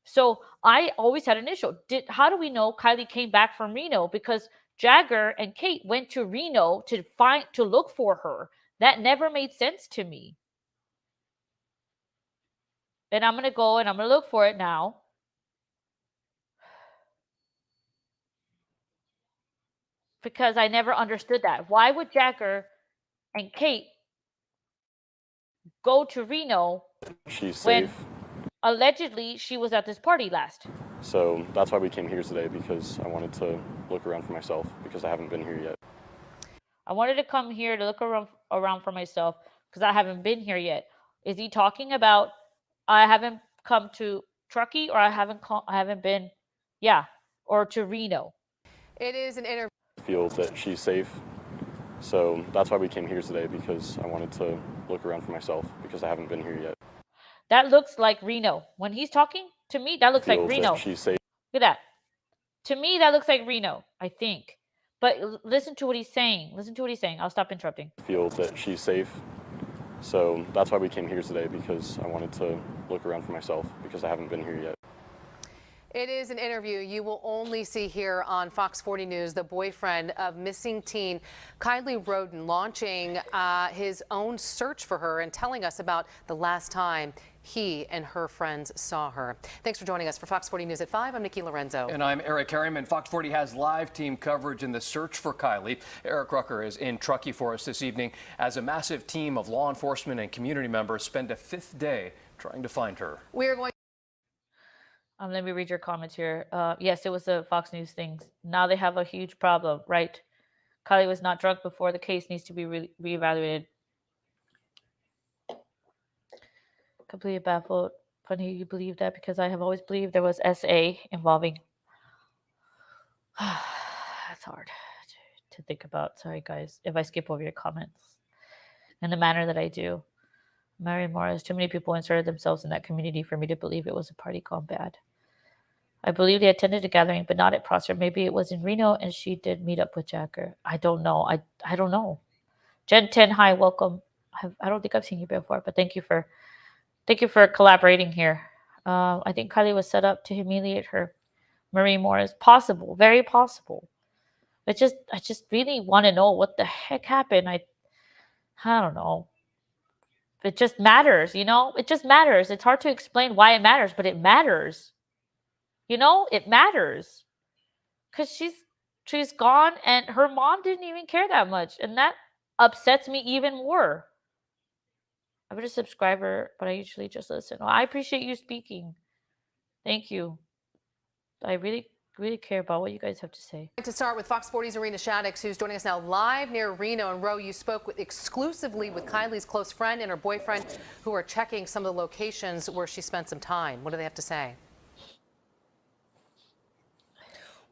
So I always had an issue. How do we know Kiely came back from Reno? Because Jagger and Kate went to Reno to look for her. That never made sense to me. And I'm gonna go and I'm gonna look for it now. Because I never understood that. Why would Jagger and Kate go to Reno She's when safe. allegedly she was at this party last? So that's why we came here today, because I wanted to look around for myself, because I haven't been here yet. I wanted to come here to look around for myself because I haven't been here yet. Is he talking about I haven't come to Truckee, or I haven't been, yeah, or to Reno? It is an interview. Feels that she's safe. So that's why we came here today, because I wanted to look around for myself, because I haven't been here yet. That looks like Reno. When he's talking to me, that looks like Feels Reno. that she's safe. Look at that. To me, that looks like Reno, I think. But listen to what he's saying. Listen to what he's saying. I'll stop interrupting. Feels that she's safe. So that's why we came here today, because I wanted to look around for myself, because I haven't been here yet. It is an interview you will only see here on Fox 40 News. The boyfriend of missing teen Kiely Rodni launching his own search for her and telling us about the last time he and her friends saw her. Thanks for joining us for Fox 40 News at 5. I'm Nikki Lorenzo. And I'm Eric Harriman. Fox 40 has live team coverage in the search for Kiely. Eric Rucker is in Truckee for us this evening as a massive team of law enforcement and community members spend a 5th day trying to find her. We are going. Let me read your comments here. Yes, it was the Fox News things. Now they have a huge problem, right? Kiely was not drunk before. The case needs to be reevaluated. Completely baffled. Funny you believe that, because I have always believed there was SA involving. That's hard to think about. Sorry, guys, if I skip over your comments in the manner that I do. Mary Morris, too many people inserted themselves in that community for me to believe it was a party gone bad. I believe they attended a gathering, but not at Prosser. Maybe it was in Reno and she did meet up with Jagger. I don't know. I don't know. Gen 10, hi, welcome. I don't think I've seen you before, but thank you for collaborating here. I think Kiely was set up to humiliate her. Marie Morris, possible, very possible. I just really want to know what the heck happened. I don't know. It just matters, It just matters. It's hard to explain why it matters, but it matters. It matters. Because she's gone and her mom didn't even care that much. And that upsets me even more. I'm a subscriber, but I usually just listen. Well, I appreciate you speaking. Thank you. I really, really care about what you guys have to say. To start with Fox 40's Arena Shaddix, who's joining us now live near Reno. And Ro, you spoke exclusively with Kiely's close friend and her boyfriend, who are checking some of the locations where she spent some time. What do they have to say?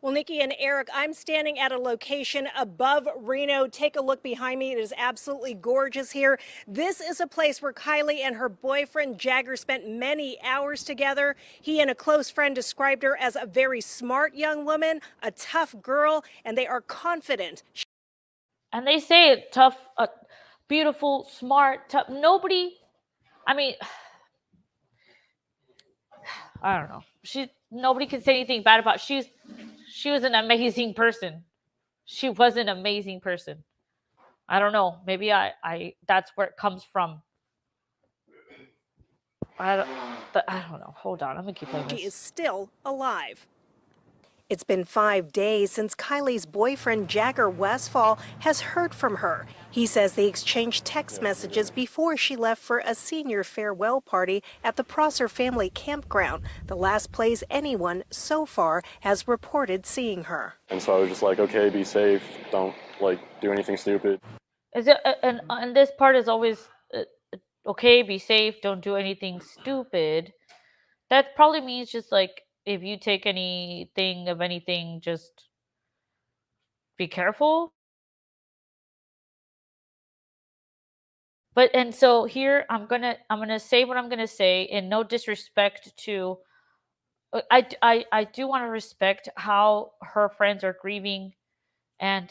Well, Nikki and Eric, I'm standing at a location above Reno. Take a look behind me. It is absolutely gorgeous here. This is a place where Kiely and her boyfriend Jagger spent many hours together. He and a close friend described her as a very smart young woman, a tough girl, and they are confident. And they say it, tough, beautiful, smart, tough. Nobody, I mean, I don't know. Nobody can say anything bad about. She was an amazing person. She was an amazing person. I don't know. Maybe I that's where it comes from. I don't know. Hold on. I'm gonna keep playing She this. is still alive. It's been 5 days since Kiely's boyfriend, Jagger Westfall, has heard from her. He says they exchanged text messages before she left for a senior farewell party at the Prosser family campground, the last place anyone so far has reported seeing her. And so I was just like, okay, be safe. Don't do anything stupid. Is it and this part is always okay, be safe, don't do anything stupid. That probably means just like if you take anything of anything, just be careful. But and so here I'm gonna say what I'm gonna say in no disrespect to I do want to respect how her friends are grieving, and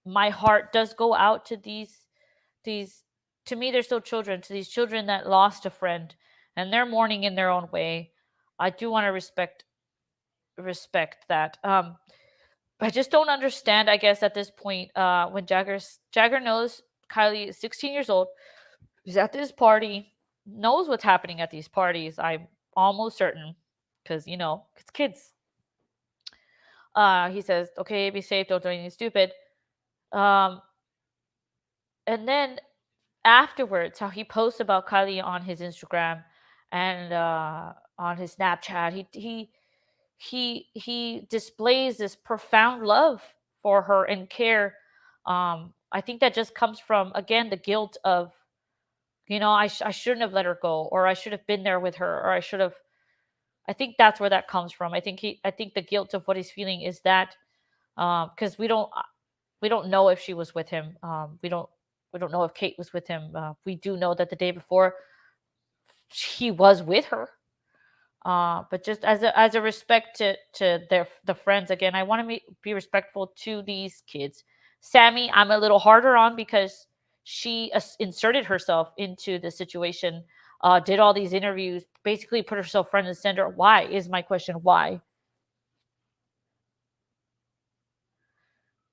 my heart does go out to these to me they're still children, to these children that lost a friend, and they're mourning in their own way. I do want to respect that. I just don't understand, I guess, at this point, when Jagger knows Kiely is 16 years old, he's at this party, knows what's happening at these parties. I'm almost certain, because it's kids. He says, "Okay, be safe, don't do anything stupid." Um, and then afterwards, how he posts about Kylie on his Instagram and on his Snapchat, he displays this profound love for her and care. I think that just comes from, again, the guilt of, I shouldn't have let her go, or I should have been there with her, or I should have. I think that's where that comes from. I think the guilt of what he's feeling is that, because we don't know if she was with him. We don't know if Kate was with him. We do know that the day before he was with her. But just as a respect to the friends, again, I want to be respectful to these kids. Sammy, I'm a little harder on because she inserted herself into the situation, did all these interviews, basically put herself front and center. Why is my question? Why?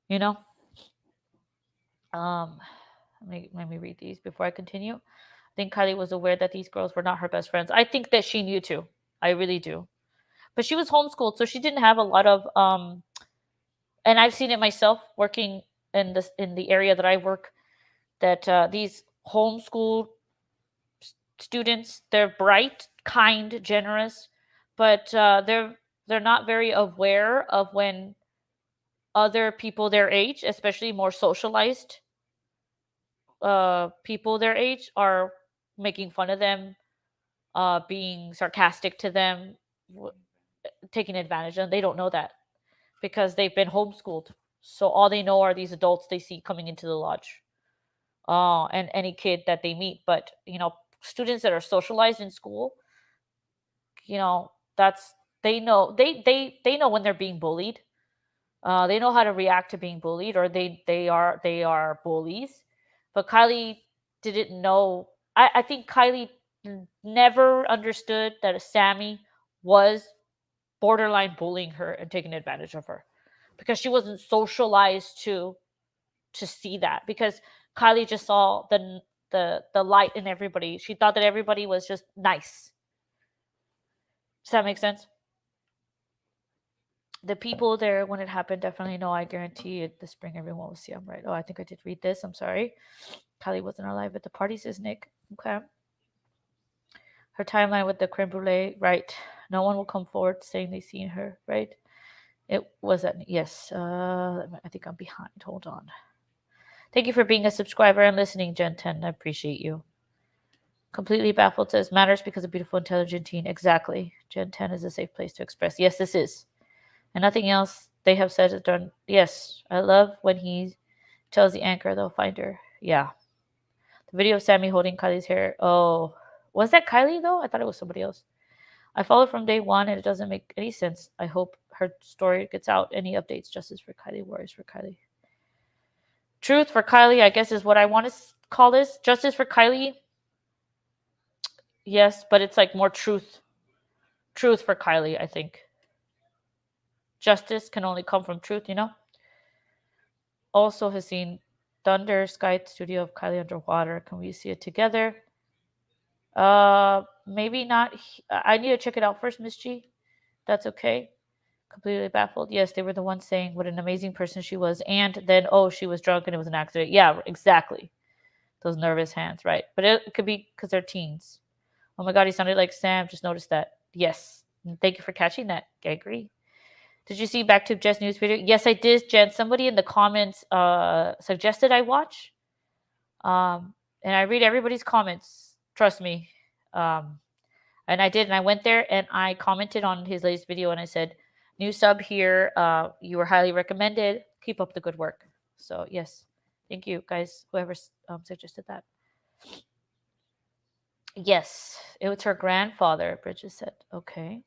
You know. Um, let me read these before I continue. I think Kylie was aware that these girls were not her best friends. I think that she knew too. I really do. But she was homeschooled, so she didn't have a lot of and I've seen it myself working in the area that I work, that these homeschool students, they're bright, kind, generous, but they're not very aware of when other people their age, especially more socialized people their age, are making fun of them, being sarcastic to them, taking advantage of them. They don't know that because they've been homeschooled. So all they know are these adults they see coming into the lodge, and any kid that they meet. But students that are socialized in school, that's they know when they're being bullied. They know how to react to being bullied, or they are bullies. But Kylie didn't know. I think Kylie never understood that Sammy was borderline bullying her and taking advantage of her, because she wasn't socialized to see that. Because Kylie just saw the light in everybody. She thought that everybody was just nice. Does that make sense? The people there when it happened definitely know. I guarantee it. This spring, everyone will see. I'm right. Oh, I think I did read this. I'm sorry. Kylie wasn't alive at the party, says Nick. Okay. Her timeline with the creme brulee, right? No one will come forward saying they seen her, right? It was at yes. I think I'm behind. Hold on. Thank you for being a subscriber and listening, Gen 10. I appreciate you. Completely baffled says matters because a beautiful, intelligent teen. Exactly. Gen 10 is a safe place to express. Yes, this is. And nothing else they have said is done. Yes, I love when he tells the anchor they'll find her. Yeah. The video of Sammy holding Kylie's hair. Oh, was that Kylie though? I thought it was somebody else. I followed from day one and it doesn't make any sense. I hope her story gets out. Any updates? Justice for Kylie. Warriors for Kylie. Truth for Kylie, I guess, is what I want to call this. Justice for Kylie. Yes, but it's like more truth. Truth for Kylie, I think. Justice can only come from truth, also has seen Thunder Sky Studio of Kylie underwater. Can we see it together? Maybe not. I need to check it out first, Miss G. That's okay. Completely baffled. Yes, they were the ones saying what an amazing person she was, and then oh, she was drunk and it was an accident. Yeah, exactly. Those nervous hands, right? But it could be because they're teens. Oh my God, he sounded like Sam. Just noticed that. Yes. Thank you for catching that. I agree. Did you see Back to Jess News video? Yes, I did, Jen. Somebody in the comments suggested I watch. And I read everybody's comments. Trust me. And I did, and I went there and I commented on his latest video and I said, new sub here. You were highly recommended. Keep up the good work. So yes, thank you guys, whoever suggested that. Yes, it was her grandfather, Bridget said. Okay.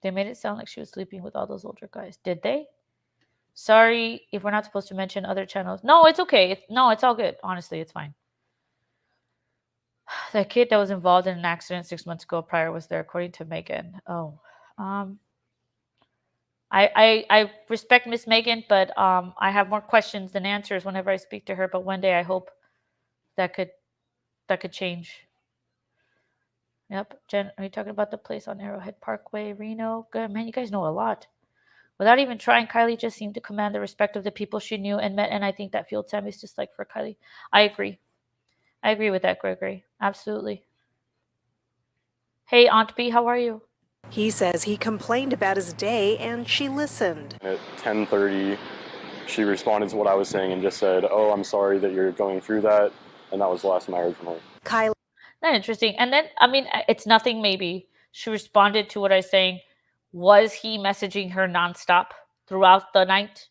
They made it sound like she was sleeping with all those older guys. Did they? Sorry if we're not supposed to mention other channels. No, it's okay. No, it's all good. Honestly, it's fine. The kid that was involved in an accident 6 months ago prior was there, according to Megan. Oh, I respect Miss Megan, but I have more questions than answers whenever I speak to her. But one day I hope that could change. Yep, Jen, are you talking about the place on Arrowhead Parkway, Reno? Good man, you guys know a lot. Without even trying, Kylie just seemed to command the respect of the people she knew and met, and I think that fueled Sammy's dislike for Kylie. I agree. I agree with that, Gregory. Absolutely. Hey, Aunt B, how are you? He says he complained about his day and she listened. At 10:30, she responded to what I was saying and just said, "Oh, I'm sorry that you're going through that," and that was the last time I heard from her. Kylie. Not interesting. And then, I mean, it's nothing maybe. She responded to what I was saying. Was he messaging her nonstop throughout the night?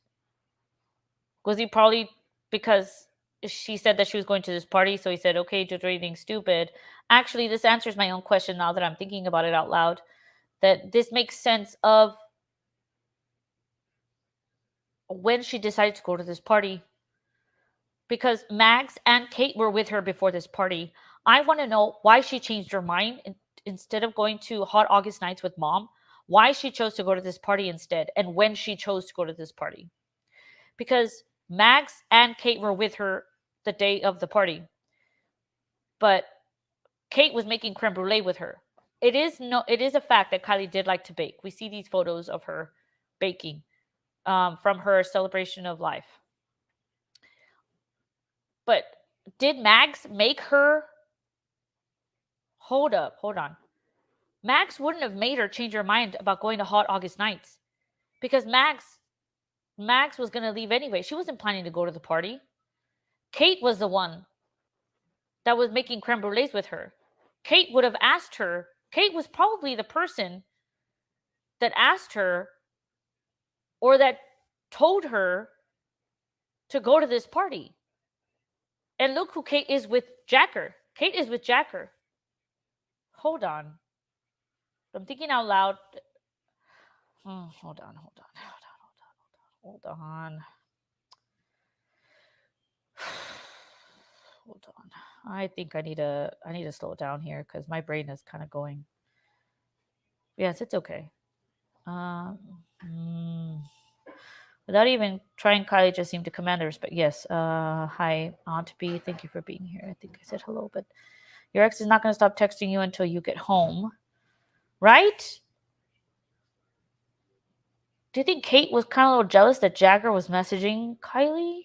Was he probably, because she said that she was going to this party, so he said, okay, to do anything stupid. Actually, this answers my own question now that I'm thinking about it out loud. That this makes sense of when she decided to go to this party. Because Max and Kate were with her before this party. I want to know why she changed her mind instead of going to Hot August Nights with Mom. Why she chose to go to this party instead, and when she chose to go to this party. Because Max and Kate were with her the day of the party, but Kate was making creme brulee with her. It is a fact that Kylie did like to bake. We see these photos of her baking from her celebration of life. But did Max make her? Hold on. Max wouldn't have made her change her mind about going to Hot August Nights because Max was going to leave anyway. She wasn't planning to go to the party. Kate was the one that was making creme brulees with her. Kate would have asked her. Kate was probably the person that asked her or that told her to go to this party. And look who Kate is with, Jacker. Kate is with Jacker. Hold on. I'm thinking out loud. Hold on. Hold on. I think I need to slow down here because my brain is kind of going. Yes, it's okay. Without even trying, Kylie just seemed to command the respect. Yes. Hi, Aunt B. Thank you for being here. I think I said hello, but your ex is not going to stop texting you until you get home, right? Do you think Kate was kind of a little jealous that Jagger was messaging Kylie?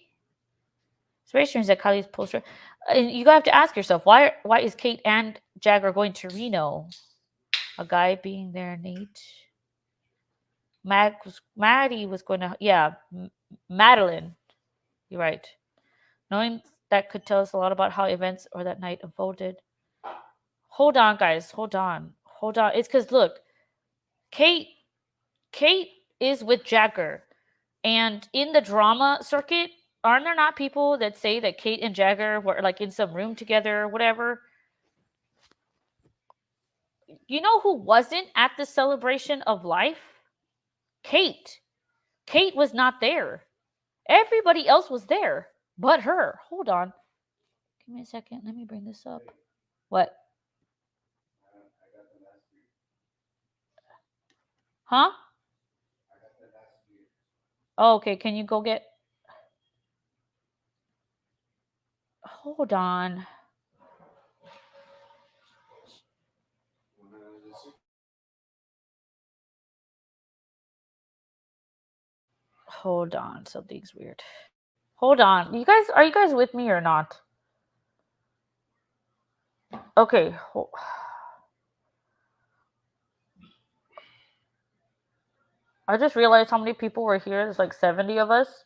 It's very strange that Kylie's poster. And you have to ask yourself, why is Kate and Jagger going to Reno? A guy being there, Nate. Maddie was going to, yeah, Madeline. You're right. Knowing that could tell us a lot about how events or that night unfolded. Hold on, guys. Hold on. It's because, look, Kate is with Jagger. And in the drama circuit, aren't there not people that say that Kate and Jagger were like in some room together or whatever? You know who wasn't at the celebration of life? Kate. Kate was not there. Everybody else was there but her. Hold on. Give me a second. Let me bring this up. What? Huh? Oh, okay. Can you go get? Hold on. Hold on. Something's weird. Hold on. Are you guys with me or not? Okay. I just realized how many people were here. There's like 70 of us.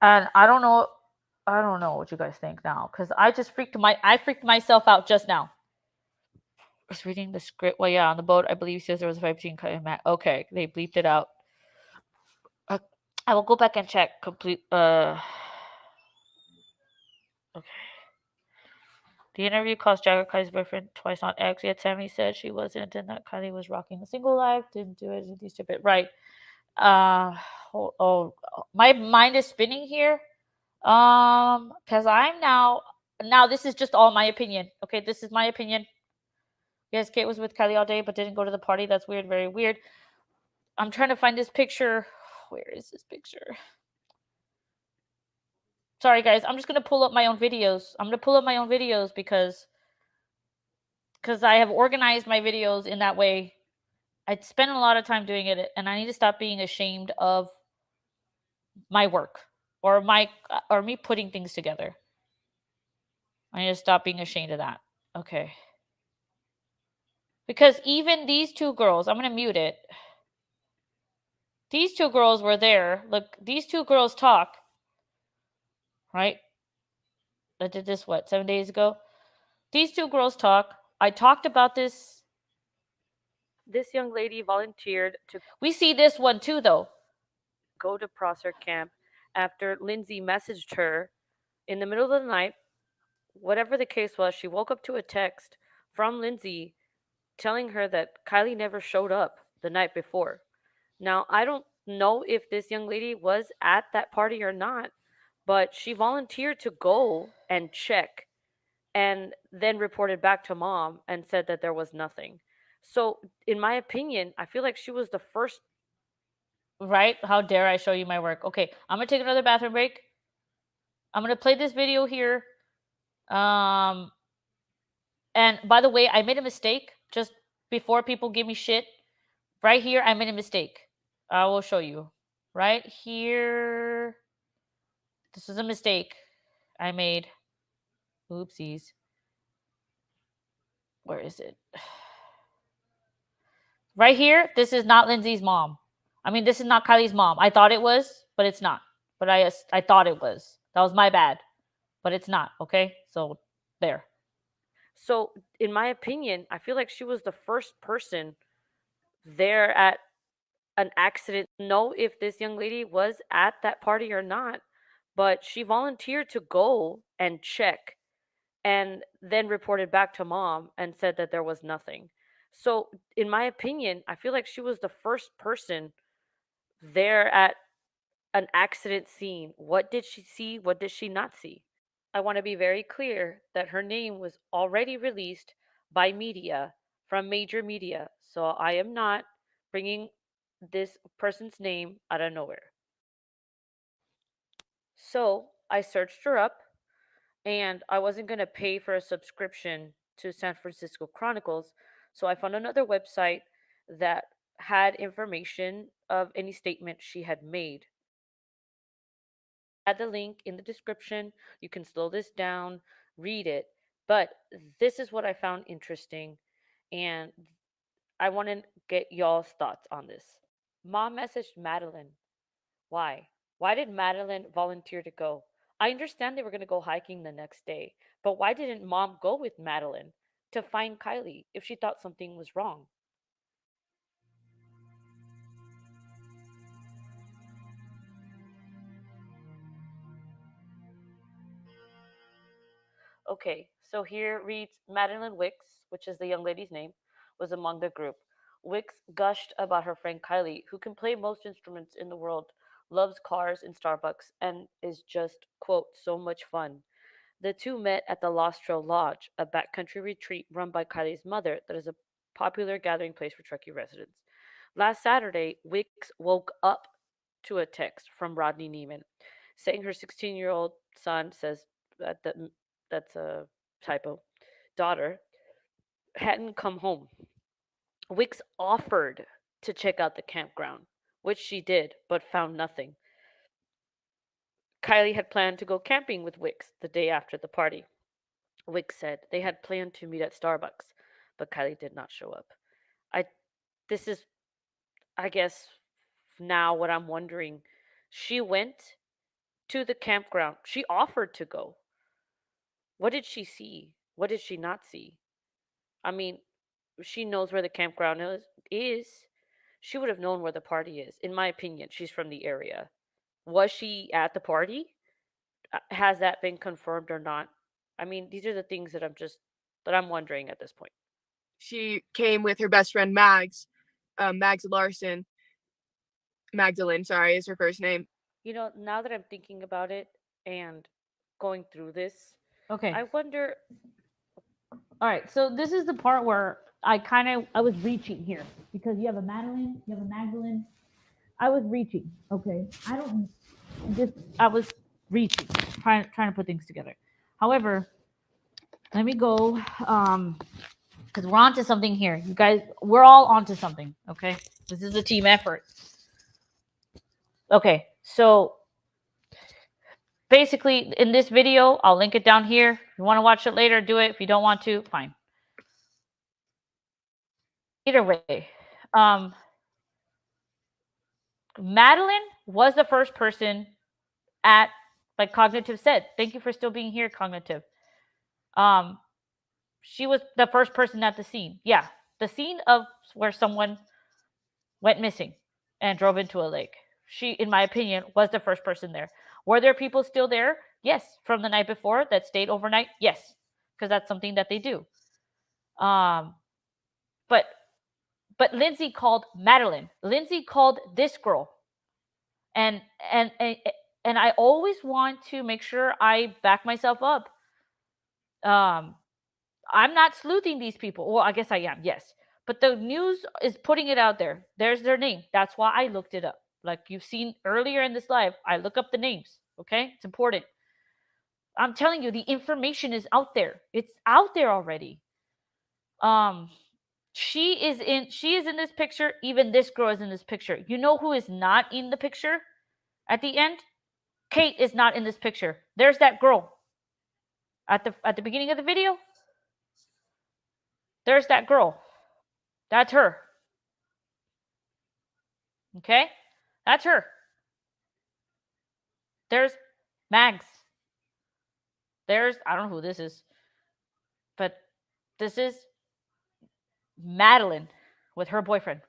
And I don't know what you guys think now cuz I freaked myself out just now. I was reading the script. Well, yeah, on the boat, I believe says there was a 15 cut in Mac. Okay, they bleeped it out. Uh, I will go back and check complete okay. The interview cost Jagger Kylie's boyfriend twice on X. Yet Tammy said she wasn't and that Kylie was rocking a single life, didn't do anything stupid. Right. Uh my mind is spinning here. Because I'm now this is just all my opinion. Okay, this is my opinion. Yes, Kate was with Kylie all day but didn't go to the party. That's weird, very weird. I'm trying to find this picture. Where is this picture? Sorry guys, I'm just gonna pull up my own videos. I'm gonna pull up my own videos because I have organized my videos in that way. I spend a lot of time doing it, and I need to stop being ashamed of my work or me putting things together. I need to stop being ashamed of that. Okay. Because even these two girls, I'm gonna mute it. These two girls were there. Look, these two girls talk. Right? I did this 7 days ago? These two girls talk. I talked about this. This young lady volunteered to. We see this one too, though. Go to Prosser camp after Lindsay messaged her in the middle of the night. Whatever the case was, she woke up to a text from Lindsay telling her that Kylie never showed up the night before. Now, I don't know if this young lady was at that party or not, but she volunteered to go and check and then reported back to mom and said that there was nothing. So, in my opinion, I feel like she was the first. Right? How dare I show you my work? Okay, I'm gonna take another bathroom break. I'm gonna play this video here. Um, and by the way, I made a mistake just before people give me shit. Right here, I made a mistake. I will show you. Right here. This is a mistake I made. Oopsies. Where is it? Right here, this is not Lindsay's mom. I mean, this is not Kylie's mom. I thought it was, but it's not. But I thought it was. That was my bad. But it's not, okay? So there. So, in my opinion, I feel like she was the first person there at an accident. Know if this young lady was at that party or not, but she volunteered to go and check and then reported back to mom and said that there was nothing. So, in my opinion, I feel like she was the first person there at an accident scene. What did she see? What did she not see? I want to be very clear that her name was already released by media from major media. So I am not bringing this person's name out of nowhere. So I searched her up and I wasn't going to pay for a subscription to San Francisco Chronicles. So I found another website that had information of any statement she had made. Add the link in the description. You can slow this down, read it. But this is what I found interesting, and I want to get y'all's thoughts on this. Mom messaged Madeline. Why? Why did Madeline volunteer to go? I understand they were going to go hiking the next day, but why didn't mom go with Madeline to find Kylie if she thought something was wrong? Okay, so here reads Madeline Wicks, which is the young lady's name, was among the group. Wicks gushed about her friend Kylie, who can play most instruments in the world, loves cars and Starbucks, and is just, quote, so much fun. The two met at the Lost Trail Lodge, a backcountry retreat run by Kylie's mother that is a popular gathering place for Truckee residents. Last Saturday, Wicks woke up to a text from Rodney Neiman saying her 16-year-old son says that that's a typo, daughter, hadn't come home. Wicks offered to check out the campground, which she did, but found nothing. Kylie had planned to go camping with Wicks the day after the party. Wicks said they had planned to meet at Starbucks, but Kylie did not show up. I this is I guess now what I'm wondering. She went to the campground. She offered to go. What did she see? What did she not see? I mean, she knows where the campground is. She would have known where the party is. In my opinion, she's from the area. Was she at the party? Has that been confirmed or not? I mean, these are the things that I'm wondering at this point. She came with her best friend Mags, Mags Larson. Magdalene, sorry, is her first name. You know, now that I'm thinking about it and going through this, Okay. I wonder. All right, so this is the part where I was reaching here because you have a Madeline, you have a Magdalene. I was reaching. Okay, I was reaching, trying to put things together. However, let me go because we're onto something here. You guys, we're all onto something. Okay, this is a team effort. Okay, so basically in this video, I'll link it down here. If you want to watch it later, do it. If you don't want to, fine. Either way, Madeline was the first person at, like Cognitive said. Thank you for still being here, Cognitive. She was the first person at the scene. Yeah, the scene of where someone went missing and drove into a lake. She, in my opinion, was the first person there. Were there people still there? Yes, from the night before that stayed overnight. Yes, because that's something that they do. But Lindsay called Madeline. Lindsay called this girl, and and and and I always want to make sure I back myself up. I'm not sleuthing these people. Well, I guess I am. Yes, but the news is putting it out there. There's their name. That's why I looked it up. Like you've seen earlier in this live, I look up the names. Okay, it's important. I'm telling you, the information is out there. It's out there already. Um, she is in this picture. Even this girl is in this picture. You know who is not in the picture at the end? Kate is not in this picture. There's that girl at the beginning of the video. There's that girl. That's her. Okay? That's her. There's Mags. I don't know who this is. But this is Madeline with her boyfriend.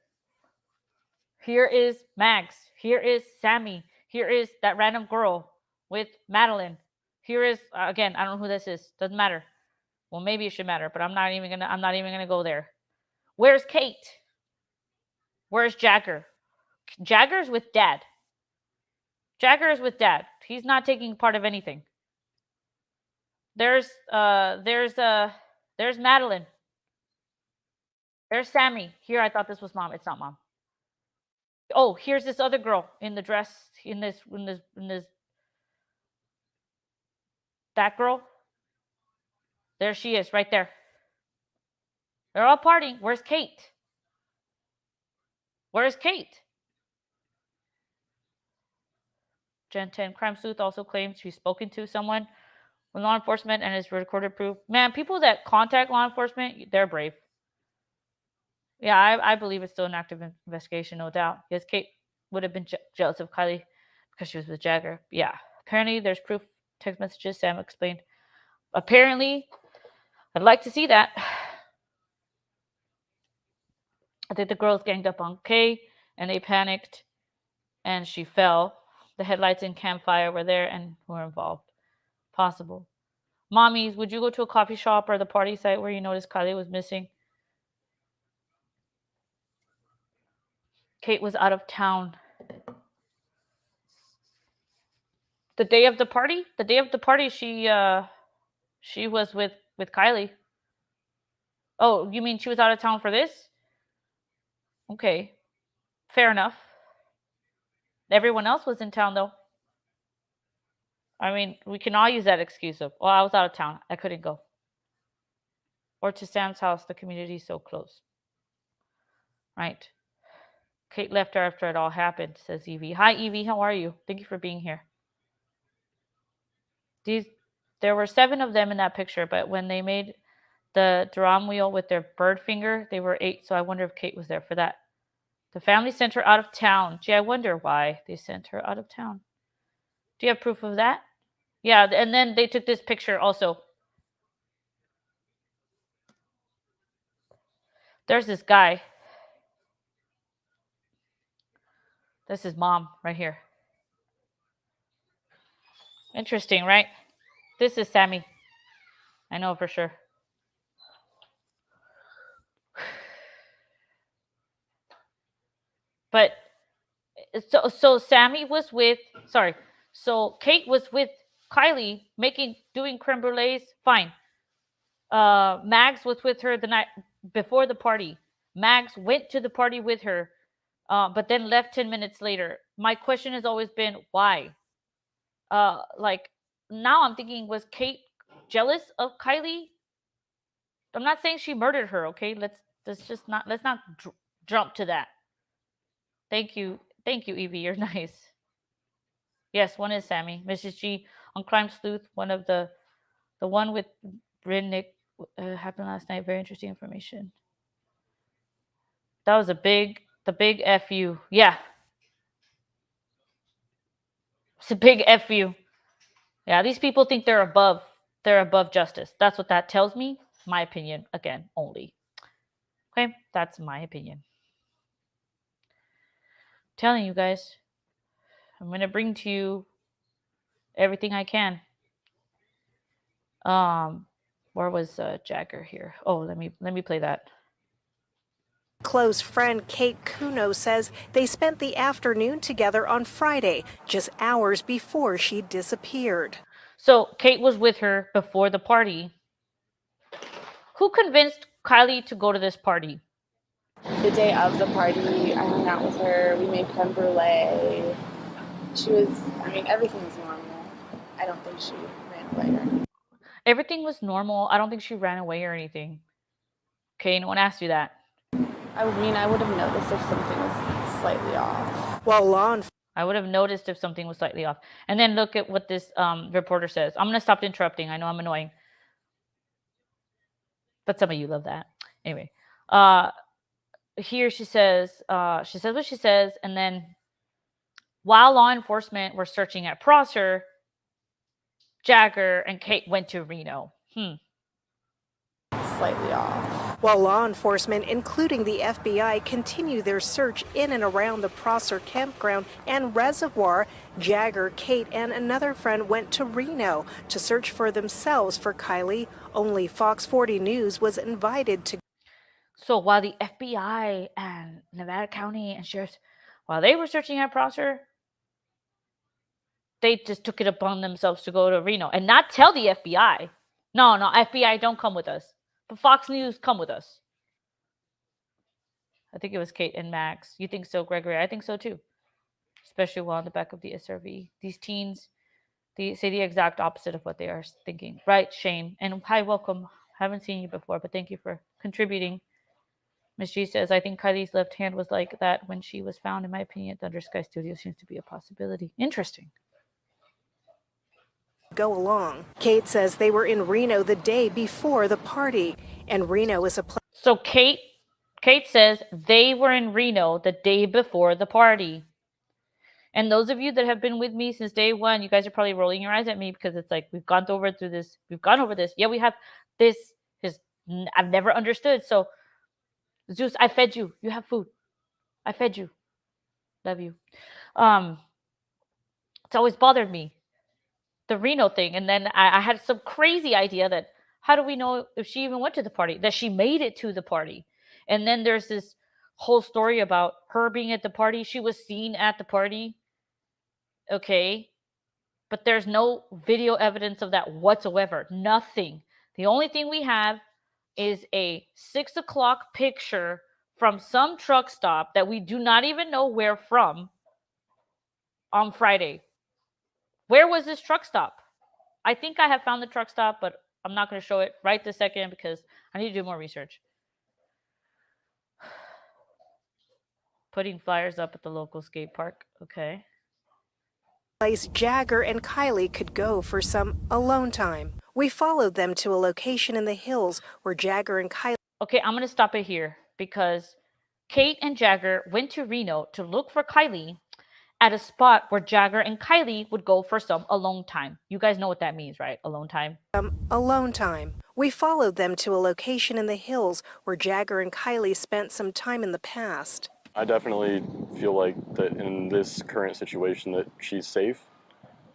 Here is Mags. Here is Sammy. Here is that random girl with Madeline. Here is again, I don't know who this is. Doesn't matter. Well, maybe it should matter, but I'm not even gonna go there. Where's Kate? Where's Jagger? Jagger's with Dad. Jagger is with Dad. He's not taking part of anything. There's Madeline. There's Sammy. Here, I thought this was Mom. It's not Mom. Oh, here's this other girl in the dress. In this. That girl. There she is, right there. They're all partying. Where's Kate? Where's Kate? Gen 10 Crime Sleuth also claims she's spoken to someone with law enforcement and has recorded proof. Man, people that contact law enforcement, they're brave. Yeah, I believe it's still an active investigation, no doubt. Yes, Kate would have been jealous of Kylie because she was with Jagger. Yeah, apparently there's proof. Text messages, Sam explained. Apparently, I'd like to see that. I think the girls ganged up on Kay and they panicked and she fell. The headlights and campfire were there and were involved. Possible. Mommies, would you go to a coffee shop or the party site where you noticed Kylie was missing? Kate was out of town. The day of the party? The day of the party, she was with Kylie. Oh, you mean she was out of town for this? Okay. Fair enough. Everyone else was in town though. I mean, we can all use that excuse of, well, I was out of town. I couldn't go. Or to Sam's house, the community is so close. Right. Kate left her after it all happened, says Evie. Hi, Evie. How are you? Thank you for being here. There were 7 of them in that picture, but when they made the drum wheel with their bird finger, they were 8, so I wonder if Kate was there for that. The family sent her out of town. Gee, I wonder why they sent her out of town. Do you have proof of that? Yeah, and then they took this picture also. There's this guy. That's his mom right here. Interesting, right? This is Sammy. I know for sure. But so Sammy was with, sorry. So Kate was with Kiely doing creme brulees. Fine. Mags was with her the night before the party. Mags went to the party with her, but then left 10 minutes later. My question has always been why. Like now I'm thinking, was Kate jealous of Kiely? I'm not saying she murdered her. Okay, let's not jump to that. Thank you, Evie. You're nice. Yes, one is Sammy, Mrs. G on Crime Sleuth. One of the one with Nick happened last night. Very interesting information. That was the big FU. Yeah, it's a big FU. Yeah, these people think they're above justice. That's what that tells me. My opinion, again, only. Okay, that's my opinion. I'm telling you guys, I'm gonna bring to you everything I can. Where was Jagger here? Oh, let me play that. Close friend Kate Kuno says they spent the afternoon together on Friday, just hours before she disappeared. So Kate was with her before the party. Who convinced Kiely to go to this party? The day of the party, I hung out with her. We made creme brulee. Everything was normal. I don't think she ran away. Everything was normal. I don't think she ran away or anything. Okay, no one asked you that. I would have noticed if something was slightly off. Well, I would have noticed if something was slightly off. And then look at what this reporter says. I'm going to stop interrupting. I know I'm annoying. But some of you love that. Anyway, here she says what she says. And then while law enforcement were searching at Prosser, Jagger and Kate went to Reno. Slightly off. While law enforcement, including the FBI, continue their search in and around the Prosser campground and reservoir, Jagger, Kate, and another friend went to Reno to search for themselves for Kiely. Only Fox 40 News was invited to. So while the FBI and Nevada County and sheriffs, while they were searching at Prosser, they just took it upon themselves to go to Reno and not tell the FBI. No, FBI, don't come with us. But Fox News, come with us. I think it was Kate and Max. You think so, Gregory? I think so too. Especially while on the back of the SRV. These teens, they say the exact opposite of what they are thinking. Right, Shane? And hi, welcome. Haven't seen you before, but thank you for contributing. Miss G says, I think Kylie's left hand was like that when she was found. In my opinion, Thunder Sky Studio seems to be a possibility. Interesting. Go along. Kate says they were in Reno the day before the party, and Reno is a place. So Kate says they were in Reno the day before the party. And those of you that have been with me since day one, you guys are probably rolling your eyes at me because it's like we've gone over this. Yeah, we have. This is I've never understood. So Zeus, I fed you. You have food. I fed you. Love you. It's always bothered me, the Reno thing. And then I had some crazy idea that how do we know if she even went to the party, that she made it to the party? And then there's this whole story about her being at the party. She was seen at the party. Okay. But there's no video evidence of that whatsoever. Nothing. The only thing we have is a 6 o'clock picture from some truck stop that we do not even know where from on Friday. Where was this truck stop? I think I have found the truck stop, but I'm not going to show it right this second because I need to do more research. Putting flyers up at the local skate park. Okay. Place Jagger and Kiely could go for some alone time. We followed them to a location in the hills where Jagger and Kiely. Okay, I'm going to stop it here because Kate and Jagger went to Reno to look for Kiely at a spot where Jagger and Kiely would go for some alone time. You guys know what that means, right? Alone time. Alone time. We followed them to a location in the hills where Jagger and Kiely spent some time in the past. I definitely feel like that in this current situation that she's safe.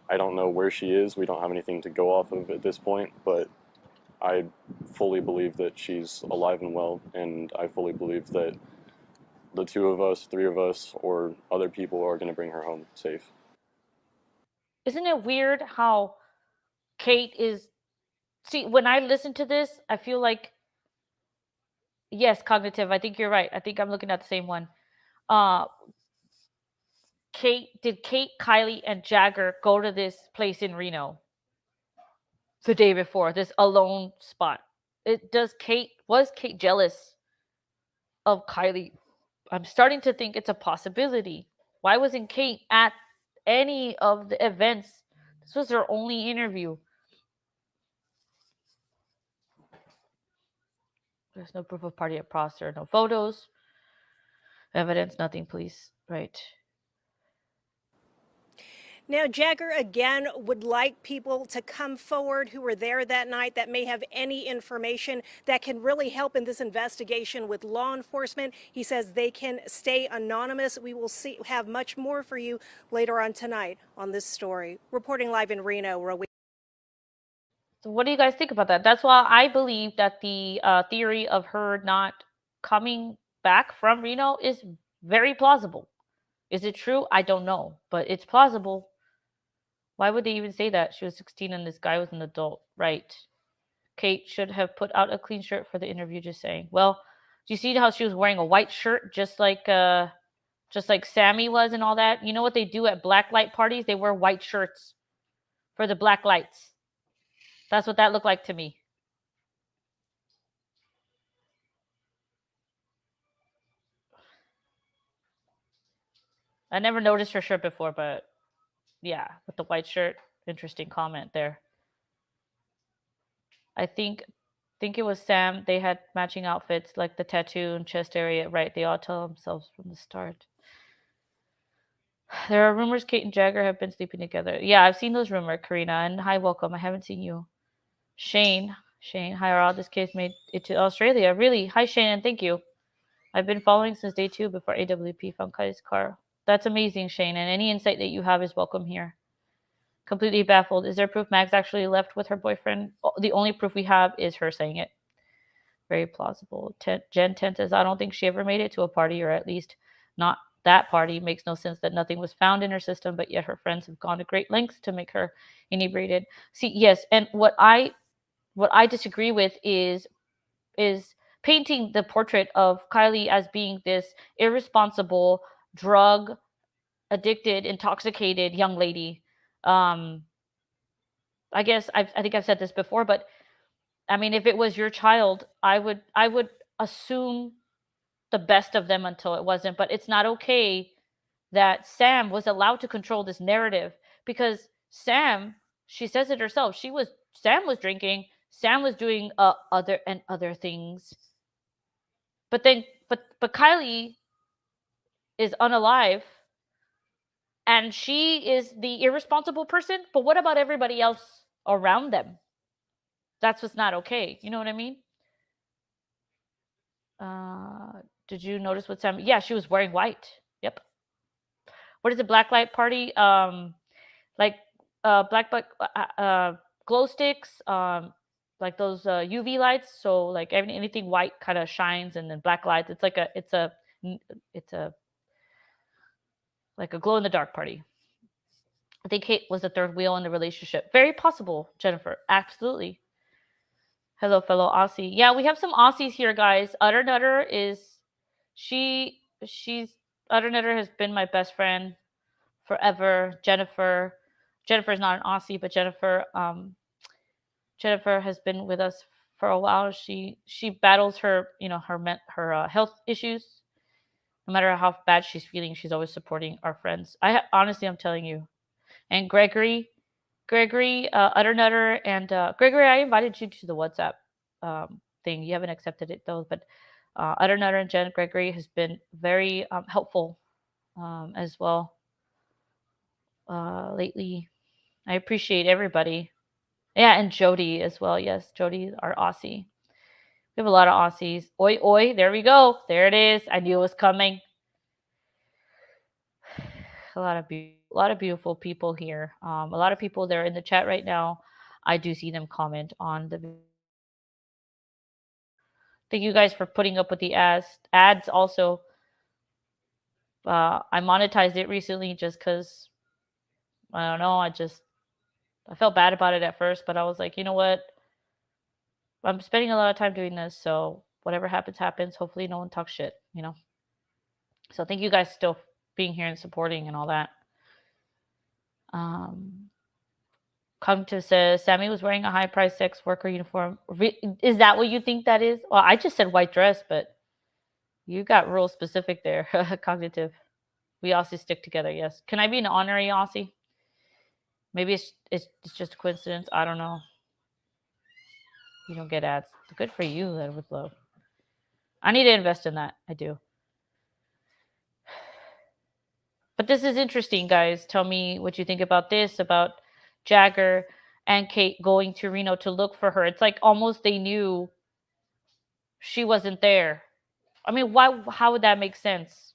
I don't know where she is. We don't have anything to go off of at this point, but I fully believe that she's alive and well, and I fully believe that the two of us, three of us, or other people are going to bring her home safe. Isn't it weird how Kate is... See, when I listen to this, I feel like... Yes, cognitive. I think you're right. I think I'm looking at the same one. Did Kate, Kiely, and Jagger go to this place in Reno the day before, this alone spot? Was Kate jealous of Kiely? I'm starting to think it's a possibility. Why wasn't Kate at any of the events? This was her only interview. There's no proof of party at Prosser, no photos. Evidence, nothing, please. Right. Now, Jagger again would like people to come forward who were there that night that may have any information that can really help in this investigation with law enforcement. He says they can stay anonymous. We will have much more for you later on tonight on this story. Reporting live in Reno, Rowena. So what do you guys think about that? That's why I believe that the theory of her not coming back from Reno is very plausible. Is it true? I don't know, but it's plausible. Why would they even say that? She was 16 and this guy was an adult, right? Kate should have put out a clean shirt for the interview, just saying. Well, do you see how she was wearing a white shirt just like Sammy was and all that? You know what they do at black light parties? They wear white shirts for the black lights. That's what that looked like to me. I never noticed her shirt before, but yeah, with the white shirt, interesting comment there. I think it was Sam. They had matching outfits, like the tattoo and chest area, right? They all tell themselves from the start. There are rumors Kate and Jagger have been sleeping together. Yeah, I've seen those rumors, Karina. And hi, welcome. I haven't seen you. Shane, hi, Rod. This case made it to Australia. Really? Hi, Shane, and thank you. I've been following since day 2 before AWP found Kylie's car. That's amazing, Shane, and any insight that you have is welcome here. Completely baffled. Is there proof Mags actually left with her boyfriend? The only proof we have is her saying it. Very plausible. Jen 10 says, I don't think she ever made it to a party, or at least not that party. Makes no sense that nothing was found in her system, but yet her friends have gone to great lengths to make her inebriated. See, yes, and what I disagree with is painting the portrait of Kiely as being this irresponsible, drug addicted, intoxicated young lady. I think I've said this before, but I mean, if it was your child, I would assume the best of them until it wasn't. But it's not okay that Sam was allowed to control this narrative, because Sam, she says it herself, Sam was drinking, Sam was doing other things. But Kiely is unalive, and she is the irresponsible person. But what about everybody else around them? That's what's not okay. You know what I mean? Did you notice what Sam? Yeah, she was wearing white. Yep. What is a black light party? Like black glow sticks. Like those UV lights. So like anything white kind of shines, and then black lights. It's like a like a glow in the dark party. I think Kate was the third wheel in the relationship. Very possible, Jennifer. Absolutely. Hello, fellow Aussie. Yeah, we have some Aussies here, guys. Utter Nutter is Utter Nutter has been my best friend forever. Jennifer, Jennifer's not an Aussie, but Jennifer has been with us for a while. She battles her her health issues. No matter how bad she's feeling, she's always supporting our friends. Honestly, I'm telling you. And Gregory, Utternutter, and Gregory, I invited you to the WhatsApp thing. You haven't accepted it though, but Utternutter and Jen Gregory has been very helpful as well lately. I appreciate everybody. Yeah, and Jody as well. Yes, Jody, our Aussie. We have a lot of Aussies. Oi, oi, there we go. There it is. I knew it was coming. A lot of beautiful people here. A lot of people that are in the chat right now. I do see them comment on the video. Thank you guys for putting up with the ads. Ads also. I monetized it recently just because I don't know. I felt bad about it at first, but I was like, you know what? I'm spending a lot of time doing this, so whatever happens, happens. Hopefully, no one talks shit. So thank you guys still being here and supporting and all that. Cognitive says Sammy was wearing a high-priced sex worker uniform. Is that what you think that is? Well, I just said white dress, but you got real specific there. Cognitive. We Aussies stick together. Yes. Can I be an honorary Aussie? Maybe it's just a coincidence. I don't know. You don't get ads. Good for you. That would love. I need to invest in that. I do. But this is interesting, guys. Tell me what you think about this, about Jagger and Kate going to Reno to look for her. It's like almost they knew she wasn't there. I mean, how would that make sense?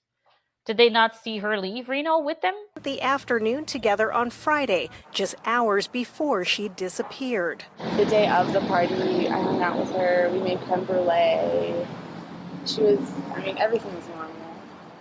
Did they not see her leave Reno with them? The afternoon together on Friday, just hours before she disappeared. The day of the party, I hung out with her. We made creme brulee. Everything was normal.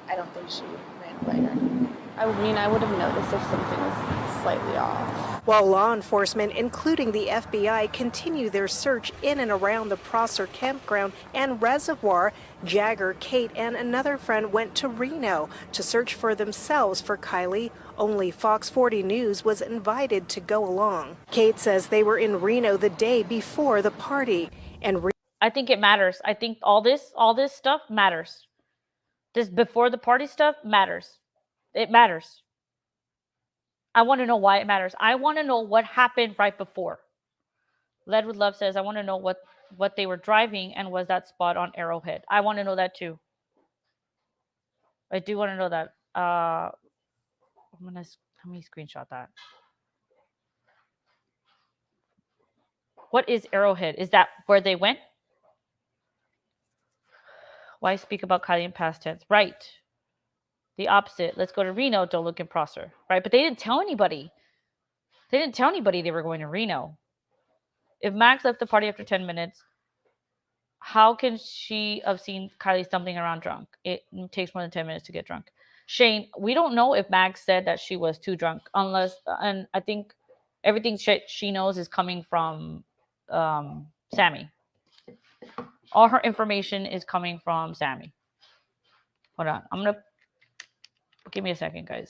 I don't think she ran away or anything. I would have noticed if something was slightly off. While law enforcement, including the FBI, continue their search in and around the Prosser campground and reservoir, Jagger, Kate, and another friend went to Reno to search for themselves for Kiely. Only Fox 40 News was invited to go along. Kate says they were in Reno the day before the party, and I think it matters. I think all this stuff matters. This before the party stuff matters. It matters. I want to know why it matters. I want to know what happened right before. Led with Love says, I want to know what they were driving and was that spot on Arrowhead. I want to know that too. I do want to know that. Let me screenshot that. What is Arrowhead? Is that where they went? Why speak about Kylie in past tense? Right. The opposite. Let's go to Reno. Don't look in Prosser. Right. But they didn't tell anybody. They didn't tell anybody they were going to Reno. If Max left the party after 10 minutes, how can she have seen Kylie stumbling around drunk? It takes more than 10 minutes to get drunk. Shane, we don't know if Max said that she was too drunk unless, and I think everything she knows is coming from Sammy. All her information is coming from Sammy. Hold on. Give me a second, guys.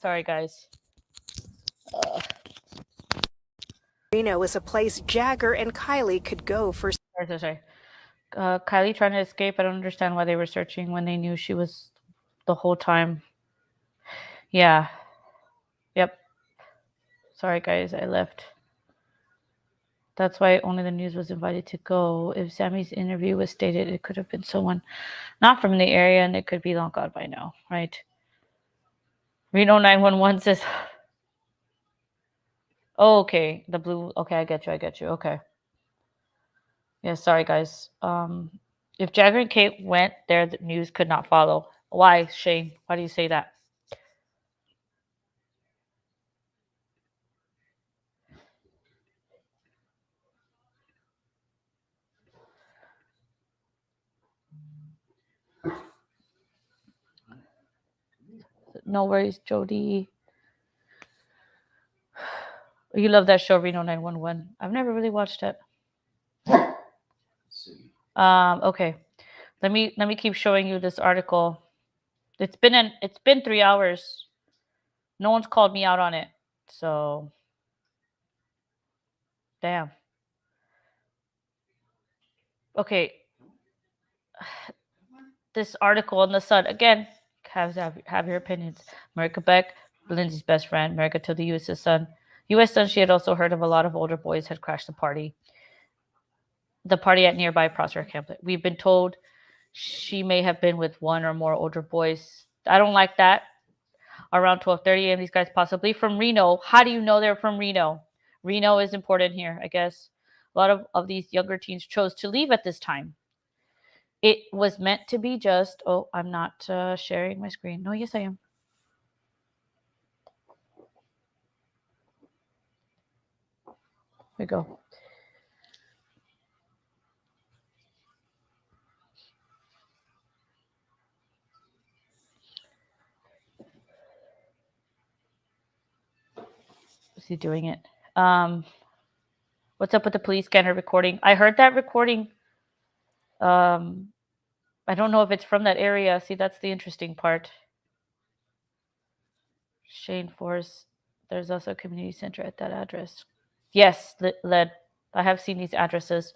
Sorry, guys. Reno is a place Jagger and Kiely could go for. Sorry. Kiely trying to escape. I don't understand why they were searching when they knew she was the whole time. Yeah. Yep. Sorry, guys. I left. That's why only the news was invited to go. If Sammy's interview was stated, it could have been someone not from the area, and it could be long gone by now, right? Reno 911 says, oh, okay, the blue, okay, I get you, okay. Yeah, sorry, guys. If Jagger and Kate went there, the news could not follow. Why, Shane? Why do you say that? No worries, Jody. You love that show, Reno 911. I've never really watched it. Okay. Let me keep showing you this article. It's been 3 hours. No one's called me out on it. So damn. Okay. This article in the Sun again. Have your opinions. Marika Beck, Lindsay's best friend. Marika told the U.S. Sun she had also heard of a lot of older boys had crashed the party at nearby Prosser Camp. We've been told she may have been with one or more older boys. I don't like that. Around 12:30 a.m. These guys possibly from Reno. How do you know they're from Reno? Reno is important here, I guess. A lot of these younger teens chose to leave at this time. It was meant to be just, oh, I'm not sharing my screen. No, yes, I am. Here we go. Is he doing it? What's up with the police scanner recording? I heard that recording. I don't know if it's from that area. See, that's the interesting part. Shane Force. There's also a community center at that address. Yes, led. I have seen these addresses.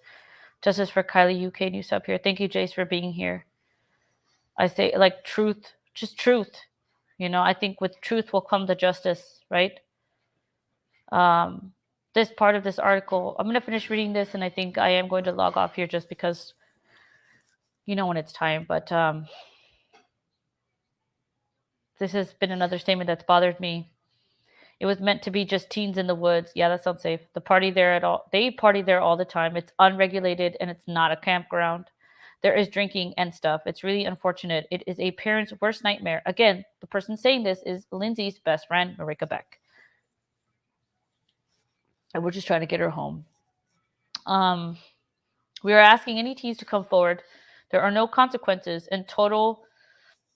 Justice for Kiely, UK News up here. Thank you, Jace, for being here. I say, like, truth, just truth. You know, I think with truth will come the justice, right? This part of this article, I'm going to finish reading this, and I think I am going to log off here just because, you know, when it's time. But this has been another statement that's bothered me. It was meant to be just teens in the woods. Yeah, that sounds safe. They party there all the time. It's unregulated and it's not a campground. There is drinking and stuff. It's really unfortunate. It is a parent's worst nightmare. Again, the person saying this is Lindsay's best friend, Marika Beck. And we're just trying to get her home. We are asking any teens to come forward. There are no consequences and total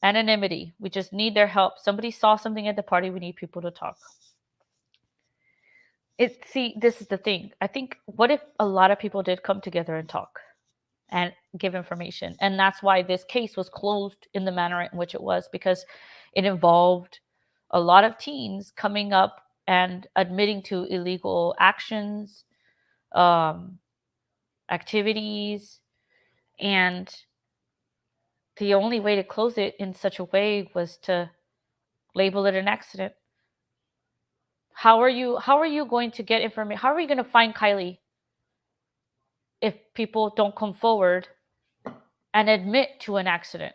anonymity. We just need their help. Somebody saw something at the party. We need people to talk. This is the thing. I think, what if a lot of people did come together and talk and give information? And that's why this case was closed in the manner in which it was, because it involved a lot of teens coming up and admitting to illegal actions, activities, and the only way to close it in such a way was to label it an accident. How are you going to get information? How are you going to find Kiely if people don't come forward and admit to an accident?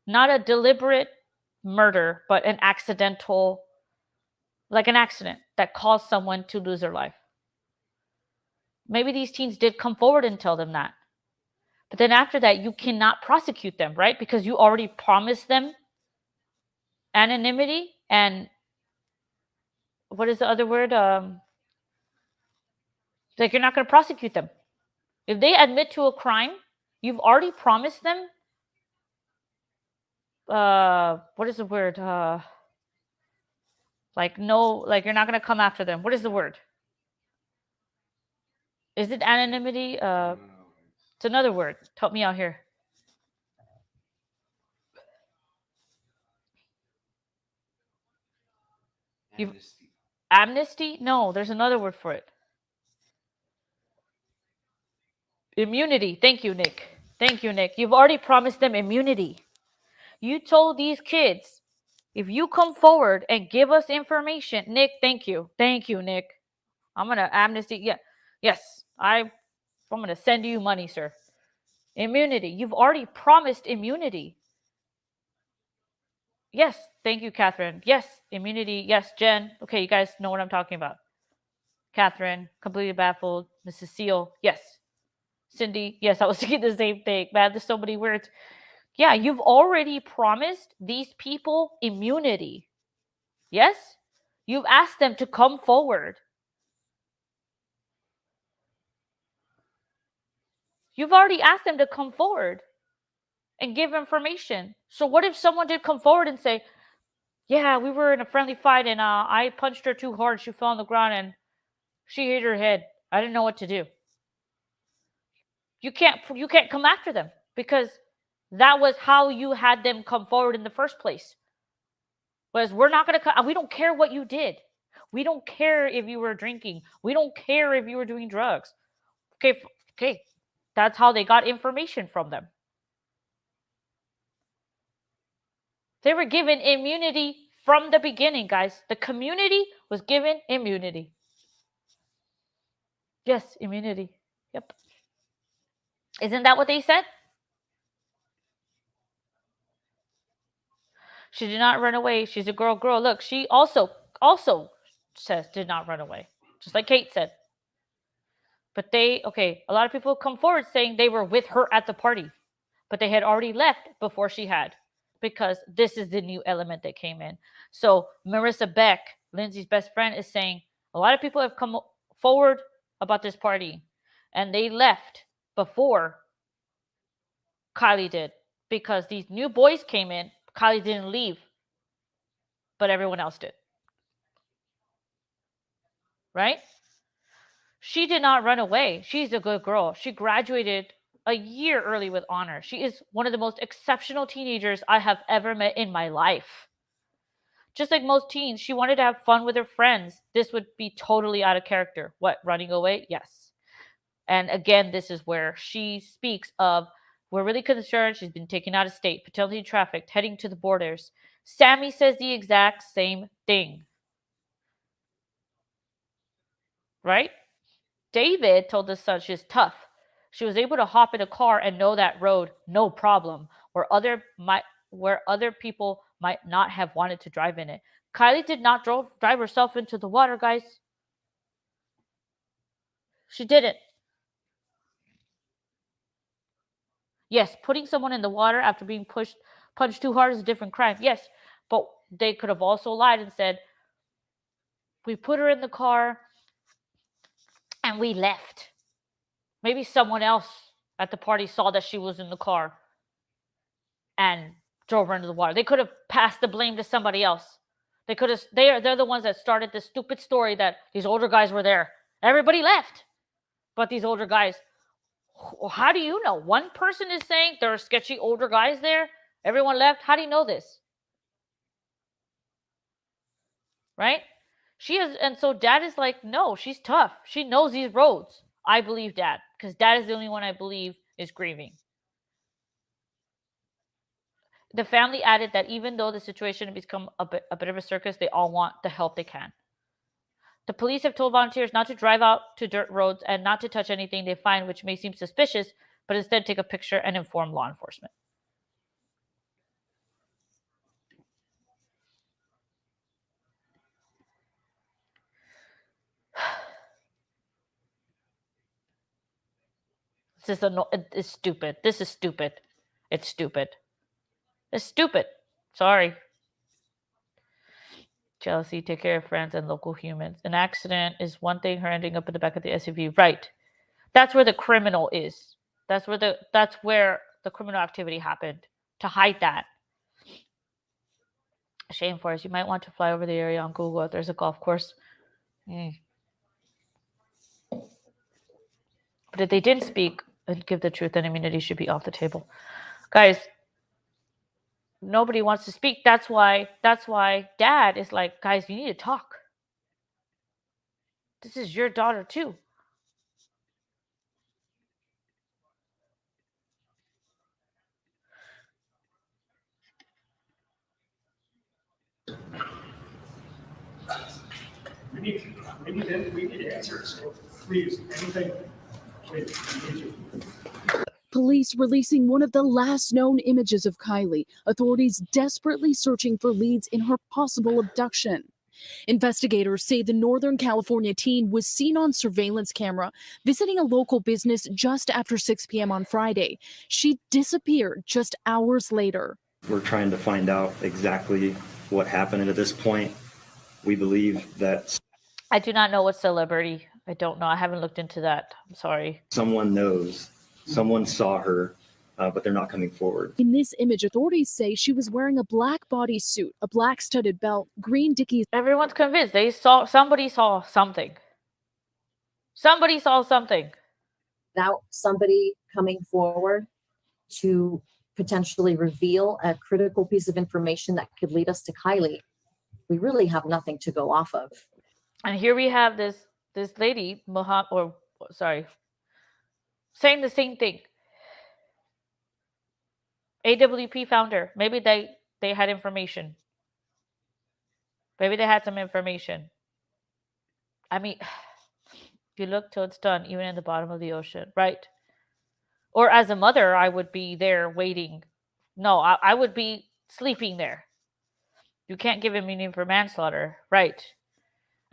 Not a deliberate murder, but an accidental, like an accident that caused someone to lose their life. Maybe these teens did come forward and tell them that. But then after that, you cannot prosecute them, right? Because you already promised them anonymity and what is the other word? Like, you're not going to prosecute them. If they admit to a crime, you've already promised them, what is the word? Like, no, like, you're not going to come after them. What is the word? Is it anonymity? It's another word. Help me out here. Amnesty? No, there's another word for it. Immunity. Thank you, Nick. Thank you, Nick. You've already promised them immunity. You told these kids, if you come forward and give us information, Nick, thank you. Thank you, Nick. I'm going to amnesty. Yeah. Yes. I'm going to send you money, sir. Immunity. You've already promised immunity. Yes. Thank you, Catherine. Yes. Immunity. Yes, Jen. Okay, you guys know what I'm talking about. Catherine, completely baffled. Mrs. Seal. Yes. Cindy. Yes, I was thinking the same thing. Man, there's so many words. Yeah, you've already promised these people immunity. Yes? You've asked them to come forward. You've already asked them to come forward and give information. So what if someone did come forward and say, yeah, we were in a friendly fight and I punched her too hard. She fell on the ground and she hit her head. I didn't know what to do. You can't come after them because that was how you had them come forward in the first place. Was we're not going to, we don't care what you did. We don't care if you were drinking. We don't care if you were doing drugs. Okay. That's how they got information from them. They were given immunity from the beginning, guys. The community was given immunity. Yes, immunity. Yep. Isn't that what they said? She did not run away. She's a girl. Look, she also says did not run away. Just like Kate said. But a lot of people come forward saying they were with her at the party, but they had already left before she had, because this is the new element that came in. So Marissa Beck, Lindsay's best friend, is saying a lot of people have come forward about this party, and they left before Kiely did, because these new boys came in. Kiely didn't leave, but everyone else did. Right? She did not run away. She's a good girl. She graduated a year early with honor. She is one of the most exceptional teenagers I have ever met in my life. Just like most teens, she wanted to have fun with her friends. This would be totally out of character. What, running away? Yes. And again, this is where she speaks of, we're really concerned. She's been taken out of state, potentially trafficked, heading to the borders. Sammy says the exact same thing. Right? David told the Sun she's tough. She was able to hop in a car and know that road, no problem, where other people might not have wanted to drive in it. Kiely did not drive herself into the water, guys. She didn't. Yes, putting someone in the water after being punched too hard is a different crime. Yes, but they could have also lied and said, we put her in the car and we left. Maybe someone else at the party saw that she was in the car and drove her into the water. They could have passed the blame to somebody else. They could have. They're the ones that started this stupid story that these older guys were there. Everybody left, but these older guys. How do you know? One person is saying there are sketchy older guys there. Everyone left. How do you know this? Right? She is, and so Dad is like, no, she's tough. She knows these roads. I believe Dad, because Dad is the only one I believe is grieving. The family added that even though the situation has become a bit of a circus, they all want the help they can. The police have told volunteers not to drive out to dirt roads and not to touch anything they find which may seem suspicious, but instead take a picture and inform law enforcement. It's stupid. This is stupid. It's stupid. It's stupid. Sorry. Jealousy, take care of friends and local humans. An accident is one thing, her ending up in the back of the SUV. Right. That's where the criminal is. That's where the criminal activity happened. To hide that. Shame for us. You might want to fly over the area on Google if there's a golf course. But if they didn't speak and give the truth, then immunity should be off the table. Guys, nobody wants to speak. That's why dad is like, guys, you need to talk. This is your daughter too. We need answers. So please, anything, please, I need you. Police releasing one of the last known images of Kiely, authorities desperately searching for leads in her possible abduction. Investigators say the Northern California teen was seen on surveillance camera visiting a local business just after 6 p.m. on Friday. She disappeared just hours later. We're trying to find out exactly what happened, and at this point, we believe that I do not know what celebrity. I don't know. I haven't looked into that. I'm sorry. someone knows, someone saw her, but they're not coming forward. In this image, authorities say she was wearing a black bodysuit, a black studded belt, green Dickies. Everyone's convinced somebody saw something. Somebody saw something. Without somebody coming forward to potentially reveal a critical piece of information that could lead us to Kiely, we really have nothing to go off of. And here we have this lady, saying the same thing. AWP founder. Maybe they had information. Maybe they had some information. I mean, you look till it's done, even in the bottom of the ocean, right? Or as a mother, I would be there waiting. No, I would be sleeping there. You can't give immunity for manslaughter, right?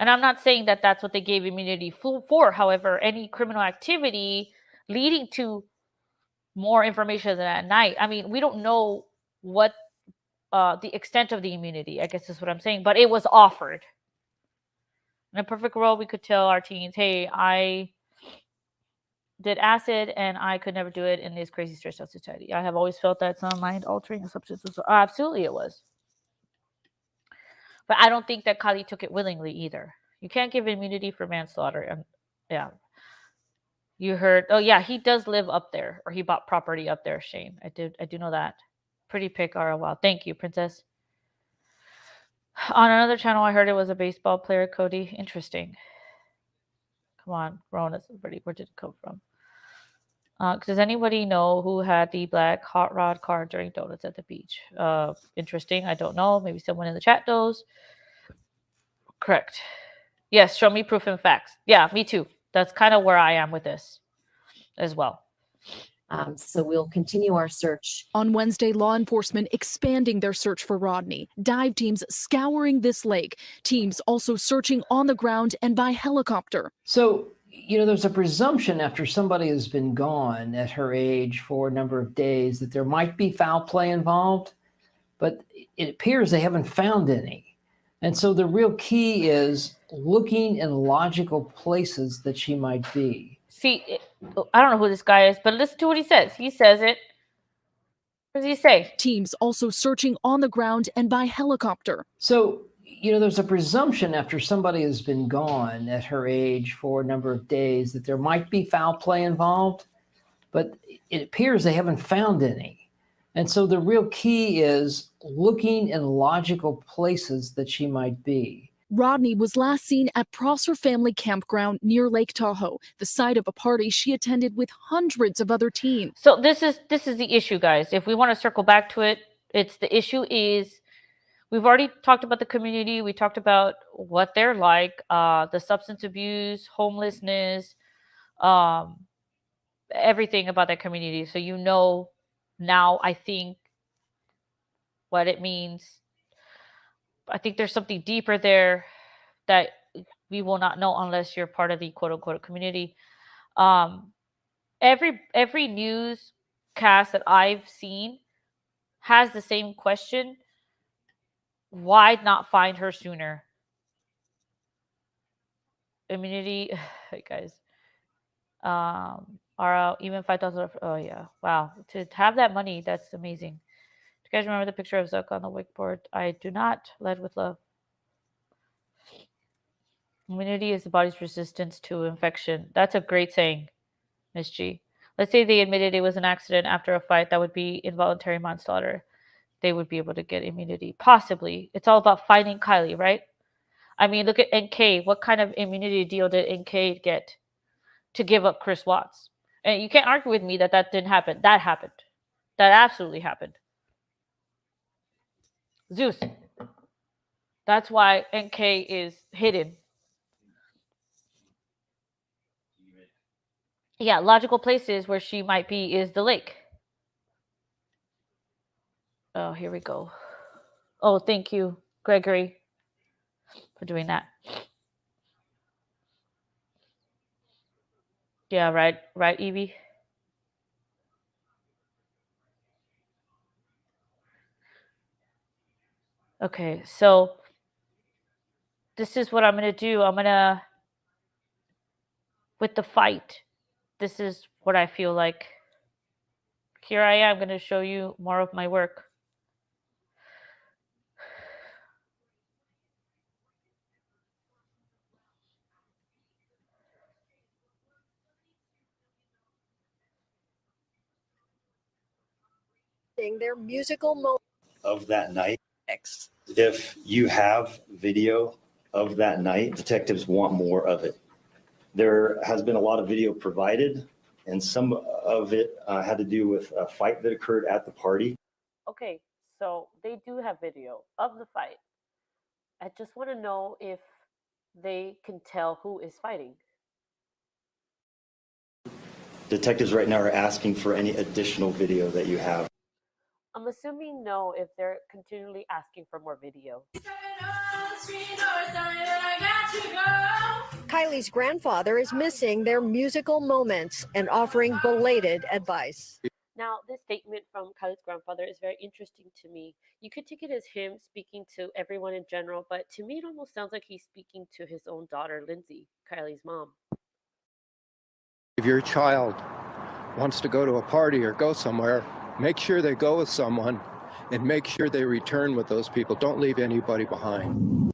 And I'm not saying that that's what they gave immunity for. However, any criminal activity leading to more information than at night. I mean, we don't know what the extent of the immunity, I guess is what I'm saying, but it was offered. In a perfect world, we could tell our teens, hey, I did acid and I could never do it in this crazy stressed out society. I have always felt that some mind altering substances. Absolutely it was. But I don't think that Kiely took it willingly either. You can't give immunity for manslaughter. And yeah. You heard, oh yeah, he does live up there, or he bought property up there, Shane. I do know that. Pretty pick ROL. Thank you, Princess. On another channel, I heard it was a baseball player, Cody. Interesting. Come on, Rona, somebody. Where did it come from? Does anybody know who had the black hot rod car during donuts at the beach? Interesting. I don't know. Maybe someone in the chat knows. Correct. Yes, show me proof and facts. Yeah, me too. That's kind of where I am with this as well. So we'll continue our search. On Wednesday, law enforcement expanding their search for Rodni. Dive teams scouring this lake. Teams also searching on the ground and by helicopter. So, there's a presumption after somebody has been gone at her age for a number of days that there might be foul play involved, but it appears they haven't found any. And so the real key is looking in logical places that she might be. See, I don't know who this guy is, but listen to what he says. He says it. What does he say? Teams also searching on the ground and by helicopter. So, there's a presumption after somebody has been gone at her age for a number of days that there might be foul play involved, but it appears they haven't found any. And so the real key is looking in logical places that she might be. Rodni was last seen at Prosser Family Campground near Lake Tahoe, the site of a party she attended with hundreds of other teens. So this is the issue, guys. If we want to circle back to it, the issue is we've already talked about the community. We talked about what they're like, the substance abuse, homelessness, everything about that community. So now, I think, what it means. I think there's something deeper there that we will not know unless you're part of the quote unquote community. Every newscast that I've seen has the same question. Why not find her sooner? Immunity, guys. Even 5,000. Oh yeah, wow. To have that money, that's amazing. Do you guys remember the picture of Zuck on the wakeboard? I do not. Led with love. Immunity is the body's resistance to infection. That's a great saying, Miss G. Let's say they admitted it was an accident after a fight. That would be involuntary manslaughter. they would be able to get immunity. Possibly. It's all about finding Kiely, right? I mean, look at NK. What kind of immunity deal did NK get to give up Chris Watts? And you can't argue with me that that didn't happen. That happened. That absolutely happened. Zeus. That's why NK is hidden. Yeah, logical places where she might be is the lake. Oh, here we go. Oh, thank you, Gregory, for doing that. Yeah, right, Evie. Okay, so this is what I'm gonna do. With the fight, this is what I feel like. Here I am gonna show you more of my work. Their musical moment Of that night. If you have video of that night, detectives want more of it. There has been a lot of video provided, and some of it had to do with a fight that occurred at the party. Okay, so they do have video of the fight. I just want to know if they can tell who is fighting. Detectives right now are asking for any additional video that you have. I'm assuming no if they're continually asking for more video. Kiely's grandfather is missing their musical moments and offering belated advice. Now, this statement from Kiely's grandfather is very interesting to me. You could take it as him speaking to everyone in general, but to me, it almost sounds like he's speaking to his own daughter, Lindsay, Kiely's mom. If your child wants to go to a party or go somewhere, make sure they go with someone and make sure they return with those people. Don't leave anybody behind.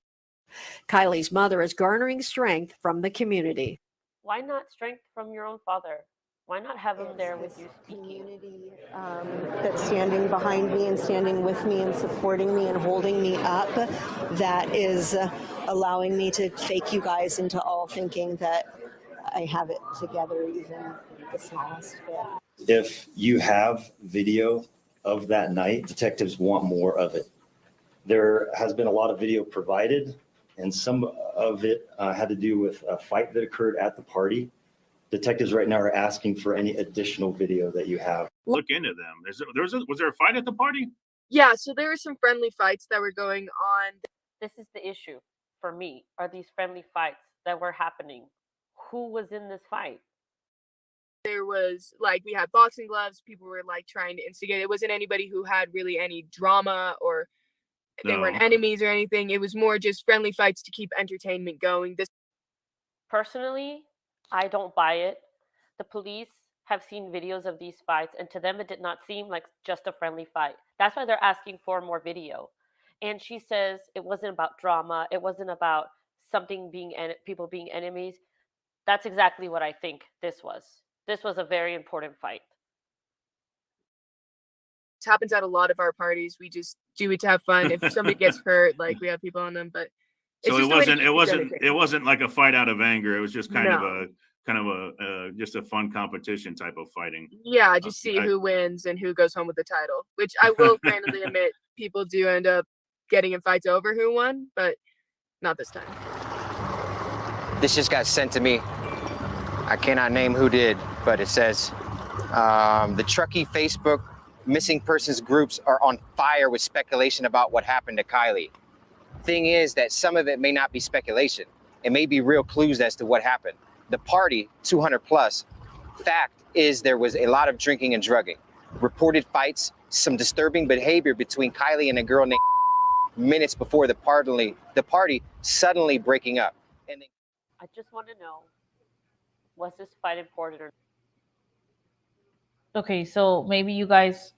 Kiely's mother is garnering strength from the community. Why not strength from your own father? Why not have him there with you speaking? That's standing behind me and standing with me and supporting me and holding me up, that is allowing me to fake you guys into all thinking that I have it together, even the smallest bit. If you have video of that night, detectives want more of it. There has been a lot of video provided, and some of it had to do with a fight that occurred at the party. Detectives right now are asking for any additional video that you have. Look into them. Was there a fight at the party? Yeah, so there were some friendly fights that were going on. This is the issue for me, are these friendly fights that were happening. Who was in this fight? There was, like, we had boxing gloves. People were, like, trying to instigate. It wasn't anybody who had really any drama or they weren't enemies or anything. It was more just friendly fights to keep entertainment going. Personally, I don't buy it. The police have seen videos of these fights, and to them, it did not seem like just a friendly fight. That's why they're asking for more video. And she says it wasn't about drama. It wasn't about something being people being enemies. That's exactly what I think this was. This was a very important fight. It happens at a lot of our parties. We just do it to have fun. If somebody gets hurt, like, we have people on them, but So it wasn't like a fight out of anger. It was just kind of a just a fun competition type of fighting. Yeah, just see who wins and who goes home with the title, which I will candidly admit people do end up getting in fights over who won, but not this time. This just got sent to me. I cannot name who did, but it says the Truckee Facebook missing persons groups are on fire with speculation about what happened to Kiely. Thing is that some of it may not be speculation. It may be real clues as to what happened. The party, 200 plus, fact is there was a lot of drinking and drugging. Reported fights, some disturbing behavior between Kiely and a girl named minutes before the party suddenly breaking up. And I just want to know, was this fight important or not? Okay, so maybe you guys,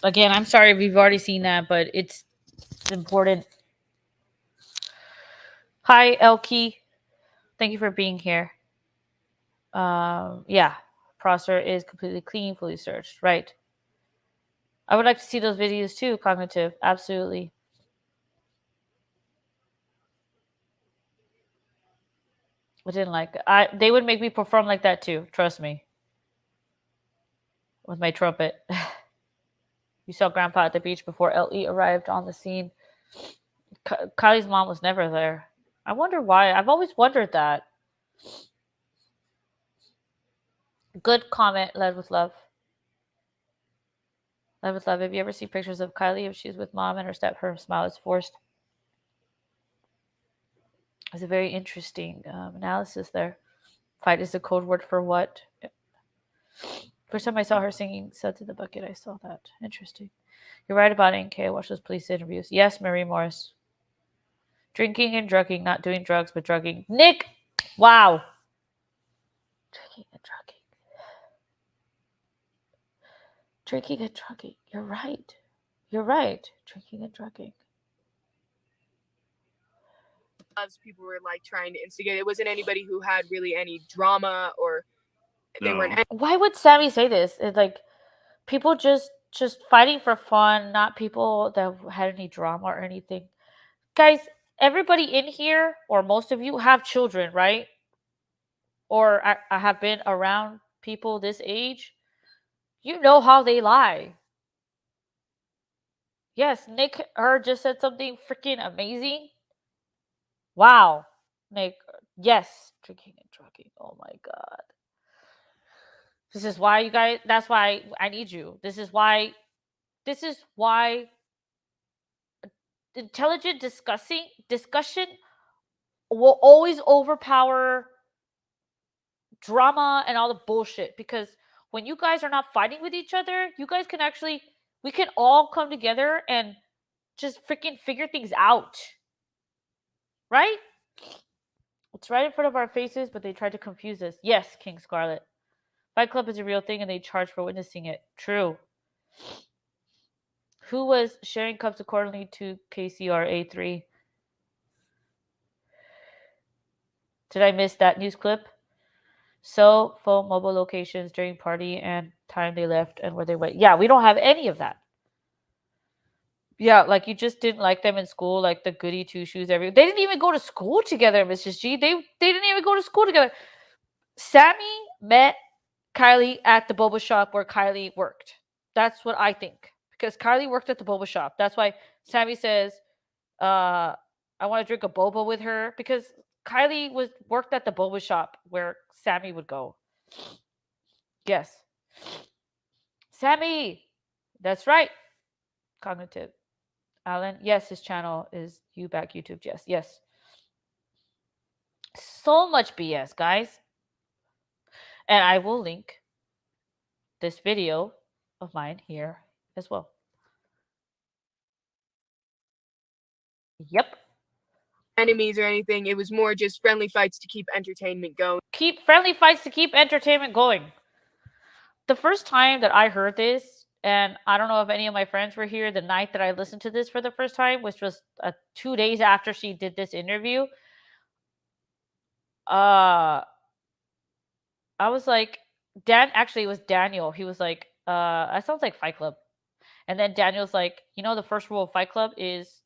again, I'm sorry if you've already seen that, but it's important. Hi, Elkie. Thank you for being here. Yeah, Prosser is completely clean, fully searched, right? I would like to see those videos too, Cognitive. Absolutely. I didn't like it. They would make me perform like that too. Trust me. With my trumpet. You saw Grandpa at the beach before LE arrived on the scene. Kylie's mom was never there. I wonder why. I've always wondered that. Good comment, led with love. Led with love. Have you ever seen pictures of Kiely if she's with mom and her smile is forced? It's a very interesting analysis there. Fight is a code word for what? First time I saw her singing Suds in the Bucket, I saw that. Interesting. You're right about NK. I watched those police interviews. Yes, Marie Morris. Drinking and drugging, not doing drugs, but drugging. Nick! Wow. Drinking and drugging. Drinking and drugging. You're right. You're right. Drinking and drugging. People were like trying to instigate. It wasn't anybody who had really any drama or they weren't. Why would Sammy say this? It's like people just fighting for fun, not people that had any drama or anything. Guys, everybody in here, or most of you, have children, right? Or I have been around people this age. You know how they lie. Yes, Nick just said something freaking amazing. Wow. Nick, yes, drinking and drugging. Oh my God. This is why you guys, that's why I need you. This is why intelligent discussion will always overpower drama and all the bullshit, because when you guys are not fighting with each other, you guys can actually, we can all come together and just freaking figure things out. Right? It's right in front of our faces, but they tried to confuse us. Yes, King Scarlet. Fight Club is a real thing and they charge for witnessing it. True. Who was sharing cups accordingly to KCRA3? Did I miss that news clip? So, phone mobile locations during party and time they left and where they went. Yeah, we don't have any of that. Yeah, like you just didn't like them in school, like the goody two shoes. They didn't even go to school together, Mrs. G. They didn't even go to school together. Sammy met Kiely at the boba shop where Kiely worked. That's what I think, because Kiely worked at the boba shop. That's why Sammy says, "I want to drink a boba with her," because Kiely worked at the boba shop where Sammy would go. Yes, Sammy. That's right. Cognitive. Alan. Yes, his channel is You Back YouTube. Yes, yes. So much BS, guys. And I will link this video of mine here as well. Yep. Enemies or anything. It was more just friendly fights to keep entertainment going. Keep friendly fights to keep entertainment going. The first time that I heard this, and I don't know if any of my friends were here the night that I listened to this for the first time, which was 2 days after she did this interview. I was like, actually it was Daniel. He was like, that sounds like Fight Club. And then Daniel's like, the first rule of Fight Club is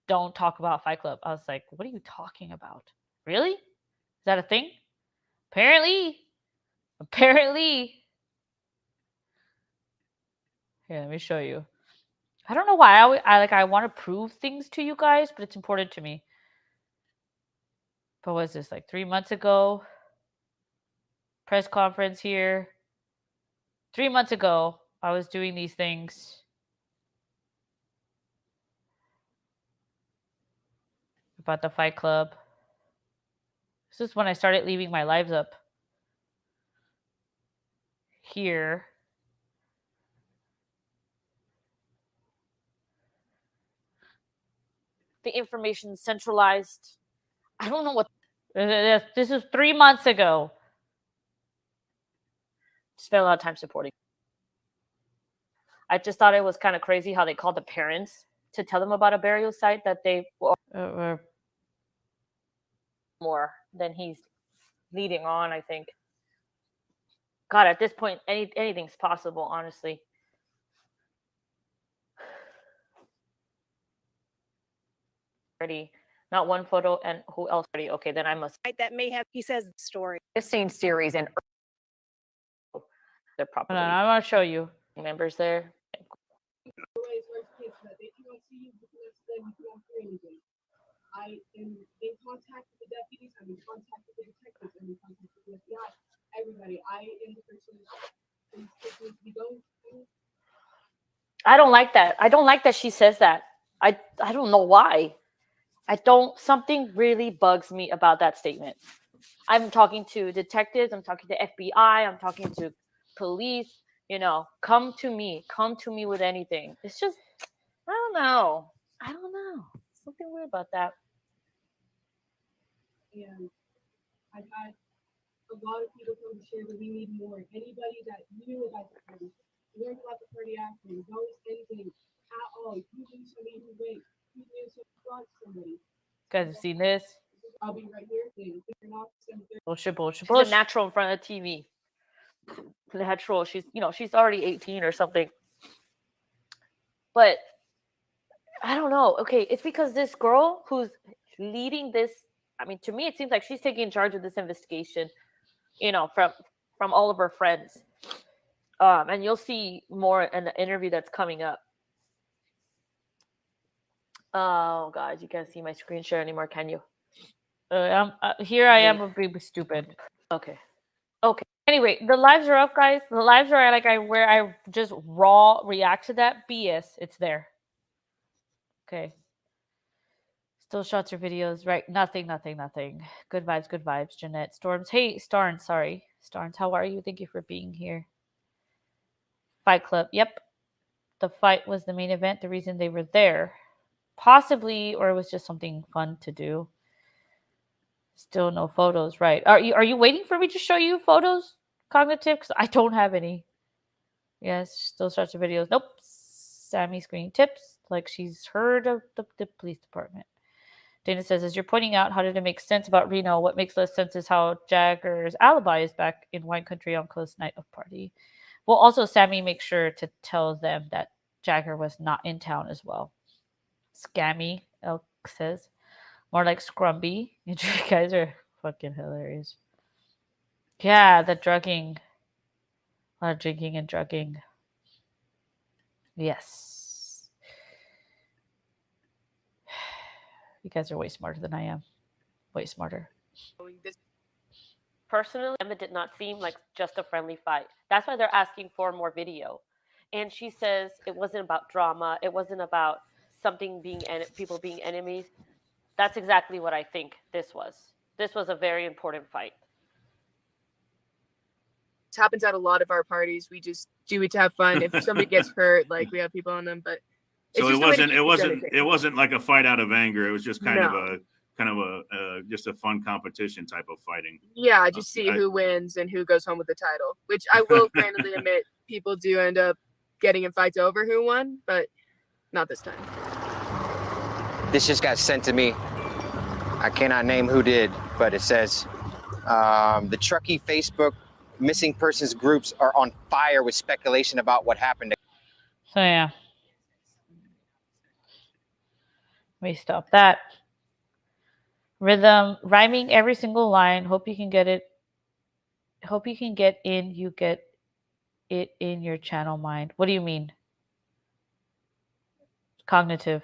don't talk about Fight Club. I was like, what are you talking about? Really? Is that a thing? Apparently. Here, let me show you. I don't know why I want to prove things to you guys, but it's important to me. But what was this, like 3 months ago? Press conference here. 3 months ago, I was doing these things. About the Fight Club. This is when I started leaving my lives up. Here. The information centralized. I don't know what. This is 3 months ago. Spent a lot of time supporting. I just thought it was kind of crazy how they called the parents to tell them about a burial site that they were more than he's leading on, I think. God, at this point, anything's possible, honestly. already. Not one photo, and who else already? Okay, then I must. That may have, he says, the story. Missing series and They're properly. Hold on, I want to show you members there. I am in contact with the deputies, I'm in contact with the detectives, I'm in contact with the FBI, everybody. I am the person who's supposed to be going through. I don't like that. I don't like that she says that. I don't know why. Something really bugs me about that statement. I'm talking to detectives, I'm talking to FBI, I'm talking to police, come to me with anything. It's just, I don't know. Something weird about that. And I've had a lot of people come to share that we need more. Anybody that knew about the party, learned about the party after, knows anything at all. You knew somebody who went, you knew somebody who brought somebody. You guys have seen this? I'll be right here. If you're not, Bullshit. She's a natural in front of the TV. Natural. She's already 18 or something. But I don't know. Okay, it's because this girl who's leading this, I mean, to me, it seems like she's taking charge of this investigation, from all of her friends. And you'll see more in the interview that's coming up. Oh, guys, you can't see my screen share anymore, can you? Here I am, a big stupid. Okay. Anyway, the lives are up, guys. The lives are where I just raw react to that BS. It's there. Okay. Still shots or videos, right? Nothing. Good vibes, Jeanette. Storms. Hey, Starnes, sorry. Starnes, how are you? Thank you for being here. Fight Club. Yep. The fight was the main event, the reason they were there. Possibly, or it was just something fun to do. Still no photos, right? Are you waiting for me to show you photos, Cognitive? Because I don't have any. Yes, still shots or videos. Nope. Sammy screen tips, like she's heard of the police department. Dana says, as you're pointing out, how did it make sense about Reno? What makes less sense is how Jagger's alibi is back in wine country on close night of party. Well, also, Sammy makes sure to tell them that Jagger was not in town as well. Scammy, Elk says. More like Scrumby. You guys are fucking hilarious. Yeah, the drugging. A lot of drinking and drugging. Yes. You guys are way smarter than I am. Way smarter. Personally, Emma did not seem like just a friendly fight. That's why they're asking for more video. And she says it wasn't about drama. It wasn't about something people being enemies. That's exactly what I think this was. This was a very important fight. This happens at a lot of our parties. We just do it to have fun. If somebody gets hurt, like we have people on them, but so it wasn't like a fight out of anger. It was just kind of a just a fun competition type of fighting. Yeah, just see who wins and who goes home with the title. Which I will candidly admit, people do end up getting in fights over who won, but not this time. This just got sent to me. I cannot name who did, but it says the Truckee Facebook missing persons groups are on fire with speculation about what happened. So yeah. Let me stop that. Rhythm, rhyming every single line. Hope you can get it. Hope you can get in. You get it in your channel mind. What do you mean? Cognitive.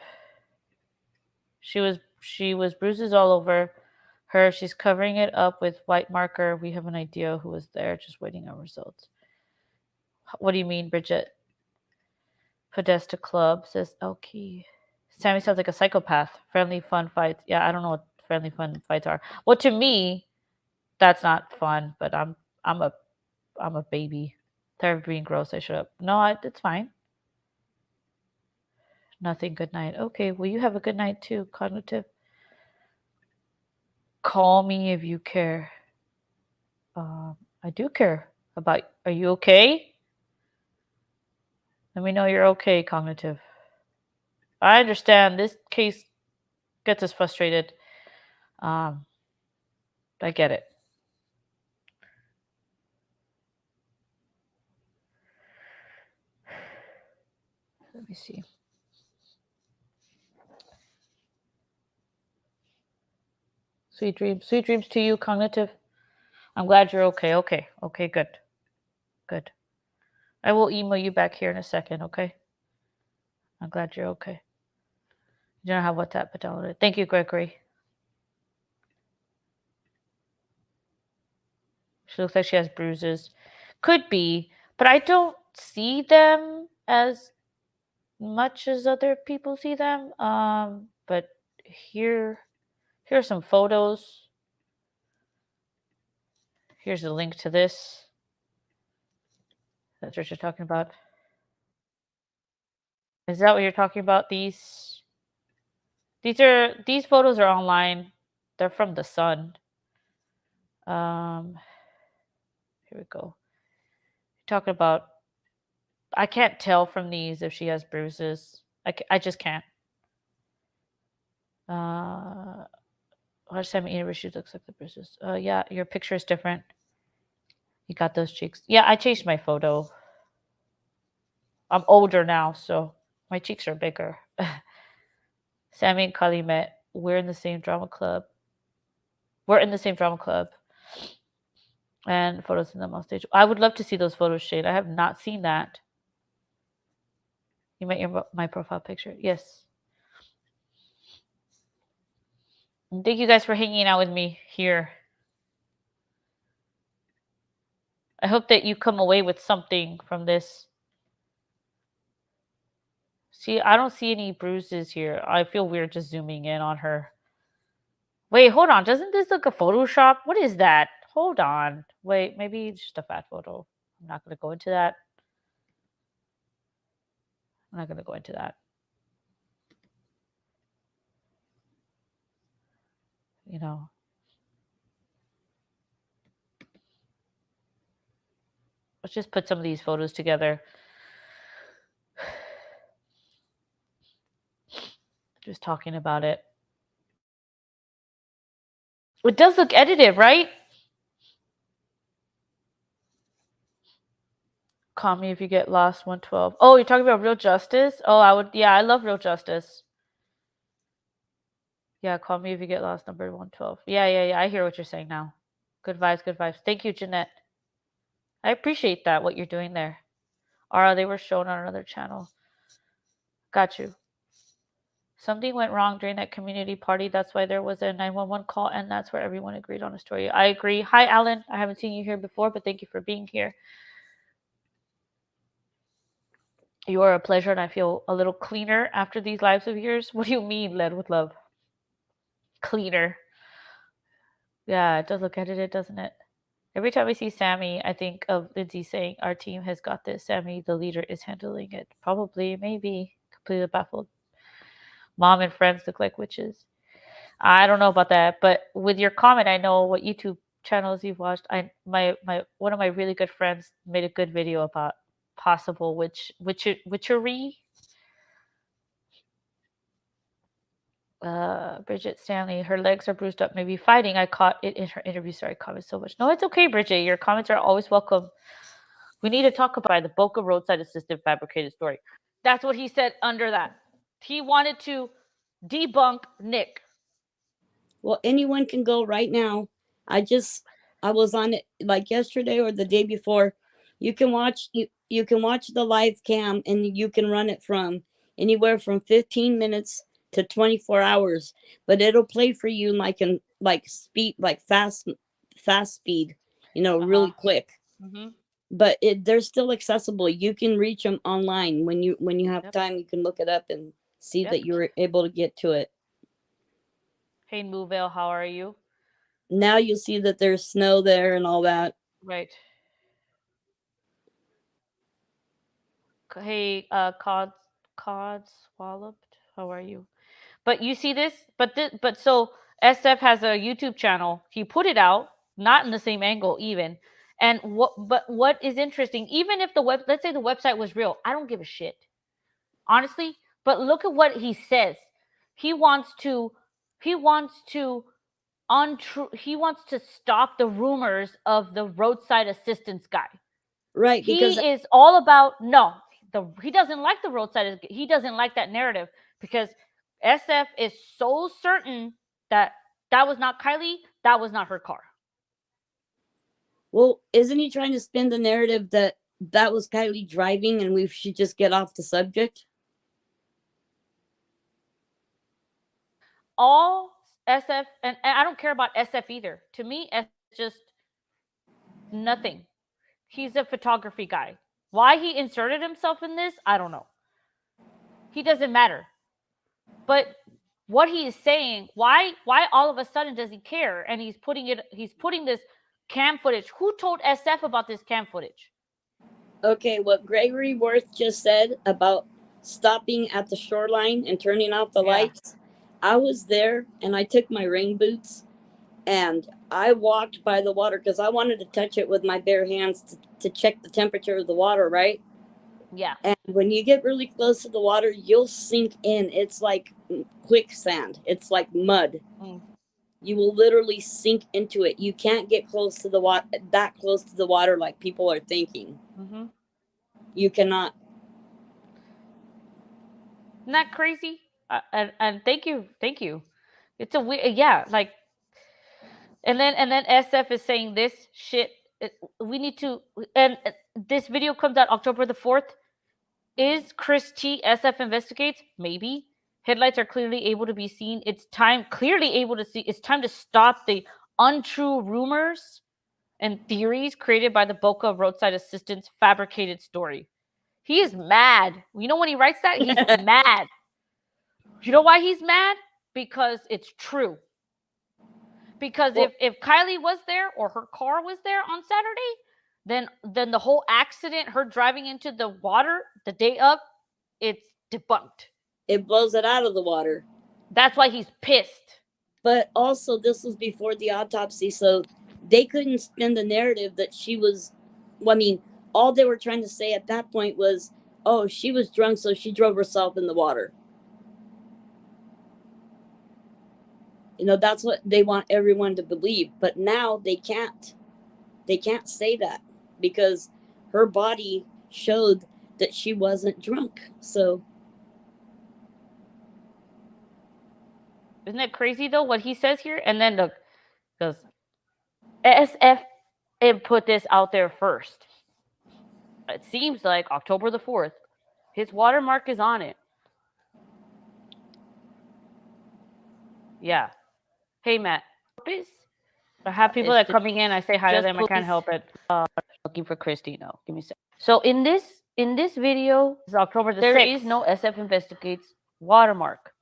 She was bruises all over her. She's covering it up with white marker. We have an idea who was there. Just waiting on results. What do you mean, Bridget? Podesta Club, says Elkie. Sammy sounds like a psychopath. Friendly, fun fights. Yeah, I don't know what friendly, fun fights are. Well, to me, that's not fun. But I'm a baby. Tired of being gross. I shut up. No, it's fine. Nothing. Good night. Okay. Well, you have a good night too, Cognitive. Call me if you care. I do care about. Are you okay? Let me know you're okay, Cognitive. I understand this case gets us frustrated. I get it. Let me see. Sweet dreams. Sweet dreams to you, Cognitive. I'm glad you're okay. Okay. Okay, good. Good. I will email you back here in a second, okay? I'm glad you're okay. You don't have WhatsApp, but download it. Thank you, Gregory. She looks like she has bruises. Could be, but I don't see them as much as other people see them. But here are some photos. Here's a link to this. That's what you're talking about. Is that what you're talking about? These photos are online. They're from the Sun. Here we go. Talking about, I can't tell from these if she has bruises. I just can't. Watch Sammy eating her shoes looks like the bruises. Yeah, your picture is different. You got those cheeks. Yeah, I changed my photo. I'm older now, so my cheeks are bigger. Sammy and Kiely met. We're in the same drama club. And photos of them on stage. I would love to see those photos, Shade. I have not seen that. You met my profile picture. Yes. And thank you guys for hanging out with me here. I hope that you come away with something from this. See, I don't see any bruises here. I feel weird just zooming in on her. Wait, hold on. Doesn't this look a Photoshop? What is that? Hold on. Wait, maybe it's just a fat photo. I'm not going to go into that. You know. Let's just put some of these photos together. Just talking about it. It does look edited, right? Call me if you get lost, 112. Oh, you're talking about Real Justice? Oh, I love Real Justice. Yeah, call me if you get lost, number 112. Yeah. I hear what you're saying now. Good vibes, good vibes. Thank you, Jeanette. I appreciate that, what you're doing there. They were shown on another channel. Got you. Something went wrong during that community party. That's why there was a 911 call, and that's where everyone agreed on a story. I agree. Hi, Alan. I haven't seen you here before, but thank you for being here. You are a pleasure, and I feel a little cleaner after these lives of yours. What do you mean, led with love? Cleaner. Yeah, it does look edited, doesn't it? Every time I see Sammy, I think of Lindsay saying, "Our team has got this. Sammy, the leader, is handling it." Probably, maybe. Completely baffled. Mom and friends look like witches. I don't know about that, but with your comment, I know what YouTube channels you've watched. My one of my really good friends made a good video about possible witchery. Bridget Stanley, her legs are bruised up, maybe fighting. I caught it in her interview. Sorry, comments so much. No, it's okay, Bridget. Your comments are always welcome. We need to talk about the Boca roadside assistant fabricated story. That's what he said under that. He wanted to debunk Nick. Well, anyone can go right now. I was on it like yesterday or the day before. You can watch you can watch the live cam, and you can run it from anywhere from 15 minutes to 24 hours, but it'll play for you like fast speed, really quick. Mm-hmm. But they're still accessible. You can reach them online when you have time. You can look it up and see that you were able to get to it. Hey, Moovale, how are you? Now you'll see that there's snow there and all that. Right. Hey, Cod Swallowed, how are you? But you see this? But so SF has a YouTube channel. He put it out, not in the same angle even. And what is interesting, even if let's say the website was real, I don't give a shit. Honestly, but look at what he says. He wants to stop the rumors of the roadside assistance guy. Right, because he is all about he doesn't like the roadside. He doesn't like that narrative because SF is so certain that That was not Kiely. That was not her car. Well, isn't he trying to spin the narrative that that was Kiely driving and we should just get off the subject? All SF, and I don't care about SF either. To me, SF is just nothing. He's a photography guy. Why he inserted himself in this, I don't know. He doesn't matter. But what he is saying, why all of a sudden does he care? And he's putting this cam footage. Who told SF about this cam footage? Okay, what Gregory Worth just said about stopping at the shoreline and turning off the lights, I was there and I took my rain boots and I walked by the water because I wanted to touch it with my bare hands to check the temperature of the water, right? Yeah. And when you get really close to the water, you'll sink in. It's like quicksand. It's like mud. You will literally sink into it. You can't get close to the water, that close to the water, like people are thinking. Mm-hmm. You cannot. Isn't that crazy? And thank you. It's a weird, yeah. Like, and then SF is saying this shit. We need to, and this video comes out October the 4th. Is Chris T SF investigates? Maybe. Headlights are clearly able to be seen. It's time to stop the untrue rumors and theories created by the Boca Roadside Assistant's fabricated story. He is mad. You know when he writes that? He's mad. You know why he's mad? Because it's true. Because if Kiely was there or her car was there on Saturday, then the whole accident, her driving into the water the day of, it's debunked. It blows it out of the water. That's why he's pissed. But also, this was before the autopsy, so they couldn't spin the narrative that she was. Well, I mean, all they were trying to say at that point was, "Oh, she was drunk, so she drove herself in the water." You know, that's what they want everyone to believe. But now they can't. They can't say that because her body showed that she wasn't drunk. So isn't that crazy though what he says here? And then look, because SF put this out there first. It seems like October the 4th. His watermark is on it. Yeah. Hey, Matt. I have people that coming in. I say hi to them. I can't help it. Looking for Christy. No, give me a sec. So in this video, it's October the 6th. There is no SF investigates watermark.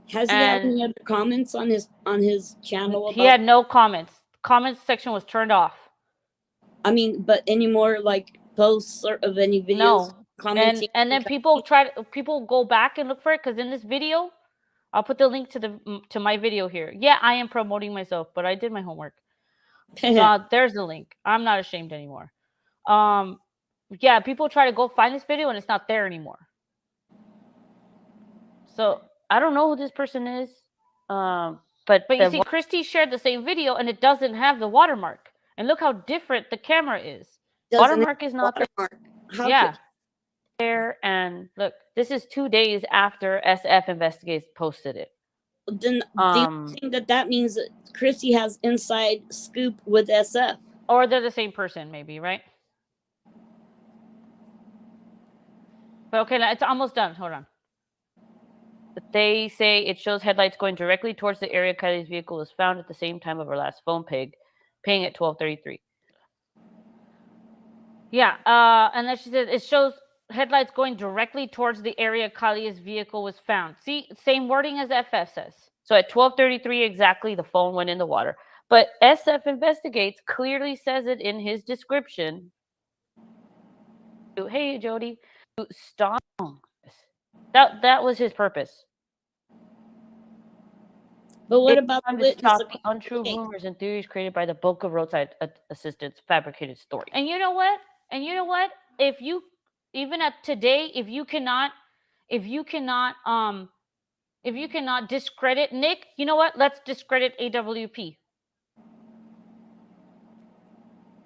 Has he had any other comments on his channel? He had no comments. Comments section was turned off. I mean, but any more like posts of any videos? No. Commenting And then people go back and look for it because in this video, I'll put the link to my video here. Yeah, I am promoting myself, but I did my homework. So there's the link. I'm not ashamed anymore. Yeah, people try to go find this video and it's not there anymore. So I don't know who this person is. But you see, Christy shared the same video and it doesn't have the watermark. And look how different the camera is. Watermark is not there. Yeah. There, and look, this is 2 days after SF Investigates posted it. Then do you think that means that Christy has inside scoop with SF? Or they're the same person, maybe, right? But okay, it's almost done. Hold on. They say it shows headlights going directly towards the area Kiely's vehicle was found at the same time of her last phone ping at 12:33. Yeah, and then she says it shows headlights going directly towards the area Kiely's vehicle was found. See, same wording as FF says. So at 12:33 exactly, the phone went in the water. But SF Investigates clearly says it in his description. Hey, Jody, stop. That was his purpose. But what about the witness? Stop the untrue rumors and theories created by the Boca Roadside Assistant's fabricated story. And you know what? If you even at today, if you cannot discredit Nick, you know what? Let's discredit AWP.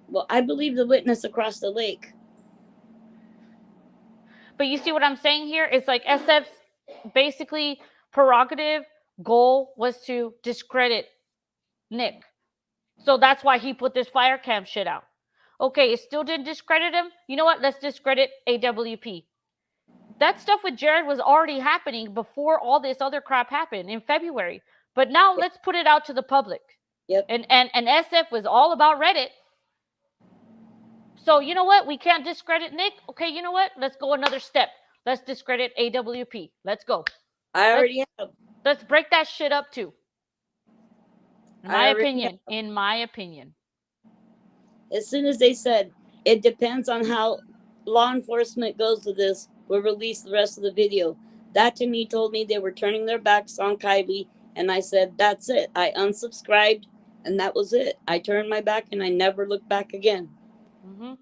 Well, I believe the witness across the lake. But you see what I'm saying here? It's like SF's basically prerogative goal was to discredit Nick. So that's why he put this fire cam shit out. Okay, it still didn't discredit him. You know what? Let's discredit AWP. That stuff with Jared was already happening before all this other crap happened in February. But now let's put it out to the public. Yep. And SF was all about Reddit. So you know what? We can't discredit Nick. Okay, you know what? Let's go another step. Let's discredit AWP. Let's go. I already have. Let's break that shit up too. In I my already opinion. have. In my opinion. As soon as they said it depends on how law enforcement goes with this, we'll release the rest of the video. That to me told me they were turning their backs on Kiely, and I said, that's it. I unsubscribed, and that was it. I turned my back, and I never looked back again. Mm-hmm.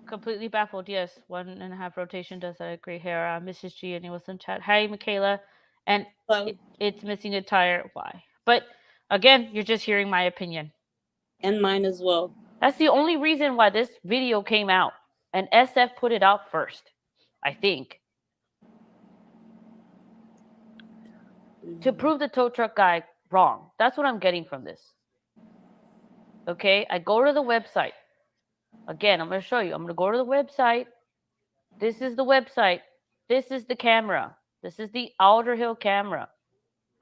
Completely baffled. Yes, 1.5 rotation does that. Gray hair. Mrs. G and it was in chat. Hi, Michaela, and it's missing a tire. Why? But again, you're just hearing my opinion and mine as well. That's the only reason why this video came out, and SF put it out first, I think, to prove the tow truck guy wrong. That's what I'm getting from this. Okay, I go to the website. Again, I'm going to show you. I'm going to go to the website. This is the website. This is the camera. This is the Alder Hill camera.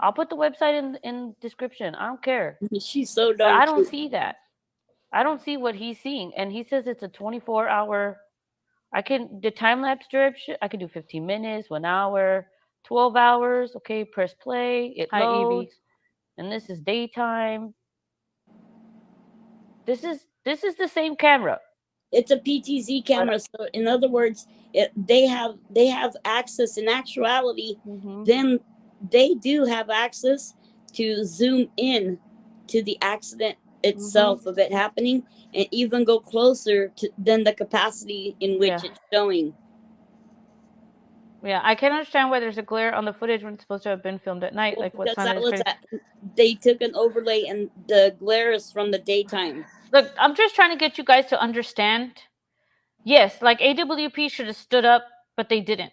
I'll put the website in description. I don't care. She's so But darn I don't cute. see that. I don't see what he's seeing. And he says it's a 24-hour. The time lapse strip. I can do 15 minutes, 1 hour, 12 hours. Okay, press play. It loads. Evie. And this is daytime. This is the same camera. It's a PTZ camera. So in other words, they have access. In actuality, then they do have access to zoom in to the accident itself of it happening, and even go closer than the capacity in which it's showing. Yeah, I can understand why there's a glare on the footage when it's supposed to have been filmed at night. Like what sign is they took an overlay, and the glare is from the daytime. Look, I'm just trying to get you guys to understand. Yes, like AWP should have stood up, but they didn't.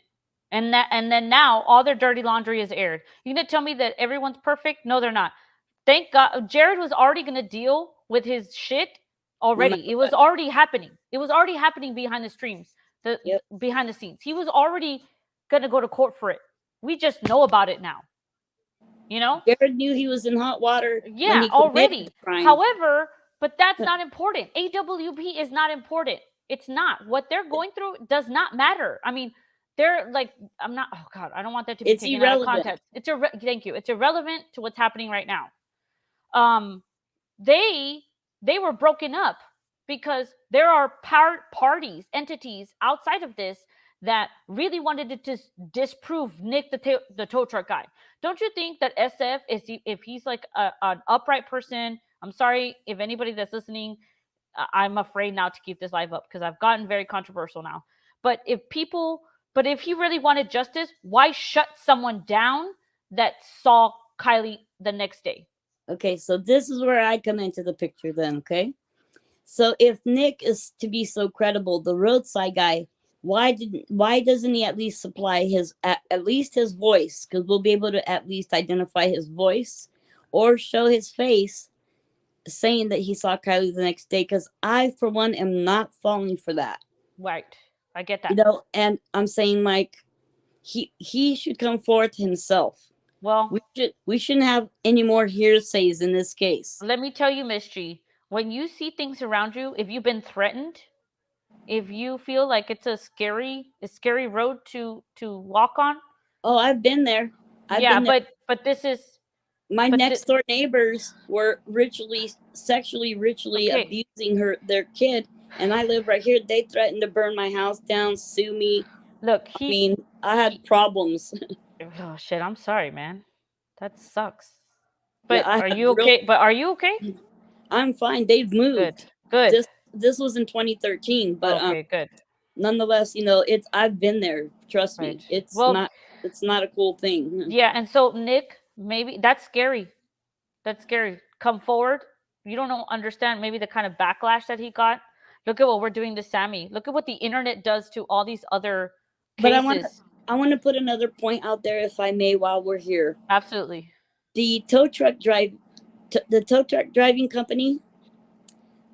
And then now all their dirty laundry is aired. You gonna tell me that everyone's perfect? No, they're not. Thank God Jared was already gonna deal with his shit already. It was already happening. It was already happening behind the streams, behind the scenes. He was already gonna go to court for it. We just know about it now. You know? Jared knew he was in hot water. Yeah, when he already. The crime. However, but that's not important. AWP is not important. It's not. What they're going through does not matter. I mean, they're like, I'm not, oh God, I don't want that to be taken out of context. Thank you. It's irrelevant to what's happening right now. They were broken up because there are parties, entities outside of this that really wanted to disprove Nick, the tow truck guy. Don't you think that SF is, if he's like an upright person? I'm sorry if anybody that's listening. I'm afraid now to keep this live up because I've gotten very controversial now. But if he really wanted justice, why shut someone down that saw Kiely the next day? Okay, so this is where I come into the picture then, okay? So if Nick is to be so credible, the roadside guy, why doesn't he at least supply at least his voice? Because we'll be able to at least identify his voice or show his face saying that he saw Kiely the next day. Because I, for one, am not falling for that. Right. I get that. You know, and I'm saying like he should come forth himself. Well, we shouldn't have any more hearsays in this case. Let me tell you, Miss G, when you see things around you, if you've been threatened, if you feel like it's a scary road to walk on. Oh, I've been there. But this is my next door neighbors were sexually abusing their kid, and I live right here. They threatened to burn my house down, sue me. Look, I had problems. Oh shit! I'm sorry, man. That sucks. But are you okay? Are you okay? I'm fine. They've moved. Good. This was in 2013, but okay, good. Nonetheless, you know, I've been there. Trust me. It's not a cool thing. Yeah, and so Nick, maybe that's scary. That's scary. Come forward. You don't understand maybe the kind of backlash that he got. Look at what we're doing to Sammy. Look at what the internet does to all these other cases. But I want to put another point out there, if I may, while we're here. Absolutely. The tow truck the tow truck driving company,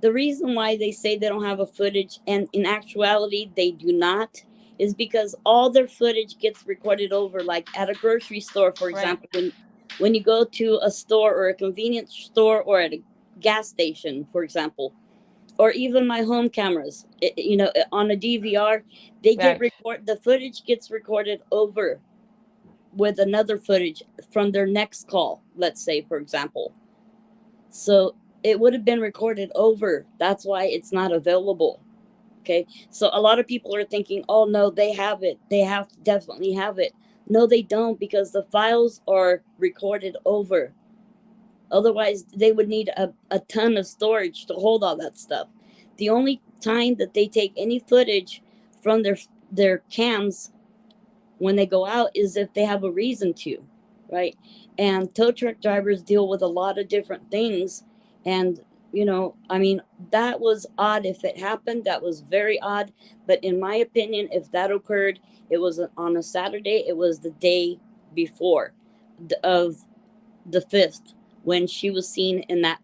the reason why they say they don't have a footage, and in actuality they do not, is because all their footage gets recorded over, like at a grocery store, for example. When you go to a store or a convenience store or at a gas station, for example, or even my home cameras, on a DVR, they get the footage gets recorded over with another footage from their next call, let's say, for example. So it would have been recorded over. That's why it's not available. Okay. So a lot of people are thinking, oh no, they have it. They have to definitely have it. No, they don't, because the files are recorded over. Otherwise, they would need a ton of storage to hold all that stuff. The only time that they take any footage from their cams when they go out is if they have a reason to, right? And tow truck drivers deal with a lot of different things. And, I mean, that was odd if it happened. That was very odd. But in my opinion, if that occurred, it was on a Saturday. It was the day before of the 5th, when she was seen in that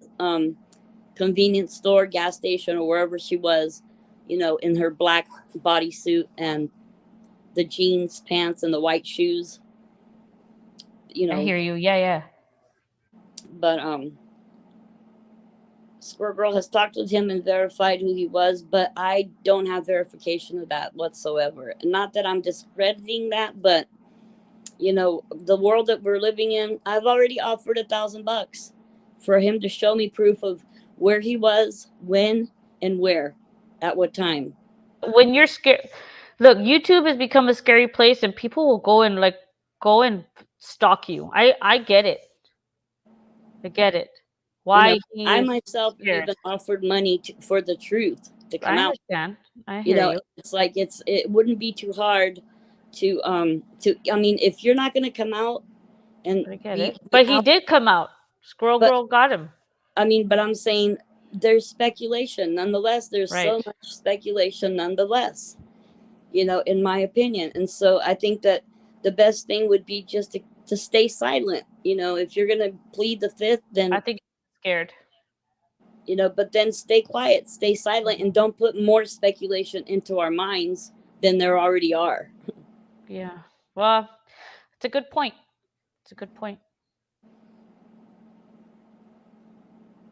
convenience store, gas station, or wherever she was, in her black bodysuit and the jeans pants and the white shoes. I hear you. Yeah. But Squirrel Girl has talked with him and verified who he was, but I don't have verification of that whatsoever. Not that I'm discrediting that, but the world that we're living in, I've already offered $1,000 for him to show me proof of where he was, when, and where, at what time. When you're scared, look, YouTube has become a scary place, and people will go and stalk you. I get it. I get it. Why I he's myself have scared. even offered money for the truth to come I out. understand. I hear you. It's like it wouldn't be too hard to I mean, if you're not gonna come out and I get be it. But he out, did come out. Squirrel but Girl got him. I mean, but I'm saying there's speculation nonetheless. There's so Right. much speculation nonetheless, in my opinion. And so I think that the best thing would be just to stay silent. If you're gonna plead the 5th, then I think he's scared. but then stay quiet, stay silent, and don't put more speculation into our minds than there already are. Yeah. Well, it's a good point. It's a good point.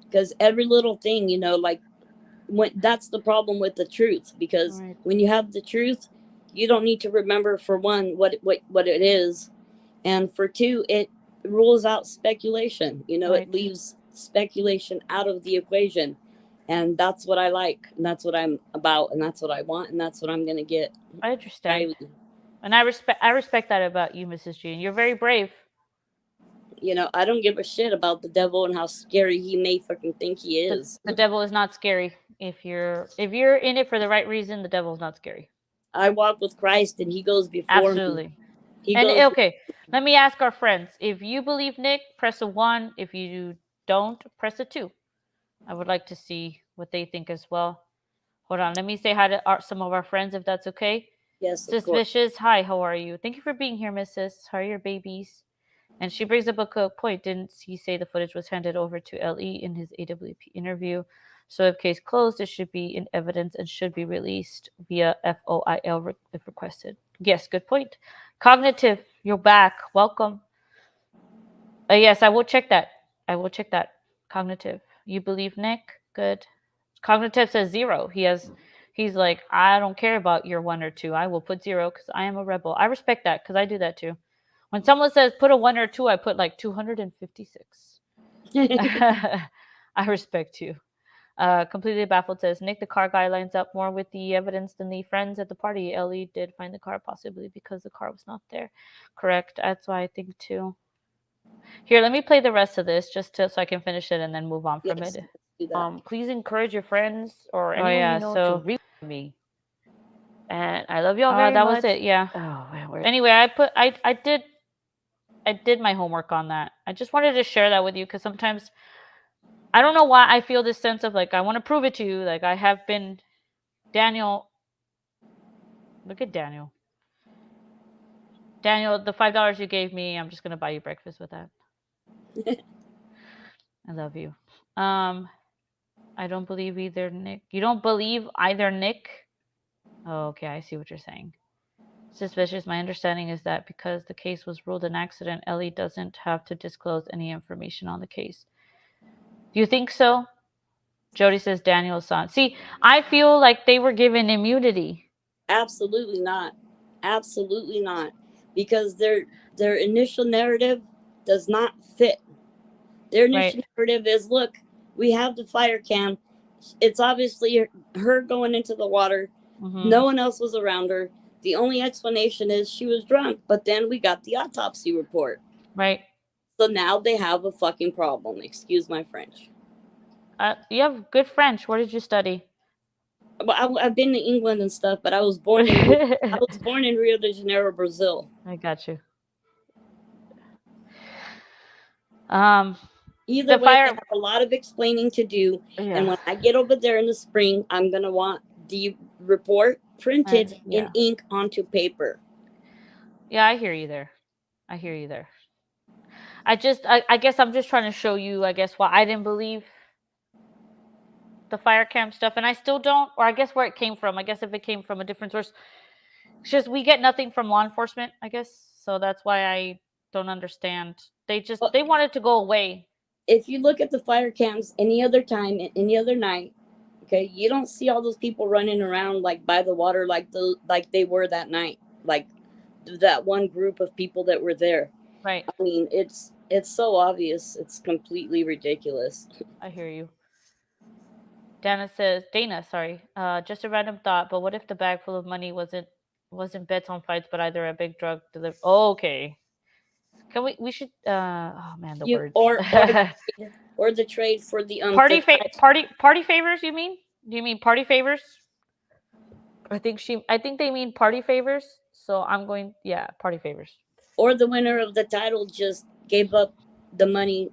Because every little thing, like, when that's the problem with the truth, because Right. when you have the truth, you don't need to remember, for one, what it is, and for two, it rules out speculation. Right. It leaves speculation out of the equation, and that's what I like, and that's what I'm about, and that's what I want, and that's what I'm gonna get. I understand. And I respect that about you, Mrs. Jean. You're very brave. I don't give a shit about the devil and how scary he may fucking think he is. The devil is not scary. If you're in it for the right reason, the devil's not scary. I walk with Christ, and he goes before me. Absolutely. He And goes. okay, let me ask our friends. If you believe Nick, press a 1. If you don't, press a 2. I would like to see what they think as well. Hold on, let me say hi to some of our friends, if that's okay. Yes, of Sis course. Vicious, hi, how are you? Thank you for being here, Mrs. How are your babies? And she brings up a good point. Didn't he say the footage was handed over to LE in his AWP interview? So if case closed, it should be in evidence and should be released via FOIL if requested. Yes, good point. Cognitive, you're back. Welcome. Yes, I will check that. I will check that. Cognitive, you believe Nick? Good. Cognitive says 0. He's like, I don't care about your 1 or 2. I will put 0 because I am a rebel. I respect that because I do that too. When someone says put a 1 or 2, I put like 256. I respect you. Completely baffled says Nick, the car guy lines up more with the evidence than the friends at the party. Ellie did find the car possibly because the car was not there. Correct. That's why I think too. Here, let me play the rest of this so I can finish it and then move on from Yes, it. do that. Please encourage your friends or anyone you know to read me. And I love y'all very much. That was it. Yeah. Oh, man, Anyway, I did my homework on that. I just wanted to share that with you because sometimes I don't know why I feel this sense of like I want to prove it to you. Like I have been Daniel. Look at Daniel. Daniel, the $5 you gave me, I'm just gonna buy you breakfast with that. I love you. I don't believe either Nick. You don't believe either Nick? Oh, okay, I see what you're saying. Suspicious. My understanding is that because the case was ruled an accident, Ellie doesn't have to disclose any information on the case. Do you think so? Jody says Daniel's son. See, I feel like they were given immunity. Absolutely not. Absolutely not. Because their initial narrative does not fit. Their initial narrative is, look, we have the fire cam. It's obviously her going into the water. No one else was around her. The only explanation is she was drunk, but then we got the autopsy report. Right. So now they have a fucking problem. Excuse my French. You have good French. Where did you study? Well, I've been to England and stuff, but I was born in Rio de Janeiro, Brazil. I got you. Either way, they have a lot of explaining to do. And when I get over there in the spring, I'm gonna want the report printed in ink onto paper. Yeah, I hear you there. I hear you there. I guess I'm just trying to show you, I guess, why I didn't believe the fire cam stuff, and I still don't, or I guess where it came from. I guess if it came from a different source, it's just we get nothing from law enforcement, I guess. So that's why I don't understand. They wanted to go away. If you look at the fire cams any other time, any other night, okay, you don't see all those people running around like by the water like they were that night, like that one group of people that were there. Right. I mean, it's so obvious. It's completely ridiculous. I hear you. Dana, sorry. Just a random thought, but what if the bag full of money wasn't bets on fights, but either a big drug delivery? Oh, okay. Can we should oh man, the words. Or the trade for the party favors, you mean? Do you mean party favors? I think they mean party favors. So I'm going party favors. Or the winner of the title just gave up the money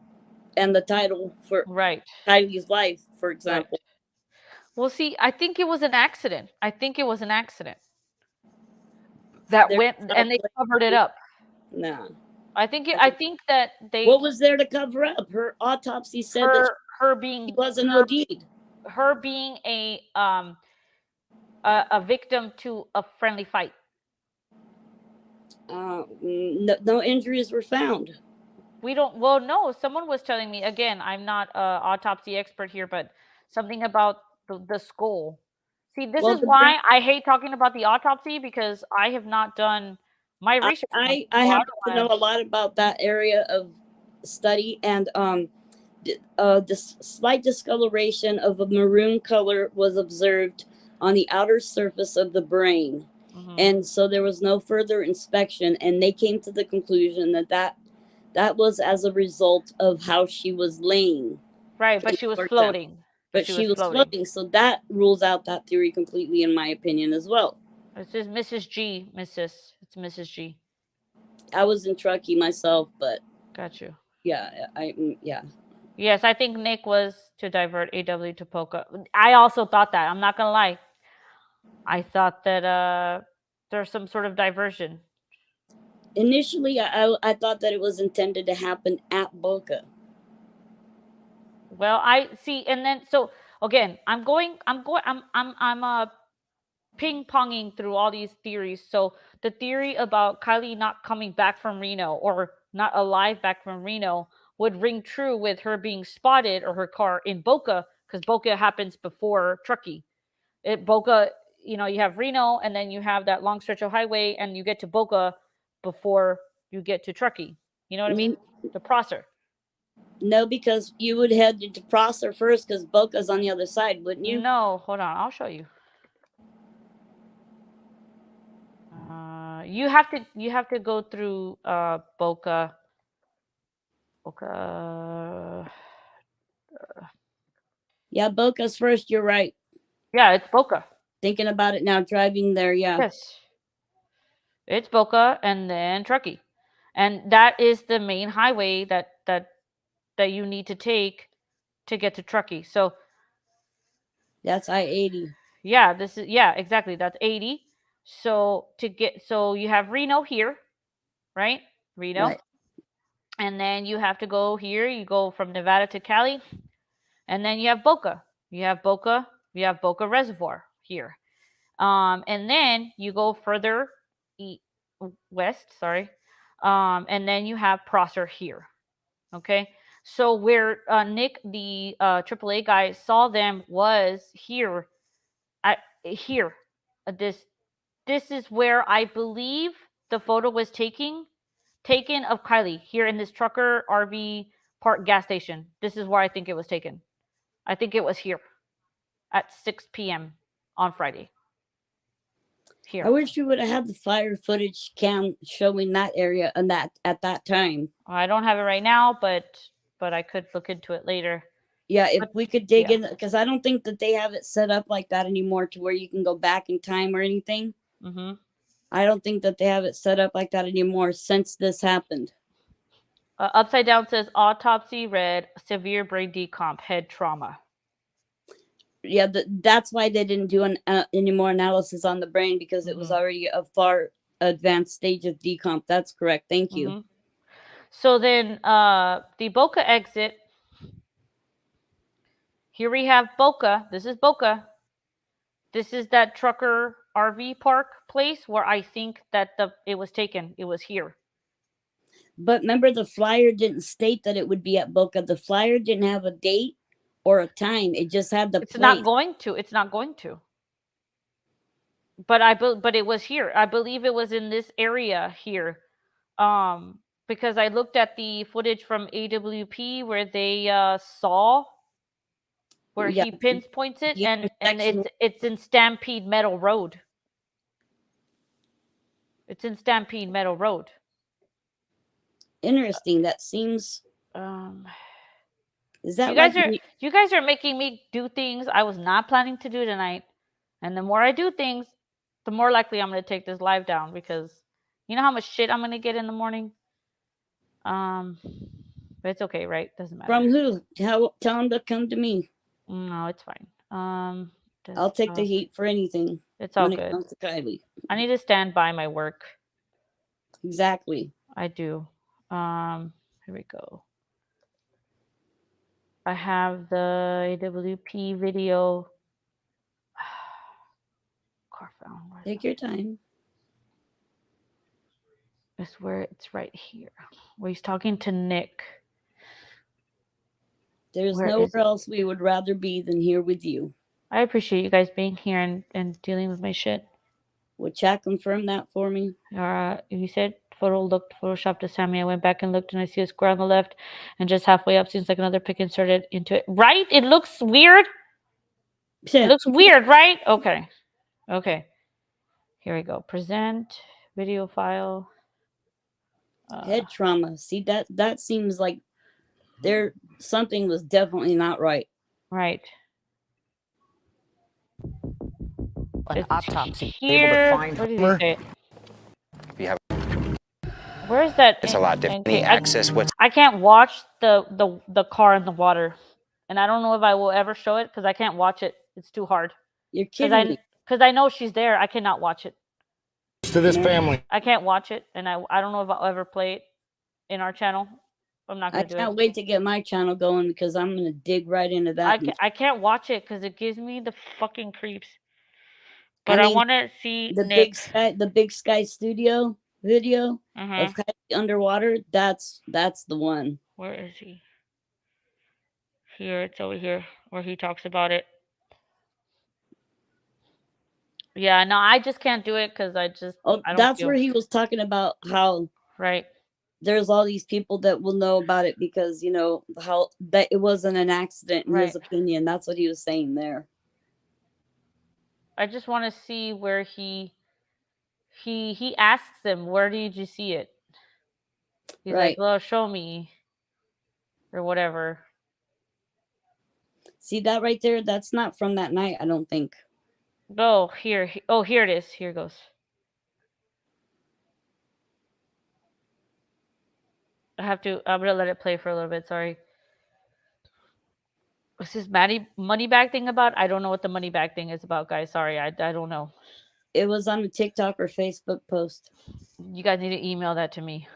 and the title for Kiely's life, for example. Right. Well, see, I think it was an accident. That went and they covered it up. Nah. I think that they. What was there to cover up? Her autopsy said that her being she wasn't OD'd. Her being a victim to a friendly fight. No injuries were found. We don't. Well, no. Someone was telling me again. I'm not an autopsy expert here, but something about the skull. See, this is why I hate talking about the autopsy because I have not done my research. I happen to know a lot about that area of study, and the slight discoloration of a maroon color was observed on the outer surface of the brain. And so there was no further inspection, and they came to the conclusion that was as a result of how she was laying. Right, but she was floating. But she was floating, so that rules out that theory completely, in my opinion, as well. This is Mrs. G, It's Mrs. G. I was in Truckee myself, but got you. Yeah, Yes, I think Nick was to divert AW to Polka. I also thought that. I'm not gonna lie. I thought that there's some sort of diversion. Initially, I thought that it was intended to happen at Boca. Well, I see, and then so again, I'm ping-ponging through all these theories. So the theory about Kiely not coming back from Reno or not alive back from Reno would ring true with her being spotted or her car in Boca, because Boca happens before Truckee. Boca, you have Reno, and then you have that long stretch of highway, and you get to Boca before you get to Truckee. You know what I mean? The Prosser. No, because you would head to Prosser first, because Boca's on the other side, wouldn't you? No, hold on, I'll show you. You have to go through Boca. Yeah, Boca's first. You're right. Yeah, it's Boca. Thinking about it now, driving there. Yeah. Yes. It's Boca and then Truckee, and that is the main highway that you need to take to get to Truckee. So that's I-80. Yeah, exactly. That's 80. So you have Reno here, right? Reno. Right. And then you have to go here. You go from Nevada to Cali, and then you have Boca. You have Boca Reservoir here. And then you go further west, sorry. And then you have Prosser here. Okay. So where Nick, the AAA guy, saw them was here. Here. This is where I believe the photo was taken of Kiely, here in this trucker RV park gas station. This is where I think it was taken. I think it was here at 6 p.m. on Friday. Here. I wish we would have had the fire footage cam showing that area and that at that time. I don't have it right now, but I could look into it later. Yeah, if But, we could dig in, because I don't think that they have it set up like that anymore to where you can go back in time or anything. Mm-hmm. I don't think that they have it set up like that anymore since this happened. Upside down says autopsy read severe brain decomp, head trauma. Yeah, that's why they didn't do any more analysis on the brain, because it was already a far advanced stage of decomp. That's correct. Thank you. Mm-hmm. So then the Boca exit. Here we have Boca. This is Boca. This is that trucker RV park place where I think that it was taken. It was here. But remember, the flyer didn't state that it would be at Boca. The flyer didn't have a date or a time. It just had the It's place. not going to. It's not going to. But it was here. I believe it was in this area here. Because I looked at the footage from AWP where they saw where he pinpoints it, and it's in Stampede Meadow Road. It's in Stampede Meadow Road. Interesting. That seems. Is that you guys are making me do things I was not planning to do tonight, and the more I do things, the more likely I'm going to take this live down, because you know how much shit I'm going to get in the morning. But it's okay, right? Doesn't matter. From who? Tell them to come to me. No, it's fine. I'll take the heat for anything. It's all when good. It comes to Kiely. I need to stand by my work. Exactly. I do. Here we go. I have the AWP video. Take your time. It's where it's right here, where he's talking to Nick. There's nowhere else we would rather be than here with you. I appreciate you guys being here and dealing with my shit. Would chat confirm that for me? You said photo looked photoshopped to Sammy. I went back and looked, and I see a square on the left, and just halfway up seems like another pic inserted into it. Right? It looks weird. It looks weird, right? Okay. Okay. Here we go. Present video file. Head trauma. See, that seems like something was definitely not right. Right. An autopsy. Here. Able to find Where did he say it? You have Where's that? it's a lot different. Any access what's I can't watch the car in the water, and I don't know if I will ever show it because I can't watch it. It's too hard. You're kidding me. Because I know she's there. I cannot watch it. To this family. I can't watch it, and I don't know if I'll ever play it in our channel. I'm not I gonna do it. can't wait to get my channel going, because I'm gonna dig right into that. I can't watch it because it gives me the fucking creeps. But I want to see the Nick. Big Sky Studio video Mhm. of Kiely underwater. That's the one. Where is he? Here, it's over here where he talks about it. Yeah, no, I just can't do it because I don't That's feel... where he was talking about how there's all these people that will know about it because how that it wasn't an accident in his opinion. That's what he was saying there. I just want to see where he asks him, where did you see it? He's like, well, show me, or whatever. See that right there? That's not from that night, I don't think. Oh, here it is. Here it goes. I'm gonna let it play for a little bit. Sorry. What's this money bag thing about? I don't know what the money bag thing is about, guys. Sorry, I don't know. It was on a TikTok or Facebook post. You guys need to email that to me.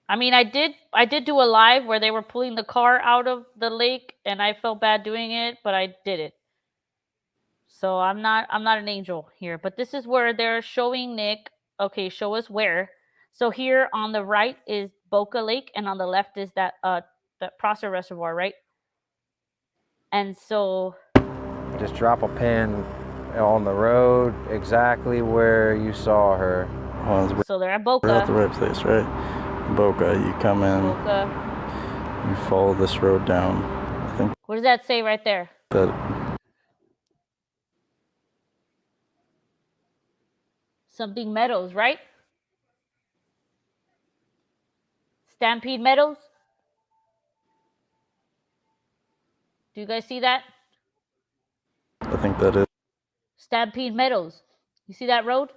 I mean, I did do a live where they were pulling the car out of the lake, and I felt bad doing it, but I did it. So I'm not an angel here, but this is where they're showing Nick. Okay, show us where. So here on the right is Boca Lake, and on the left is that Prosser Reservoir, right? And so Just drop a pin on the road exactly where you saw her. so they're at We're at the Boca. right place, right? Boca, you come in, Boca. you follow this road down. I think What does that say right there? that Something Meadows, right? Stampede Meadows. Do you guys see that? I think that is. Stampede Meadows. You see that road?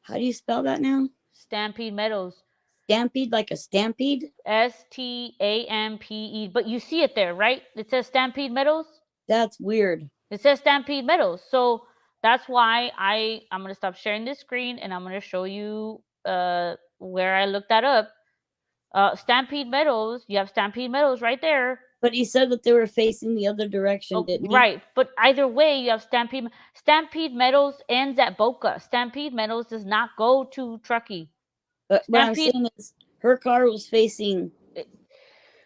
How do you spell that now? Stampede Meadows. Stampede, like a stampede? Stampede. But you see it there, right? It says Stampede Meadows. That's weird. It says Stampede Meadows. So that's why I'm gonna stop sharing this screen and I'm gonna show you where I looked that up. Stampede Meadows. You have Stampede Meadows right there. But he said that they were facing the other direction, didn't he? Right, but either way, you have Stampede. Stampede Meadows ends at Boca. Stampede Meadows does not go to Truckee. But what I'm Stampede. saying is, her car was facing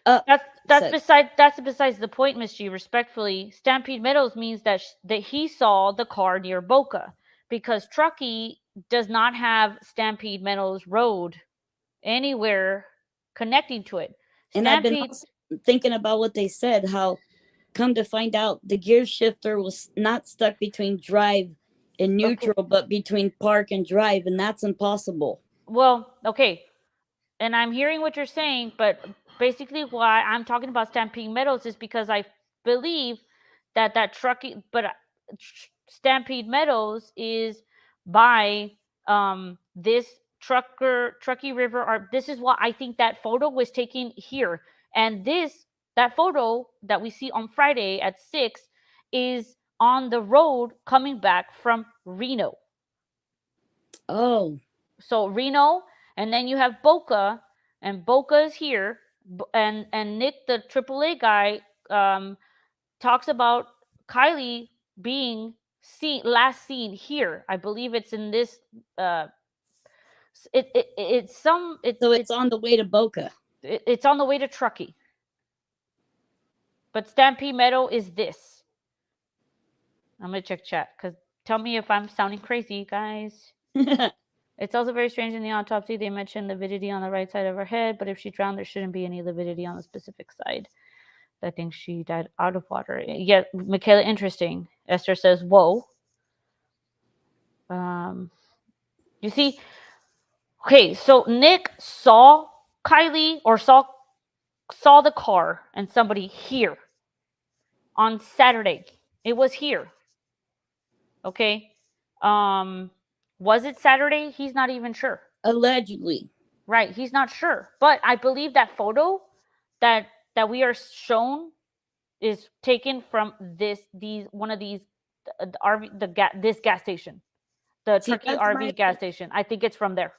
up. That's besides the point, Miss G. Respectfully, Stampede Meadows means that that he saw the car near Boca, because Truckee does not have Stampede Meadows Road anywhere connecting to it. And I've been Stampede. also thinking about what they said, how come to find out the gear shifter was not stuck between drive and neutral, but between park and drive, and that's impossible. Well, okay. And I'm hearing what you're saying, but basically why I'm talking about Stampede Meadows is because I believe that Truckee, but Stampede Meadows is by this Truckee River, or this is what I think that photo was taken here. And that photo that we see on Friday at 6 is on the road coming back from Reno. Oh. So Reno, and then you have Boca, and Boca is here, and Nick, the AAA guy, talks about Kiely being last seen here. I believe it's in this. It's some. So it's on the way to Boca. It's on the way to Truckee. But Stampede Meadow is this. I'm gonna check chat, because tell me if I'm sounding crazy, guys. It's also very strange in the autopsy. They mentioned lividity on the right side of her head, but if she drowned, there shouldn't be any lividity on the specific side. I think she died out of water. Yeah, Michaela, interesting. Esther says, whoa. You see, okay, so Nick saw Kiely, or saw the car and somebody here on Saturday. It was here. Okay. Was it Saturday? He's not even sure. Allegedly. Right, he's not sure. But I believe that photo that we are shown is taken from this gas station, the Truckee RV gas station. I think it's from there.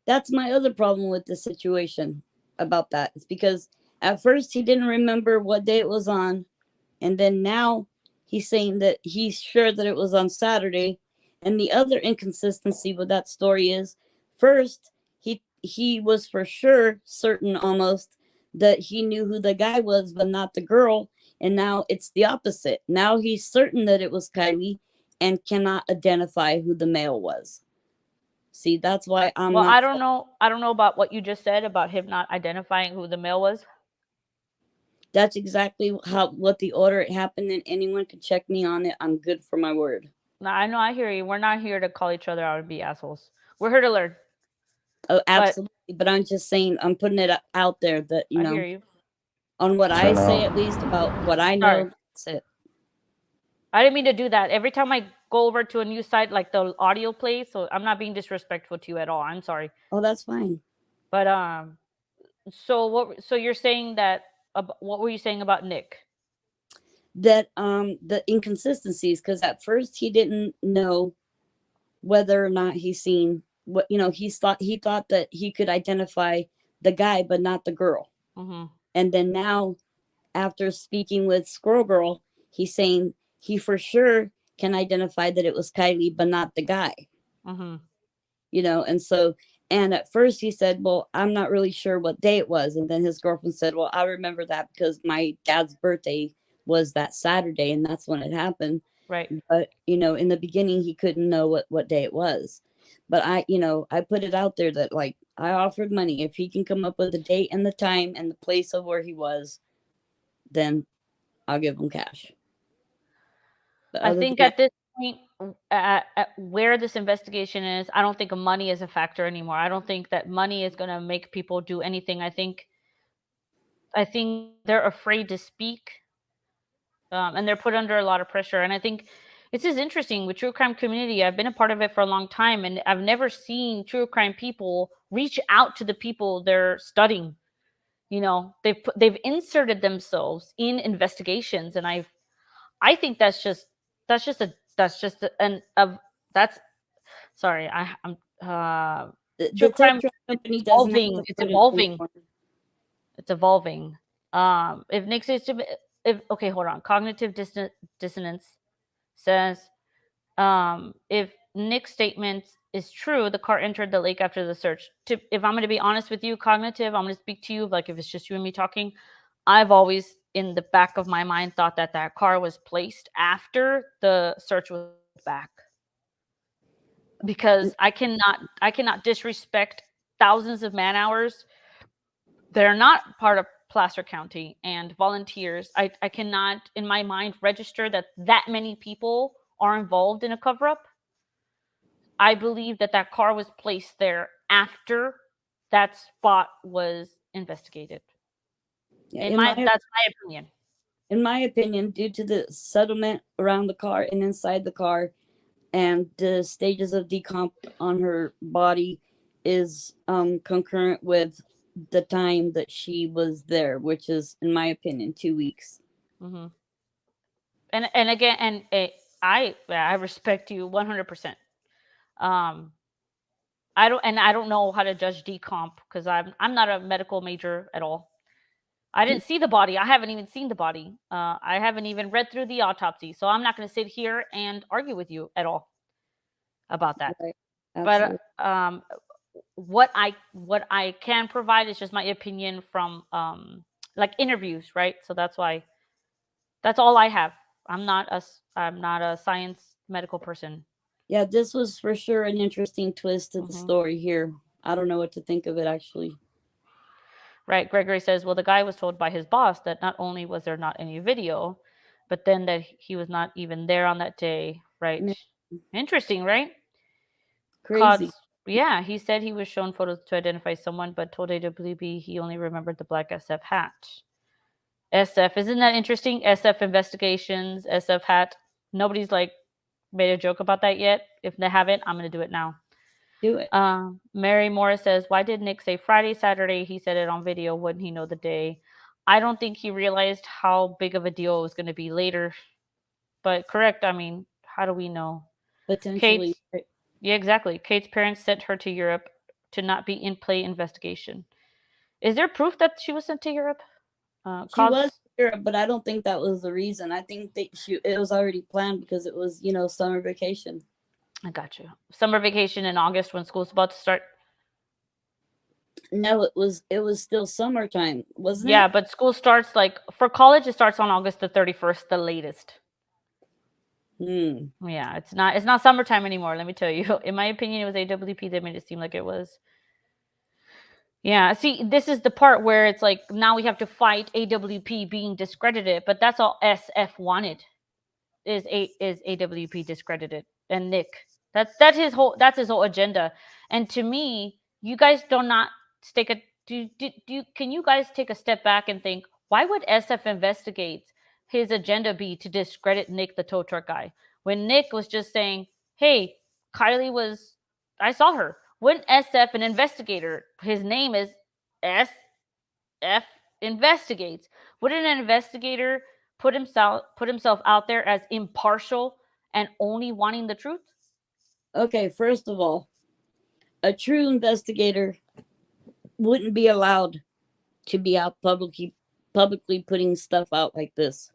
That's my other problem with the situation about that. It's because at first he didn't remember what day it was on, and then now he's saying that he's sure that it was on Saturday. And the other inconsistency with that story is, first he was for sure certain almost that he knew who the guy was, but not the girl. And now it's the opposite. Now he's certain that it was Kiely and cannot identify who the male was. See, that's why I'm well, not. I don't know about what you just said about him not identifying who the male was. That's exactly what the order it happened, and anyone can check me on it. I'm good for my word. No, I know, I hear you. We're not here to call each other out and be assholes. We're here to learn. Oh, absolutely. But I'm just saying, I'm putting it out there that, I hear you. On what I say, at least about what I know, that's it. I didn't mean to do that. Every time I go over to a new site, like the audio plays, so I'm not being disrespectful to you at all. I'm sorry. Oh, that's fine. But so you're saying that what were you saying about Nick? That the inconsistencies, because at first he didn't know whether or not he seen what, he thought that he could identify the guy, but not the girl. Mm-hmm. And then now, after speaking with Squirrel Girl, he's saying he for sure can identify that it was Kiely, but not the guy. Mm-hmm. And so, and at first he said, well, I'm not really sure what day it was. And then his girlfriend said, well, I remember that because my dad's birthday was that Saturday, and that's when it happened. Right. But, in the beginning, he couldn't know what day it was. But I put it out there that, like, I offered money. If he can come up with the date and the time and the place of where he was, then I'll give him cash. But I other think than at this point, at where this investigation is, I don't think money is a factor anymore. I don't think that money is going to make people do anything. I think they're afraid to speak, and they're put under a lot of pressure. And I think this is interesting with true crime community. I've been a part of it for a long time, and I've never seen true crime people reach out to the people they're studying. They've inserted themselves in investigations, and I think that's just an of that's sorry, I'm true the crime tech is company doesn't have evolving. to It's put it evolving. anymore. It's evolving. If Nick says to if okay, hold on. Cognitive dissonance says if Nick's statement is true, the car entered the lake after the search. If I'm going to be honest with you, Cognitive, I'm going to speak to you like if it's just you and me talking. I've always, in the back of my mind, thought that car was placed after the search was back, because I cannot disrespect thousands of man hours that are not part of Placer County and volunteers. I cannot, in my mind, register that many people are involved in a cover up. I believe that car was placed there after that spot was investigated. Yeah, That's my opinion. In my opinion, due to the settlement around the car and inside the car, and the stages of decomp on her body is concurrent with the time that she was there, which is, in my opinion, 2 weeks. Mm-hmm. And again, I respect you 100%. I don't know how to judge decomp because I'm not a medical major at all. I didn't see the body. I haven't even seen the body. I haven't even read through the autopsy, so I'm not going to sit here and argue with you at all about that. Right. But Absolutely. what I can provide is just my opinion from like interviews, right? So that's all I have. I'm not a science medical person. Yeah, this was for sure an interesting twist to the Mhm. story here. I don't know what to think of it, actually. Right. Gregory says, well, the guy was told by his boss that not only was there not any video, but then that he was not even there on that day. Right. Interesting, right? Crazy. Yeah, he said he was shown photos to identify someone, but told AWB he only remembered the black SF hat. SF, isn't that interesting? SF investigations, SF hat. Nobody's like made a joke about that yet. If they haven't, I'm going to do it now. Do it. Mary Morris says, why did Nick say Friday, Saturday? He said it on video. Wouldn't he know the day? I don't think he realized how big of a deal it was going to be later. But correct. I mean, how do we know? Potentially. Kate's, yeah, exactly. Kate's parents sent her to Europe to not be in play investigation. Is there proof that she was sent to Europe? She was in Europe, but I don't think that was the reason. I think that it was already planned because it was, summer vacation. I got you. Summer vacation in August when school's about to start. No, it was still summertime, wasn't it? Yeah, but school starts for college. It starts on August the 31st, the latest. Yeah, it's not summertime anymore. Let me tell you. In my opinion, it was AWP that made it seem like it was. Yeah, see, this is the part where it's like now we have to fight AWP being discredited, but that's all SF wanted. Is AWP discredited and Nick. That's his whole agenda. And to me, you guys do not take a can you guys take a step back and think, why would SF investigate? His agenda be to discredit Nick, the tow truck guy, when Nick was just saying, hey, I saw her. Wouldn't SF, an investigator, his name is SF investigates, wouldn't an investigator put himself out there as impartial and only wanting the truth? Okay, first of all, A true investigator wouldn't be allowed to be out publicly putting stuff out like this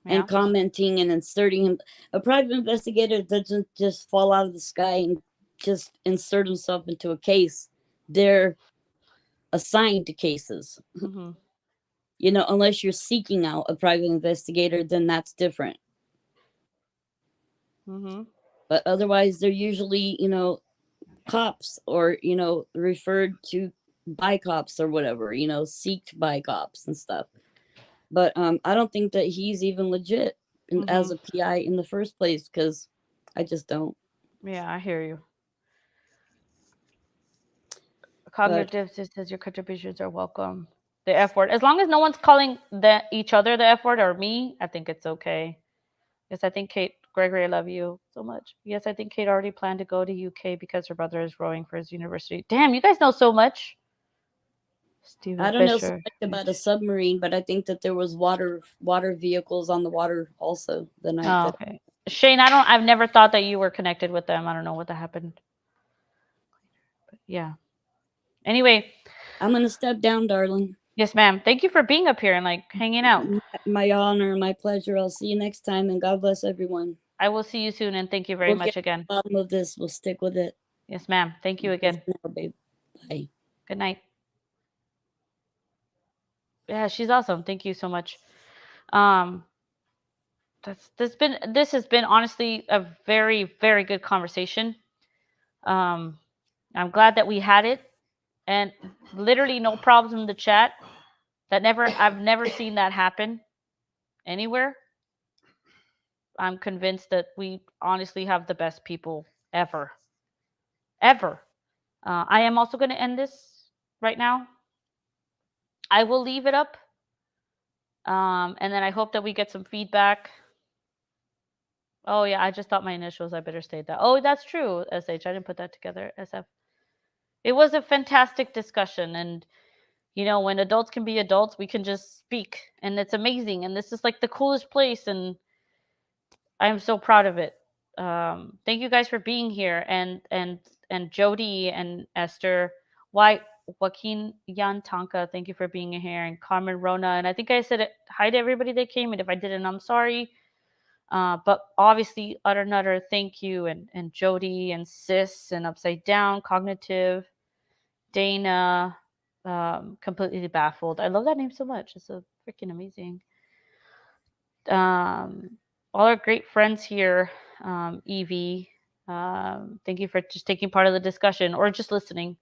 Yeah. and commenting and inserting him. A private investigator doesn't just fall out of the sky and just insert himself into a case. They're assigned to cases. Mm-hmm. You know, unless you're seeking out a private investigator, then that's different. Mm-hmm. But otherwise, they're usually, you know, cops or, you know, referred to by cops or whatever, you know, seeked by cops and stuff. But I don't think that he's even legit as a PI in the first place, because I just don't. Yeah, I hear you. But Cognitive says your contributions are welcome. The F word, as long as no one's calling each other the F word or me, I think it's okay. Yes, I think Kate Gregory, I love you so much. Yes, I think Kate already planned to go to UK because her brother is rowing for his university. Damn, you guys know so much. Steven I don't know so Fisher. much about a submarine, but I think that there was water vehicles on the water also the night Oh, that. okay. Shane, I've never thought that you were connected with them. I don't know what that happened. But yeah. Anyway, I'm gonna step down, darling. Yes, ma'am. Thank you for being up here and like hanging out. My honor, my pleasure. I'll see you next time, and God bless everyone. I will see you soon, and thank you very We'll much get to again. the bottom of this. We'll stick with it. Yes, ma'am. Thank you again. Now, babe. Bye. Good night. Yeah, she's awesome. Thank you so much. Um, this has been honestly a very, very good conversation. I'm glad that we had it, and literally no problems in the chat. I've never seen that happen anywhere. I'm convinced that we honestly have the best people ever. Ever. I am also going to end this right now. I will leave it up. And then I hope that we get some feedback. Oh, yeah, I just thought my initials. I better state that. Oh, that's true, SH. I didn't put that together, SF. It was a fantastic discussion. And, you know, when adults can be adults, we can just speak. And it's amazing. And this is like the coolest place. And I'm so proud of it. Thank you guys for being here. And Jody and Esther, Joaquin Yan Tonka, thank you for being here, and Carmen Rona. And I think I said hi to everybody that came, and if I didn't, I'm sorry. But obviously, Utter Nutter, thank you, and Jody and Sis and Upside Down, Cognitive, Dana, Completely Baffled. I love that name so much. It's so freaking amazing. All our great friends here, Evie. Thank you for just taking part of the discussion or just listening.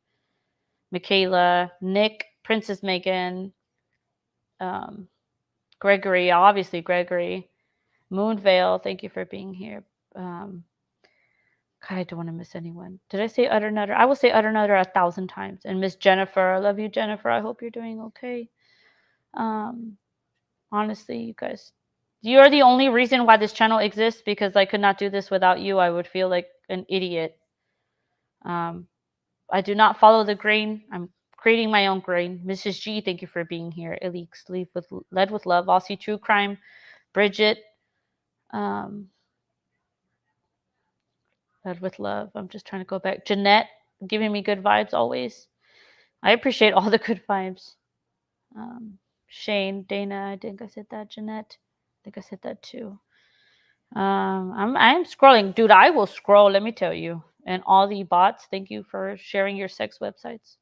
Michaela, Nick, Princess Megan, Gregory, obviously Gregory, Moonvale, thank you for being here. God, I don't want to miss anyone. Did I say Utter Nutter? I will say Utter Nutter 1,000 times. And Miss Jennifer, I love you, Jennifer. I hope you're doing okay. Honestly, you guys, you are the only reason why this channel exists, because I could not do this without you. I would feel like an idiot. I do not follow the grain. I'm creating my own grain. Mrs. G, thank you for being here. Elix, led with love. Aussie True Crime. Bridget, led with love. I'm just trying to go back. Jeanette, giving me good vibes always. I appreciate all the good vibes. Shane, Dana, I think I said that. Jeanette, I think I said that too. I'm scrolling, dude. I will scroll. Let me tell you. And all the bots, thank you for sharing your sex websites.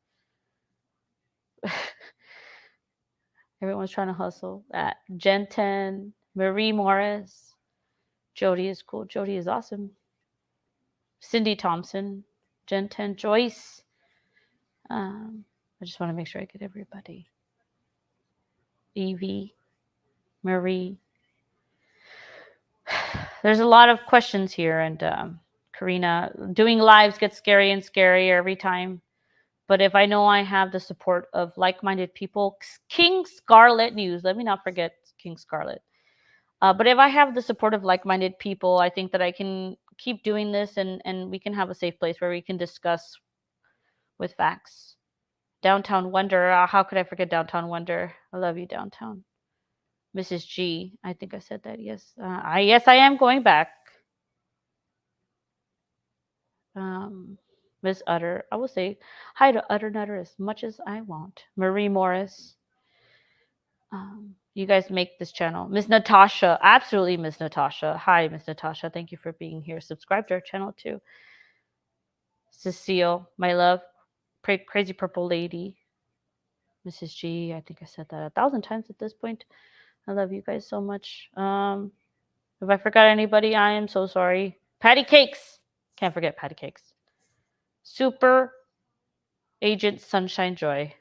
Everyone's trying to hustle. Jen 10, Marie Morris, Jody is cool. Jody is awesome. Cindy Thompson, Jen 10, Joyce. I just want to make sure I get everybody. Evie, Marie. There's a lot of questions here, and Karina, doing lives gets scary and scarier every time. But if I know I have the support of like-minded people, King Scarlet News, let me not forget King Scarlet. But if I have the support of like-minded people, I think that I can keep doing this, and we can have a safe place where we can discuss with facts. Downtown Wonder, how could I forget Downtown Wonder? I love you, Downtown. Mrs. G, I think I said that, yes. Yes, I am going back. Miss Utter. I will say hi to Utter Nutter as much as I want. Marie Morris. You guys make this channel. Miss Natasha. Absolutely, Miss Natasha. Hi, Miss Natasha. Thank you for being here. Subscribe to our channel too. Cecile, my love. Crazy Purple Lady. Mrs. G. I think I said that 1,000 times at this point. I love you guys so much. If I forgot anybody, I am so sorry. Patty Cakes. Can't forget Patty Cakes. Super Agent Sunshine Joy.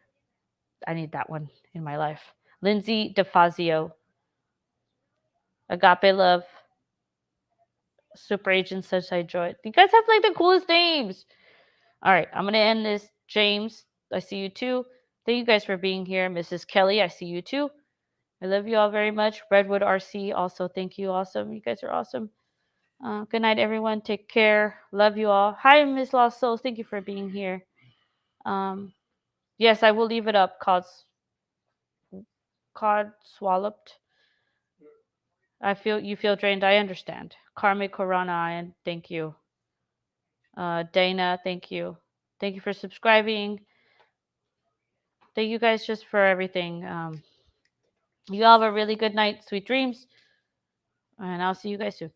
I need that one in my life. Lindsay DeFazio. Agape Love. Super Agent Sunshine Joy. You guys have like the coolest names. All right, I'm going to end this. James, I see you too. Thank you guys for being here. Mrs. Kelly, I see you too. I love you all very much. Redwood RC, also thank you. Awesome. You guys are awesome. Good night, everyone. Take care. Love you all. Hi, Miss Lost Souls. Thank you for being here. Yes, I will leave it up. Cod swallowed. You feel drained. I understand. Karmic Corona, and thank you. Dana, thank you. Thank you for subscribing. Thank you guys just for everything. You all have a really good night. Sweet dreams. And I'll see you guys soon.